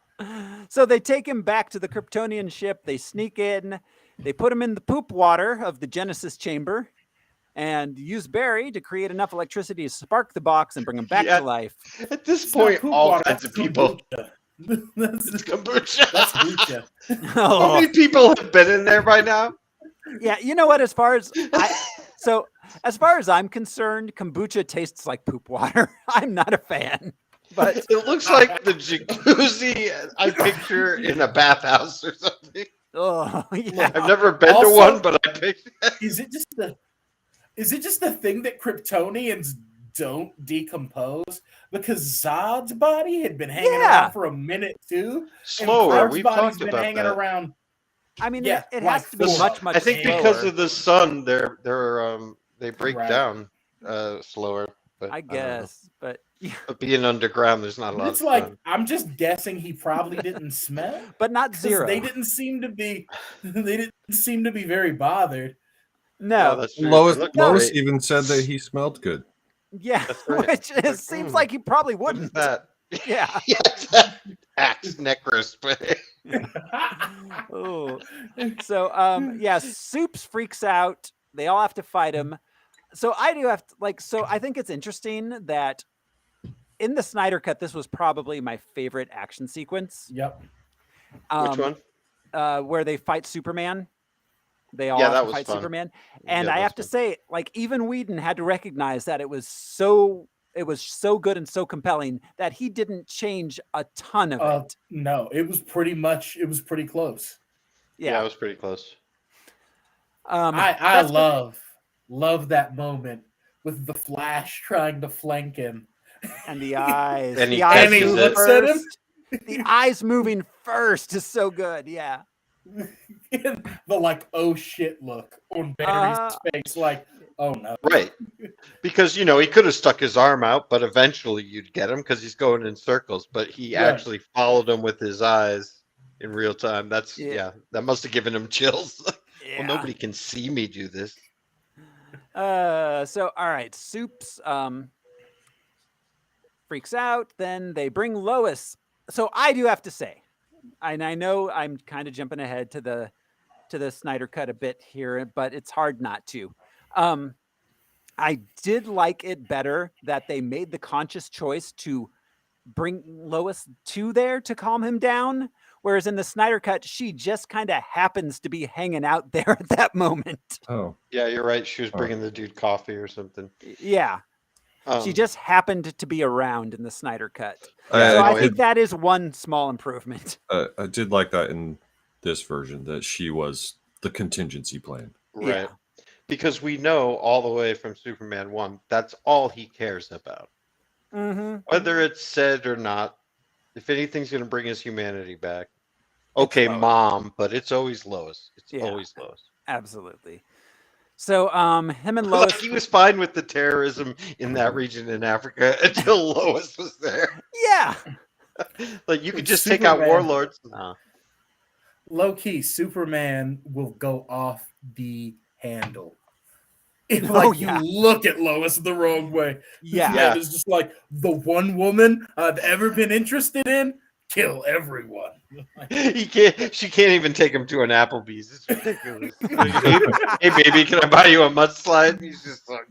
So they take him back to the Kryptonian ship. They sneak in. They put him in the poop water of the Genesis chamber and use Barry to create enough electricity to spark the box and bring him back Yeah. to life. At this It's not point, poop all water, kinds that's of people. kombucha. That's It's kombucha. that's kombucha. How Oh, many people have been in there by now? yeah, you know what? As far as As far as I'm concerned, kombucha tastes like poop water. I'm not a fan. But It looks like the jacuzzi I picture in a bathhouse or something. oh yeah. I've never been to Also- one, but I picture. Is it just the thing that Kryptonians don't decompose? Because Zod's body had been hanging Yeah. around for a minute too. Slower. Clark's We've body's talked been about hanging that. around. I mean, Yeah, it like has to be four. much I think slower. because of the sun, they break Right. down slower. But I don't know. guess, but yeah, But being underground, there's not a lot It's of like sun. I'm just guessing he probably didn't smell. but not 'Cause zero. They didn't seem to be. They didn't seem to be very bothered. No, No, that's true. Lois, It looked Lois great. even said that he smelled good. yeah, That's right. which Like, seems like he probably What is wouldn't. that? Yeah. Yes, axe necklace. Oh. So yeah, Soups freaks out. They all have to fight him. So I do have to so I think it's interesting that in the Snyder cut, this was probably my favorite action sequence. Yep. Which one? Where they fight Superman. They all Yeah, have that to was fight fun. Superman. And Yeah, I have to that's say, even Whedon had to recognize that it was so good and so compelling that he didn't change a ton of it. No, it was pretty close. Yeah, it was pretty close. I that's good. love that moment with the Flash trying to flank him. And the eyes. And he the eyes catches move it. Looks at him. first. The eyes moving first is so good. Yeah. The oh shit look on Barry's face, oh no. Right. Because, he could have stuck his arm out, but eventually you'd get him because he's going in circles. But he Right. actually followed him with his eyes in real time. That must have given him chills. Yeah. Well, nobody can see me do this. So all right, Soups freaks out. Then they bring Lois. So I do have to say, and I know I'm kind of jumping ahead to the Snyder cut a bit here, but it's hard not to. I did like it better that they made the conscious choice to bring Lois to calm him down. Whereas in the Snyder cut, she just kind of happens to be hanging out there at that moment. Oh, Yeah, you're right. She was bringing the dude coffee or something. Yeah. She just happened to be around in the Snyder cut. Yeah, So I I think that is one small improvement. I did like that in this version, that she was the contingency plan. Right. Yeah. Because we know all the way from Superman 1, that's all he cares about. Mm-hmm. Whether it's said or not, if anything's going to bring his humanity back, okay, Lois. Mom, but it's always Lois. It's Yeah. always Lois. Absolutely. So him and Like, Lois. he was fine with the terrorism in that region in Africa until Lois was there. Yeah. Like, you could just Superman. take out warlords. Nah. Low key, Superman will go off the handle. If yeah. you look at Lois the wrong way. Yeah. Yeah. It's just like the one woman I've ever been interested in, kill everyone. She can't even take him to an Applebee's. It's ridiculous. Like, hey, baby, can I buy you a mudslide? He's just like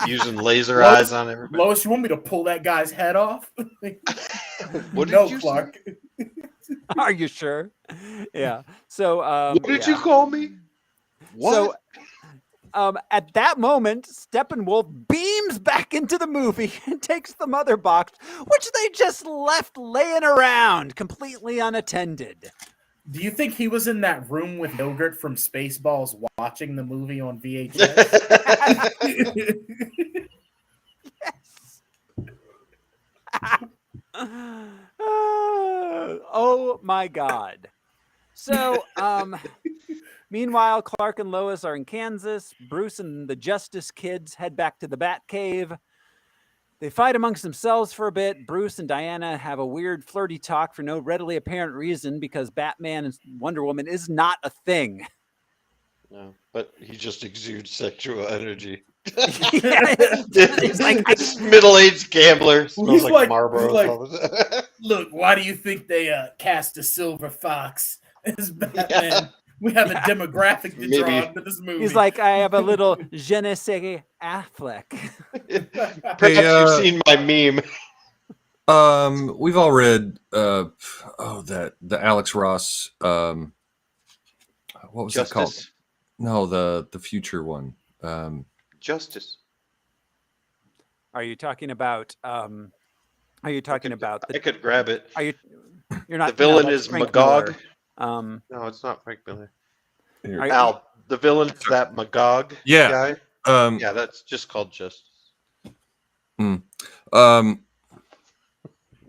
using laser Lois- eyes on everybody. Lois, you want me to pull that guy's head off? What did no, you say? Clark. Are you sure? Yeah. So What did you call me? What? So at that moment, Steppenwolf beams back into the movie and takes the mother box, which they just left laying around completely unattended. Do you think he was in that room with Yogurt from Spaceballs watching the movie on VHS? Oh my God. So, meanwhile, Clark and Lois are in Kansas. Bruce and the Justice Kids head back to the Batcave. They fight amongst themselves for a bit. Bruce and Diana have a weird flirty talk for no readily apparent reason because Batman and Wonder Woman is not a thing. No, but he just exudes sexual energy. Yeah, He's like middle-aged gambler. Smells He's like like- Marlboro. he's like- Look, why do you think they cast a silver fox as Batman? Yeah. We have a demographic to draw Maybe. into this movie. He's like, I have a little je ne sais Affleck. Perhaps Hey, you've seen my meme. We've all read the Alex Ross what was that called? Justice. No, the future one. Justice. Are you talking about? Are you talking about? I could grab it. Are you? You're not. The villain that's is Frank Magog. Miller. No, it's not Frank Miller. Are you- Al, the villain's that Magog Yeah. guy. Yeah, that's just called Justice.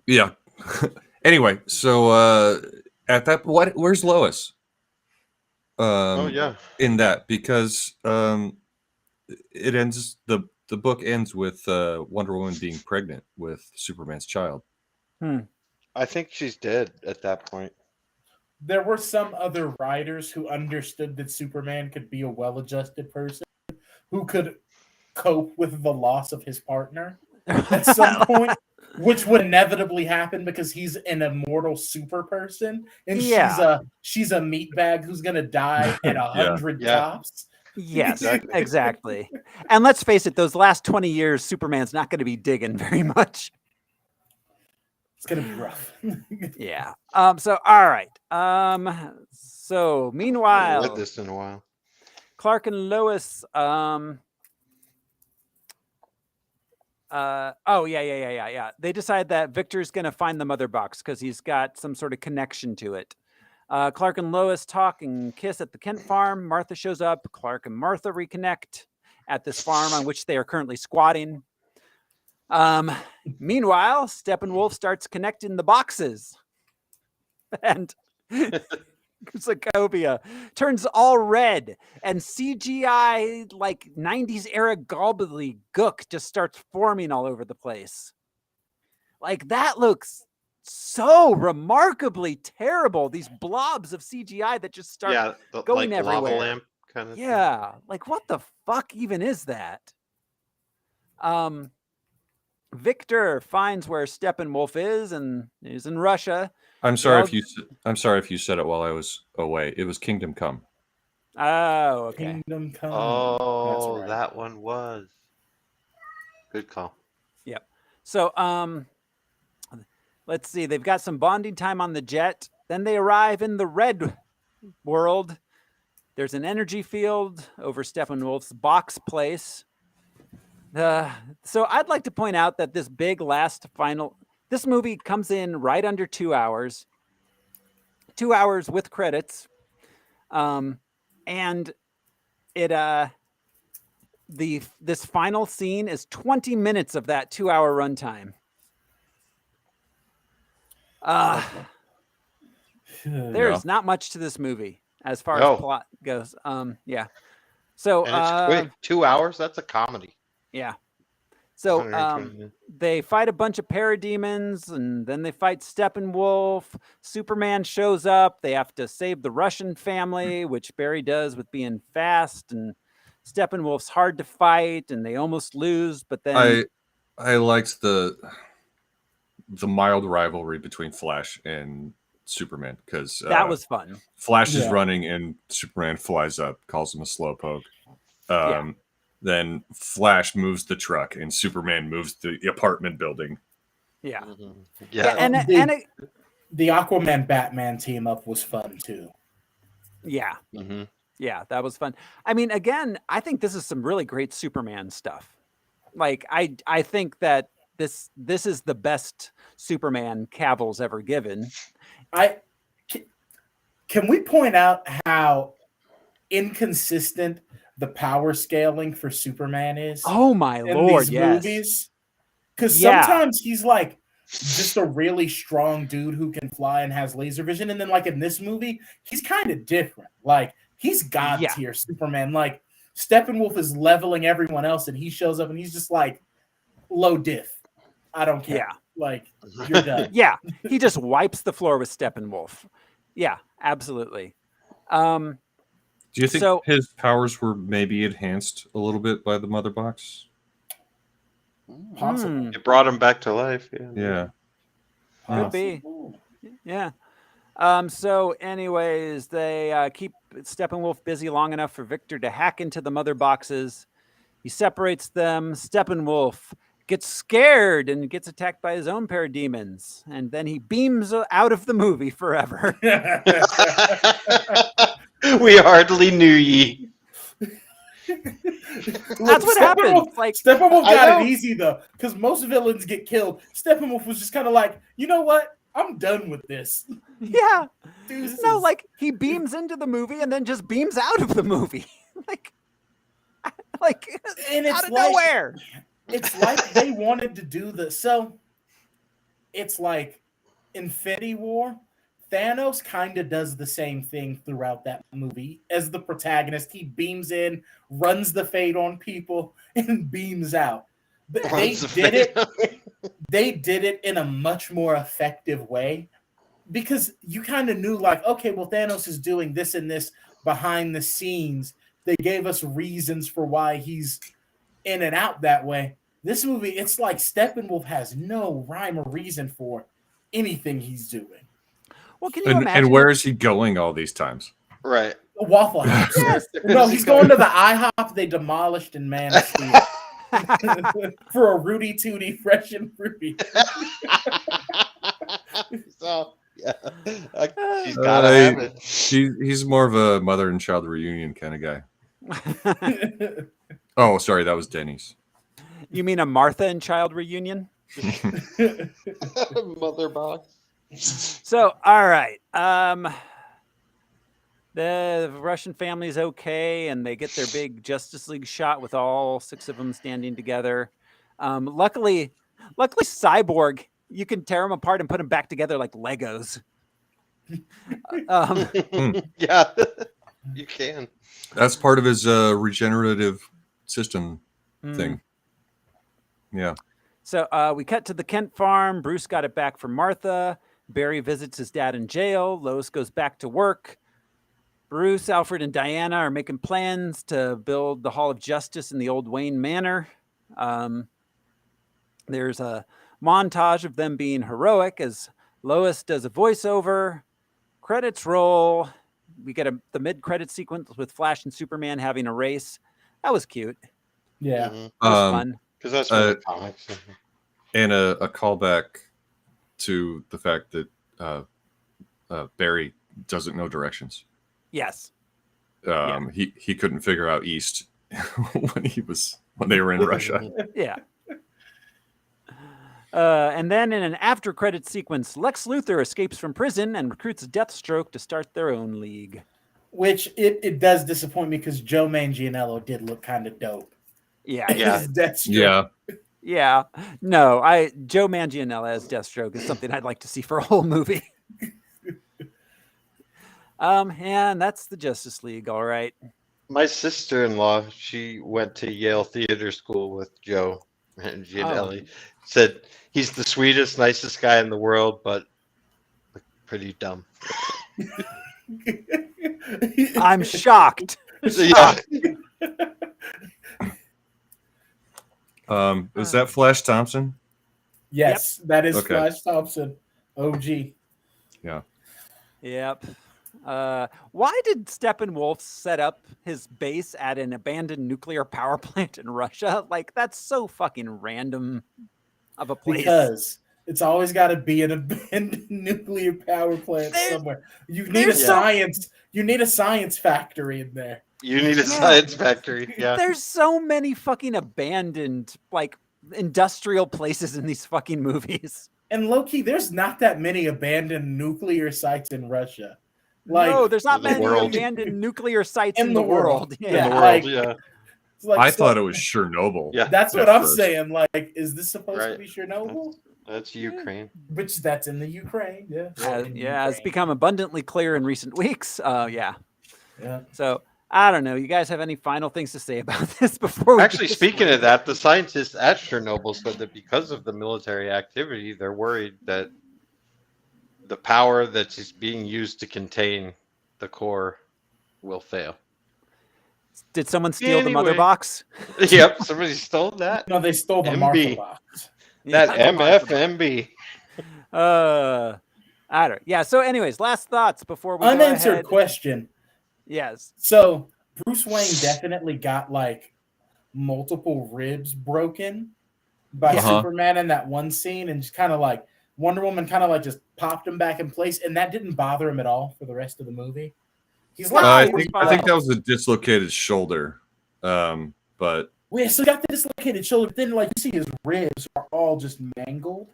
Yeah. Anyway, so at that, where's Lois? In that, because it ends the book ends with Wonder Woman being pregnant with Superman's child. I think she's dead at that point. There were some other writers who understood that Superman could be a well-adjusted person who could cope with the loss of his partner at some point, which would inevitably happen because he's an immortal super person, and she's a meatbag who's gonna die at 100 tops. Yes, exactly. And let's face it, those last 20 years, Superman's not going to be digging very much. It's gonna be rough. Yeah. So all right. So meanwhile, I haven't read this in a while. Clark and Lois. Yeah. They decide that Victor's going to find the mother box because he's got some sort of connection to it. Clark and Lois talk and kiss at the Kent farm. Martha shows up. Clark and Martha reconnect at this farm on which they are currently squatting. Meanwhile, Steppenwolf starts connecting the boxes. And Sokovia turns all red, and CGI like 90s era gobbledygook just starts forming all over the place. Like that looks so remarkably terrible. These blobs of CGI that just start going like everywhere. lava lamp kind of thing. Like what the fuck even is that? Victor finds where Steppenwolf is, and he's in Russia. I'm sorry if you said it while I was away. It was Kingdom Come. Oh, okay. Kingdom Come. Oh, That's right. that one was. Good call. Yep. So, let's see. They've got some bonding time on the jet. Then they arrive in the red world. There's an energy field over Steppenwolf's box place. So I'd like to point out that this big this movie comes in right under 2 hours. 2 hours with credits. And it this final scene is 20 minutes of that 2 hour runtime. There's not much to this movie as far as plot goes. Yeah. So and it's quick. 2 hours? That's a comedy. Yeah. So they fight a bunch of parademons, and then they fight Steppenwolf. Superman shows up. They have to save the Russian family, which Barry does with being fast. And Steppenwolf's hard to fight, and they almost lose. But then I liked the mild rivalry between Flash and Superman because that was fun. Flash is running, and Superman flies up, calls him a slowpoke. Then Flash moves the truck, and Superman moves the apartment building. Yeah. Mm-hmm. And the Aquaman Batman team up was fun too. Yeah. Mm-hmm. Yeah, that was fun. I mean, again, I think this is some really great Superman stuff. Like, I think that this is the best Superman Cavill's ever given. Can we point out how inconsistent the power scaling for Superman is? Oh my lord, these yes. movies? Because sometimes he's like just a really strong dude who can fly and has laser vision, and then like in this movie, he's kind of different. Like he's god tier Superman. Like Steppenwolf is leveling everyone else, and he shows up and he's just like low diff. I don't care. Yeah. Like you're done. Yeah, he just wipes the floor with Steppenwolf. Yeah, absolutely. Do you think his powers were maybe enhanced a little bit by the mother box? Possible. It brought him back to life. Yeah. Could be. Yeah. So anyways, they keep Steppenwolf busy long enough for Victor to hack into the mother boxes. He separates them. Steppenwolf gets scared and gets attacked by his own parademons. And then he beams out of the movie forever. We hardly knew ye. That's what happened. Like Steppenwolf I got know. it easy though, because most villains get killed. Steppenwolf was just kind of like, you know what? I'm done with this. yeah. Deuces. No, like he beams into the movie and then just beams out of the movie. like and out it's of like nowhere. it's like they wanted to do the so. It's like Infinity War. Thanos kind of does the same thing throughout that movie as the protagonist. He beams in, runs the fade on people, and beams out. But they did it. They did it in a much more effective way because you kind of knew, like, okay, well, Thanos is doing this and this behind the scenes. They gave us reasons for why he's in and out that way. This movie, it's like Steppenwolf has no rhyme or reason for anything he's doing. Well, can you imagine? And where is he going all these times? Right. Waffle House. Yes. No, he's going to the IHOP they demolished in Man of Steel for a Rudy Tooty fresh and fruity. So yeah, she's gotta have it. He's more of a mother and child reunion kind of guy. Oh, sorry, that was Denny's. You mean a Martha and Child reunion? Mother box. So, all right. The Russian family is okay, and they get their big Justice League shot with all 6 of them standing together. Luckily, Cyborg, you can tear them apart and put them back together like Legos. Yeah, you can. That's part of his regenerative system thing. Yeah. So we cut to the Kent farm. Bruce got it back from Martha. Barry visits his dad in jail. Lois goes back to work. Bruce, Alfred, and Diana are making plans to build the Hall of Justice in the old Wayne Manor. There's a montage of them being heroic as Lois does a voiceover. Credits roll. We get the mid-credit sequence with Flash and Superman having a race. That was cute. Yeah. Mm-hmm. It was fun. Because that's from the comics. And a callback to the fact that Barry doesn't know directions. Yes. He couldn't figure out east when they were in Russia. Yeah. And then in an after-credit sequence, Lex Luthor escapes from prison and recruits Deathstroke to start their own league. Which it does disappoint me because Joe Manganiello did look kind of dope. Yeah. As Deathstroke. Yeah. Yeah. No, Joe Manganiello as Deathstroke is something I'd like to see for a whole movie. And that's the Justice League, all right. My sister-in-law, she went to Yale Theater School with Joe Manganiello. Said he's the sweetest, nicest guy in the world, but pretty dumb. I'm shocked. Yeah. Is that Flash Thompson? Yes, that is Okay. Flash Thompson. OG. Yeah. Yep. Why did Steppenwolf set up his base at an abandoned nuclear power plant in Russia? Like, that's so fucking random of a place. Because it's always got to be an abandoned nuclear power plant somewhere. You need You need a science factory in there. You need a science factory. Yeah. There's so many fucking abandoned, like, industrial places in these fucking movies. And low-key, there's not that many abandoned nuclear sites in Russia. Like, no, there's not the many world. abandoned nuclear sites in In the the world. world. Yeah. In the world, like- yeah. it's like I so- thought it was Chernobyl. Yeah. That's what at I'm first. saying. Like, is this supposed to Right. be Chernobyl? That's Ukraine. Which that's in the Ukraine. Yeah. In Yeah, it's Ukraine. become abundantly clear in recent weeks. Yeah. Yeah. So I don't know. You guys have any final things to say about this before we Actually, get this speaking way? of that, the scientists at Chernobyl said that because of the military activity, they're worried that the power that's being used to contain the core will fail. Did someone steal the mother Anyway. box? Yep, somebody stole that. No, they stole the MB. Martha box. That Yeah. MFMB. I don't. Yeah. So, anyways, last thoughts before we go Unanswered ahead. question. Yes. So Bruce Wayne definitely got like multiple ribs broken by Uh-huh. Superman in that one scene, and just kind of like Wonder Woman kind of like just popped him back in place, and that didn't bother him at all for the rest of the movie. He's like, I was think fine. that was a dislocated shoulder. But We still got the dislocated shoulder. Then, like, you see his ribs are all just mangled,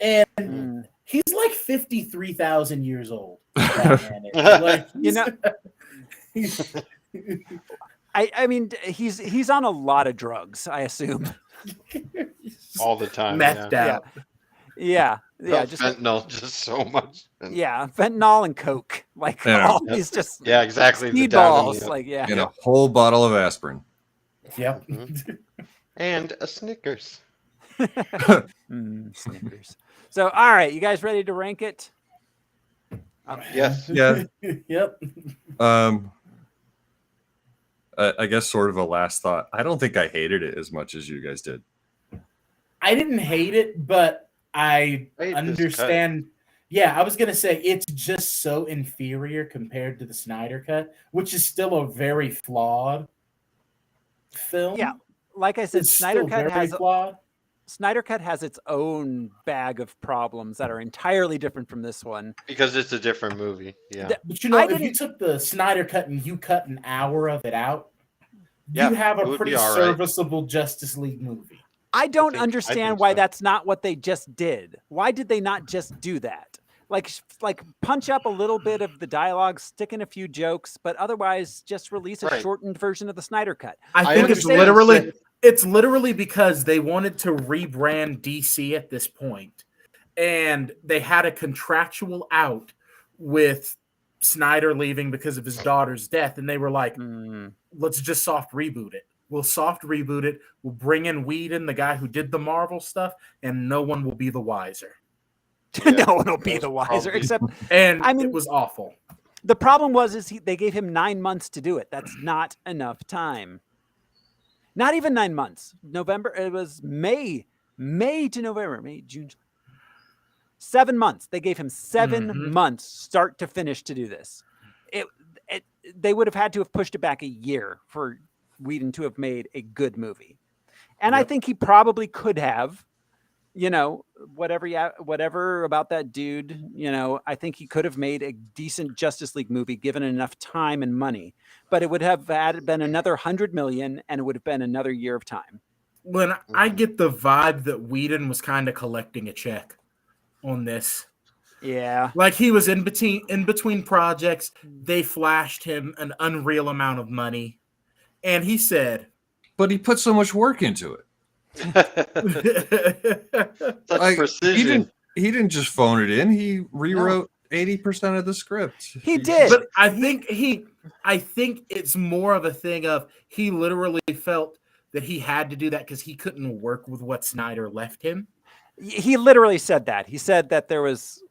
and he's like 53,000 years old. Batman is. Like, he's, I mean, he's on a lot of drugs, I assume. All the time. methed out. Yeah. Well, Just fentanyl, just so much. yeah, fentanyl and coke, like Yeah. all these just Yeah, exactly. the speedballs, down in like yeah. and a whole bottle of aspirin. Yep. and a Snickers. Snickers. So, all right, you guys ready to rank it? Yes. Yeah. Yep. I guess sort of a last thought. I don't think I hated it as much as you guys did. I didn't hate it, but I I hate this understand. Yeah, I was gonna say it's just so inferior compared to the Snyder Cut, which is still a very flawed film. Yeah, like I said, It's Snyder still Cut very flawed. Snyder Cut has its own bag of problems that are entirely different from this one. Because it's a different movie. Yeah. But you know, I if you didn't- took the Snyder Cut and you cut an hour of it out, Yeah, you have it a would pretty be all right. serviceable Justice League movie. I don't think understand why so. that's not what they just did. Why did they not just do that? Like punch up a little bit of the dialogue, stick in a few jokes, but otherwise just release a Right. shortened version of the Snyder Cut. I think it's understand. literally because they wanted to rebrand DC at this point, and they had a contractual out with Snyder leaving because of his daughter's death, and they were like, let's just soft reboot it. We'll soft reboot it. We'll bring in Whedon, the guy who did the Marvel stuff, and no one will be the wiser. No one will be the wiser, probably- except And I mean- it was awful. the problem was they gave him 9 months to do it. That's not enough time. Not even 9 months. November. It was May to November. May, June. 7 months. They gave him 7 months, start to finish, to do this. They would have had to have pushed it back a year for Whedon to have made a good movie, and I think he probably could have. You know, whatever about that dude, you know, I think he could have made a decent Justice League movie given enough time and money, but it would have been another 100 million and it would have been another year of time. When I get the vibe that Whedon was kind of collecting a check on this. Yeah. Like he was in between projects, they flashed him an unreal amount of money, and he said, But he put so much work into it. Such Like, precision. He didn't just phone it in. He rewrote 80% of the script. He did. But I think it's more of a thing of he literally felt that he had to do that because he couldn't work with what Snyder left him. He literally said that. He said that there was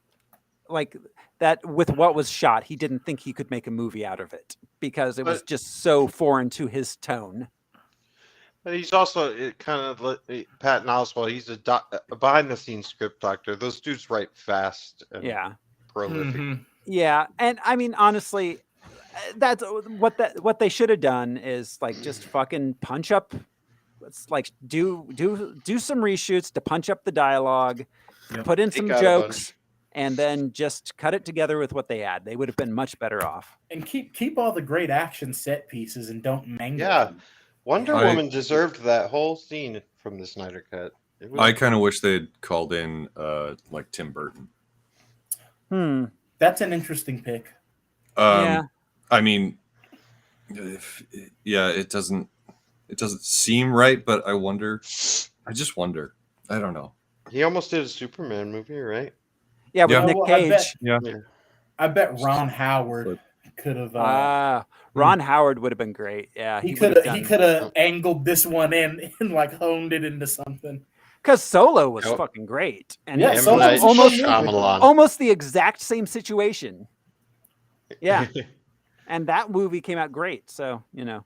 like that with what was shot, he didn't think he could make a movie out of it because it was But- just so foreign to his tone. But he's also Patton Oswalt. He's a behind-the-scenes script doctor. Those dudes write fast and Yeah. prolific. Mhm. Yeah, and I mean honestly, that's what they should have done is like just fucking punch up. It's like do some reshoots to punch up the dialogue, Yep. put in Take some out a jokes, and then just cut it together with what they had. They would have been much better off. And keep all the great action set pieces and don't mangle Yeah. them. Wonder I- Woman deserved that whole scene from the Snyder Cut. It was- I kind of wish they'd called in like Tim Burton. That's an interesting pick. Yeah. I mean, it doesn't seem right, but I just wonder. I don't know. He almost did a Superman movie, right? Yeah, with Yeah. Nick Well, Cage. I bet Ron Howard could have. Ron Howard would have been great. Yeah, he would could have angled this one in and like honed it into something. because Solo was Yep. fucking great, and Yeah, it was Solo was almost Shyamalan. almost the exact same situation. Yeah, and that movie came out great. So you know,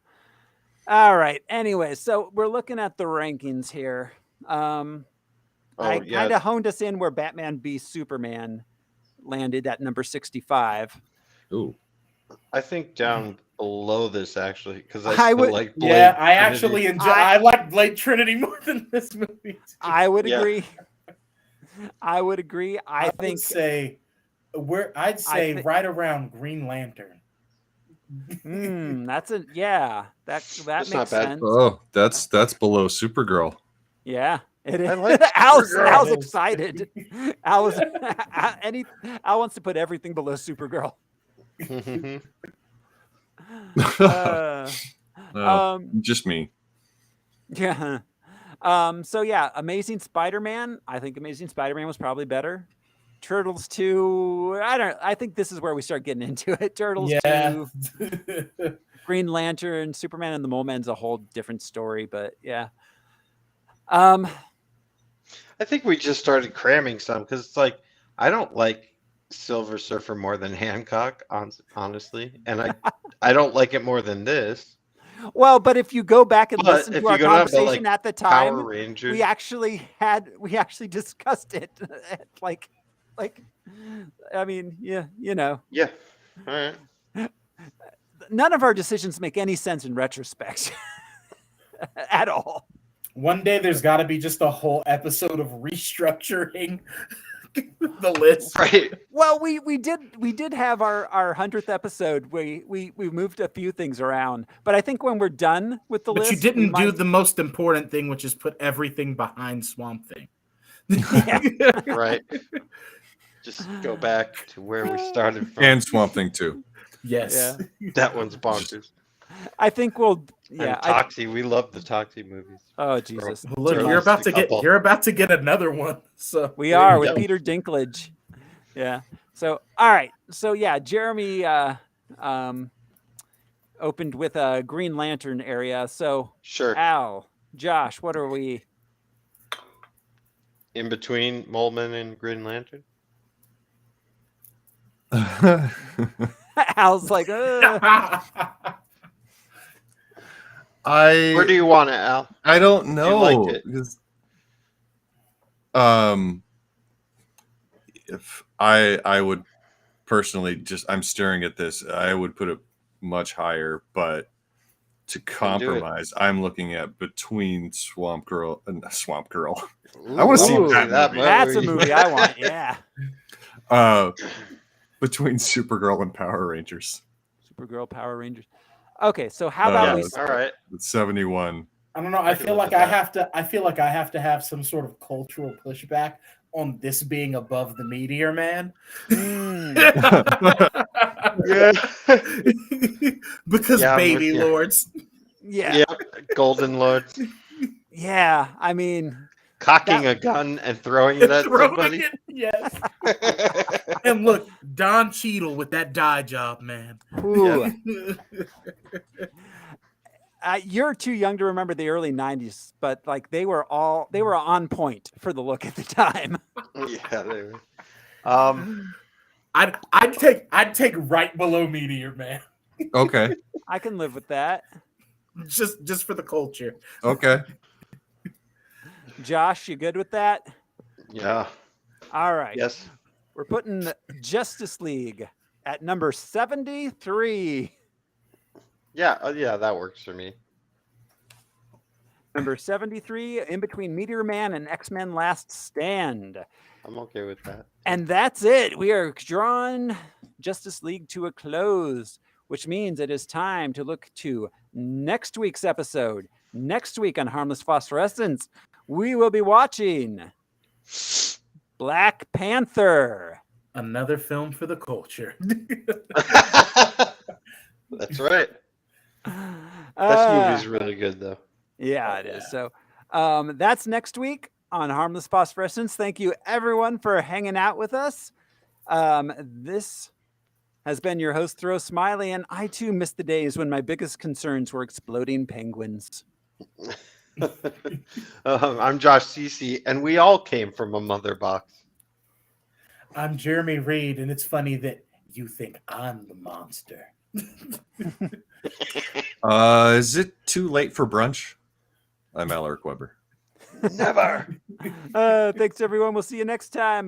all right. Anyway, so we're looking at the rankings here. I yeah. kind of honed us in where Batman v Superman landed at number 65. Ooh. I think down below this actually because I I still would- like Blade Yeah, I Trinity. actually enjoy. I like Blade Trinity more than this movie. I would Yeah. agree. I would agree. I I'd think say I thi- right around Green Lantern. That's a yeah. That That's makes not bad. sense. Oh, that's below Supergirl. Yeah, it is. I like Al's Supergirl. excited. Al was Al wants to put everything below Supergirl. Just me. Yeah. So yeah, Amazing Spider-Man. I think Amazing Spider-Man was probably better. Turtles 2. I think this is where we start getting into it. Turtles 2. Green Lantern, Superman and the Mole Man's a whole different story, but yeah. I think we just started cramming some because it's like I don't like Silver Surfer more than Hancock, honestly, and I don't like it more than this. Well, but if you go back and But listen if to our you go down to, conversation like, at the Power time, Rangers, we actually discussed it. like, I mean, yeah, you know. Yeah. All right. None of our decisions make any sense in retrospect at all. One day there's got to be just a whole episode of restructuring the list. Right. Well, we did have our 100th episode. We moved a few things around, but I think when we're done with the list, But you didn't do the most important thing, which is put everything behind Swamp Thing. Right. Just go back to where we started from. And Swamp Thing too. Yes. Yeah. That one's bonkers. I think we'll. Yeah. And Toxie, we love the Toxie movies. Oh Jesus! Well, look, you're about to get another one. So we are with Peter Dinklage. Yeah. So all right. So yeah, Jeremy opened with a Green Lantern area. So sure. Al, Josh, what are we? In between Moleman and Green Lantern. Al's like, where do you want it, Al? I don't know. You liked it. Because, if I would personally I'm staring at this, I would put it much higher, but to compromise, I'm looking at between Swamp Girl and Swamp Girl. Ooh, I want to see that movie. That's a movie I want. Yeah. Between Supergirl and Power Rangers. Supergirl, Power Rangers. Okay, so how about we? All right. 71. I don't know. I feel like I have to have some sort of cultural pushback on this being above the Meteor Man. Yeah. Because baby lords. Yeah. Yep. Golden Lords. Yeah. I mean, cocking a gun and throwing it at somebody. Yes. And look, Don Cheadle with that dye job, man. Ooh. You're too young to remember the early 90s, but like they were on point for the look at the time. Yeah, they were. I'd take right below Meteor Man. Okay. I can live with that. Just for the culture. Okay. Josh, you good with that? Yeah. All right. Yes. We're putting Justice League at number 73. Yeah, yeah, that works for me. Number 73, in between Meteor Man and X-Men Last Stand. I'm okay with that. And that's it. We are drawing Justice League to a close, which means it is time to look to next week's episode. Next week on Harmless Phosphorescence, we will be watching Black Panther. Another film for the culture. That's right. This movie's really good, though. Yeah, it is. So that's next week on Harmless Phosphorescence. Thank you, everyone, for hanging out with us. This has been your host, Throw Smiley, and I, too, missed the days when my biggest concerns were exploding penguins. I'm Josh Cece, and we all came from a mother box. I'm Jeremy Reed, and it's funny that you think I'm the monster. Is it too late for brunch? I'm Alaric Weber. Never. Thanks, everyone. We'll see you next time.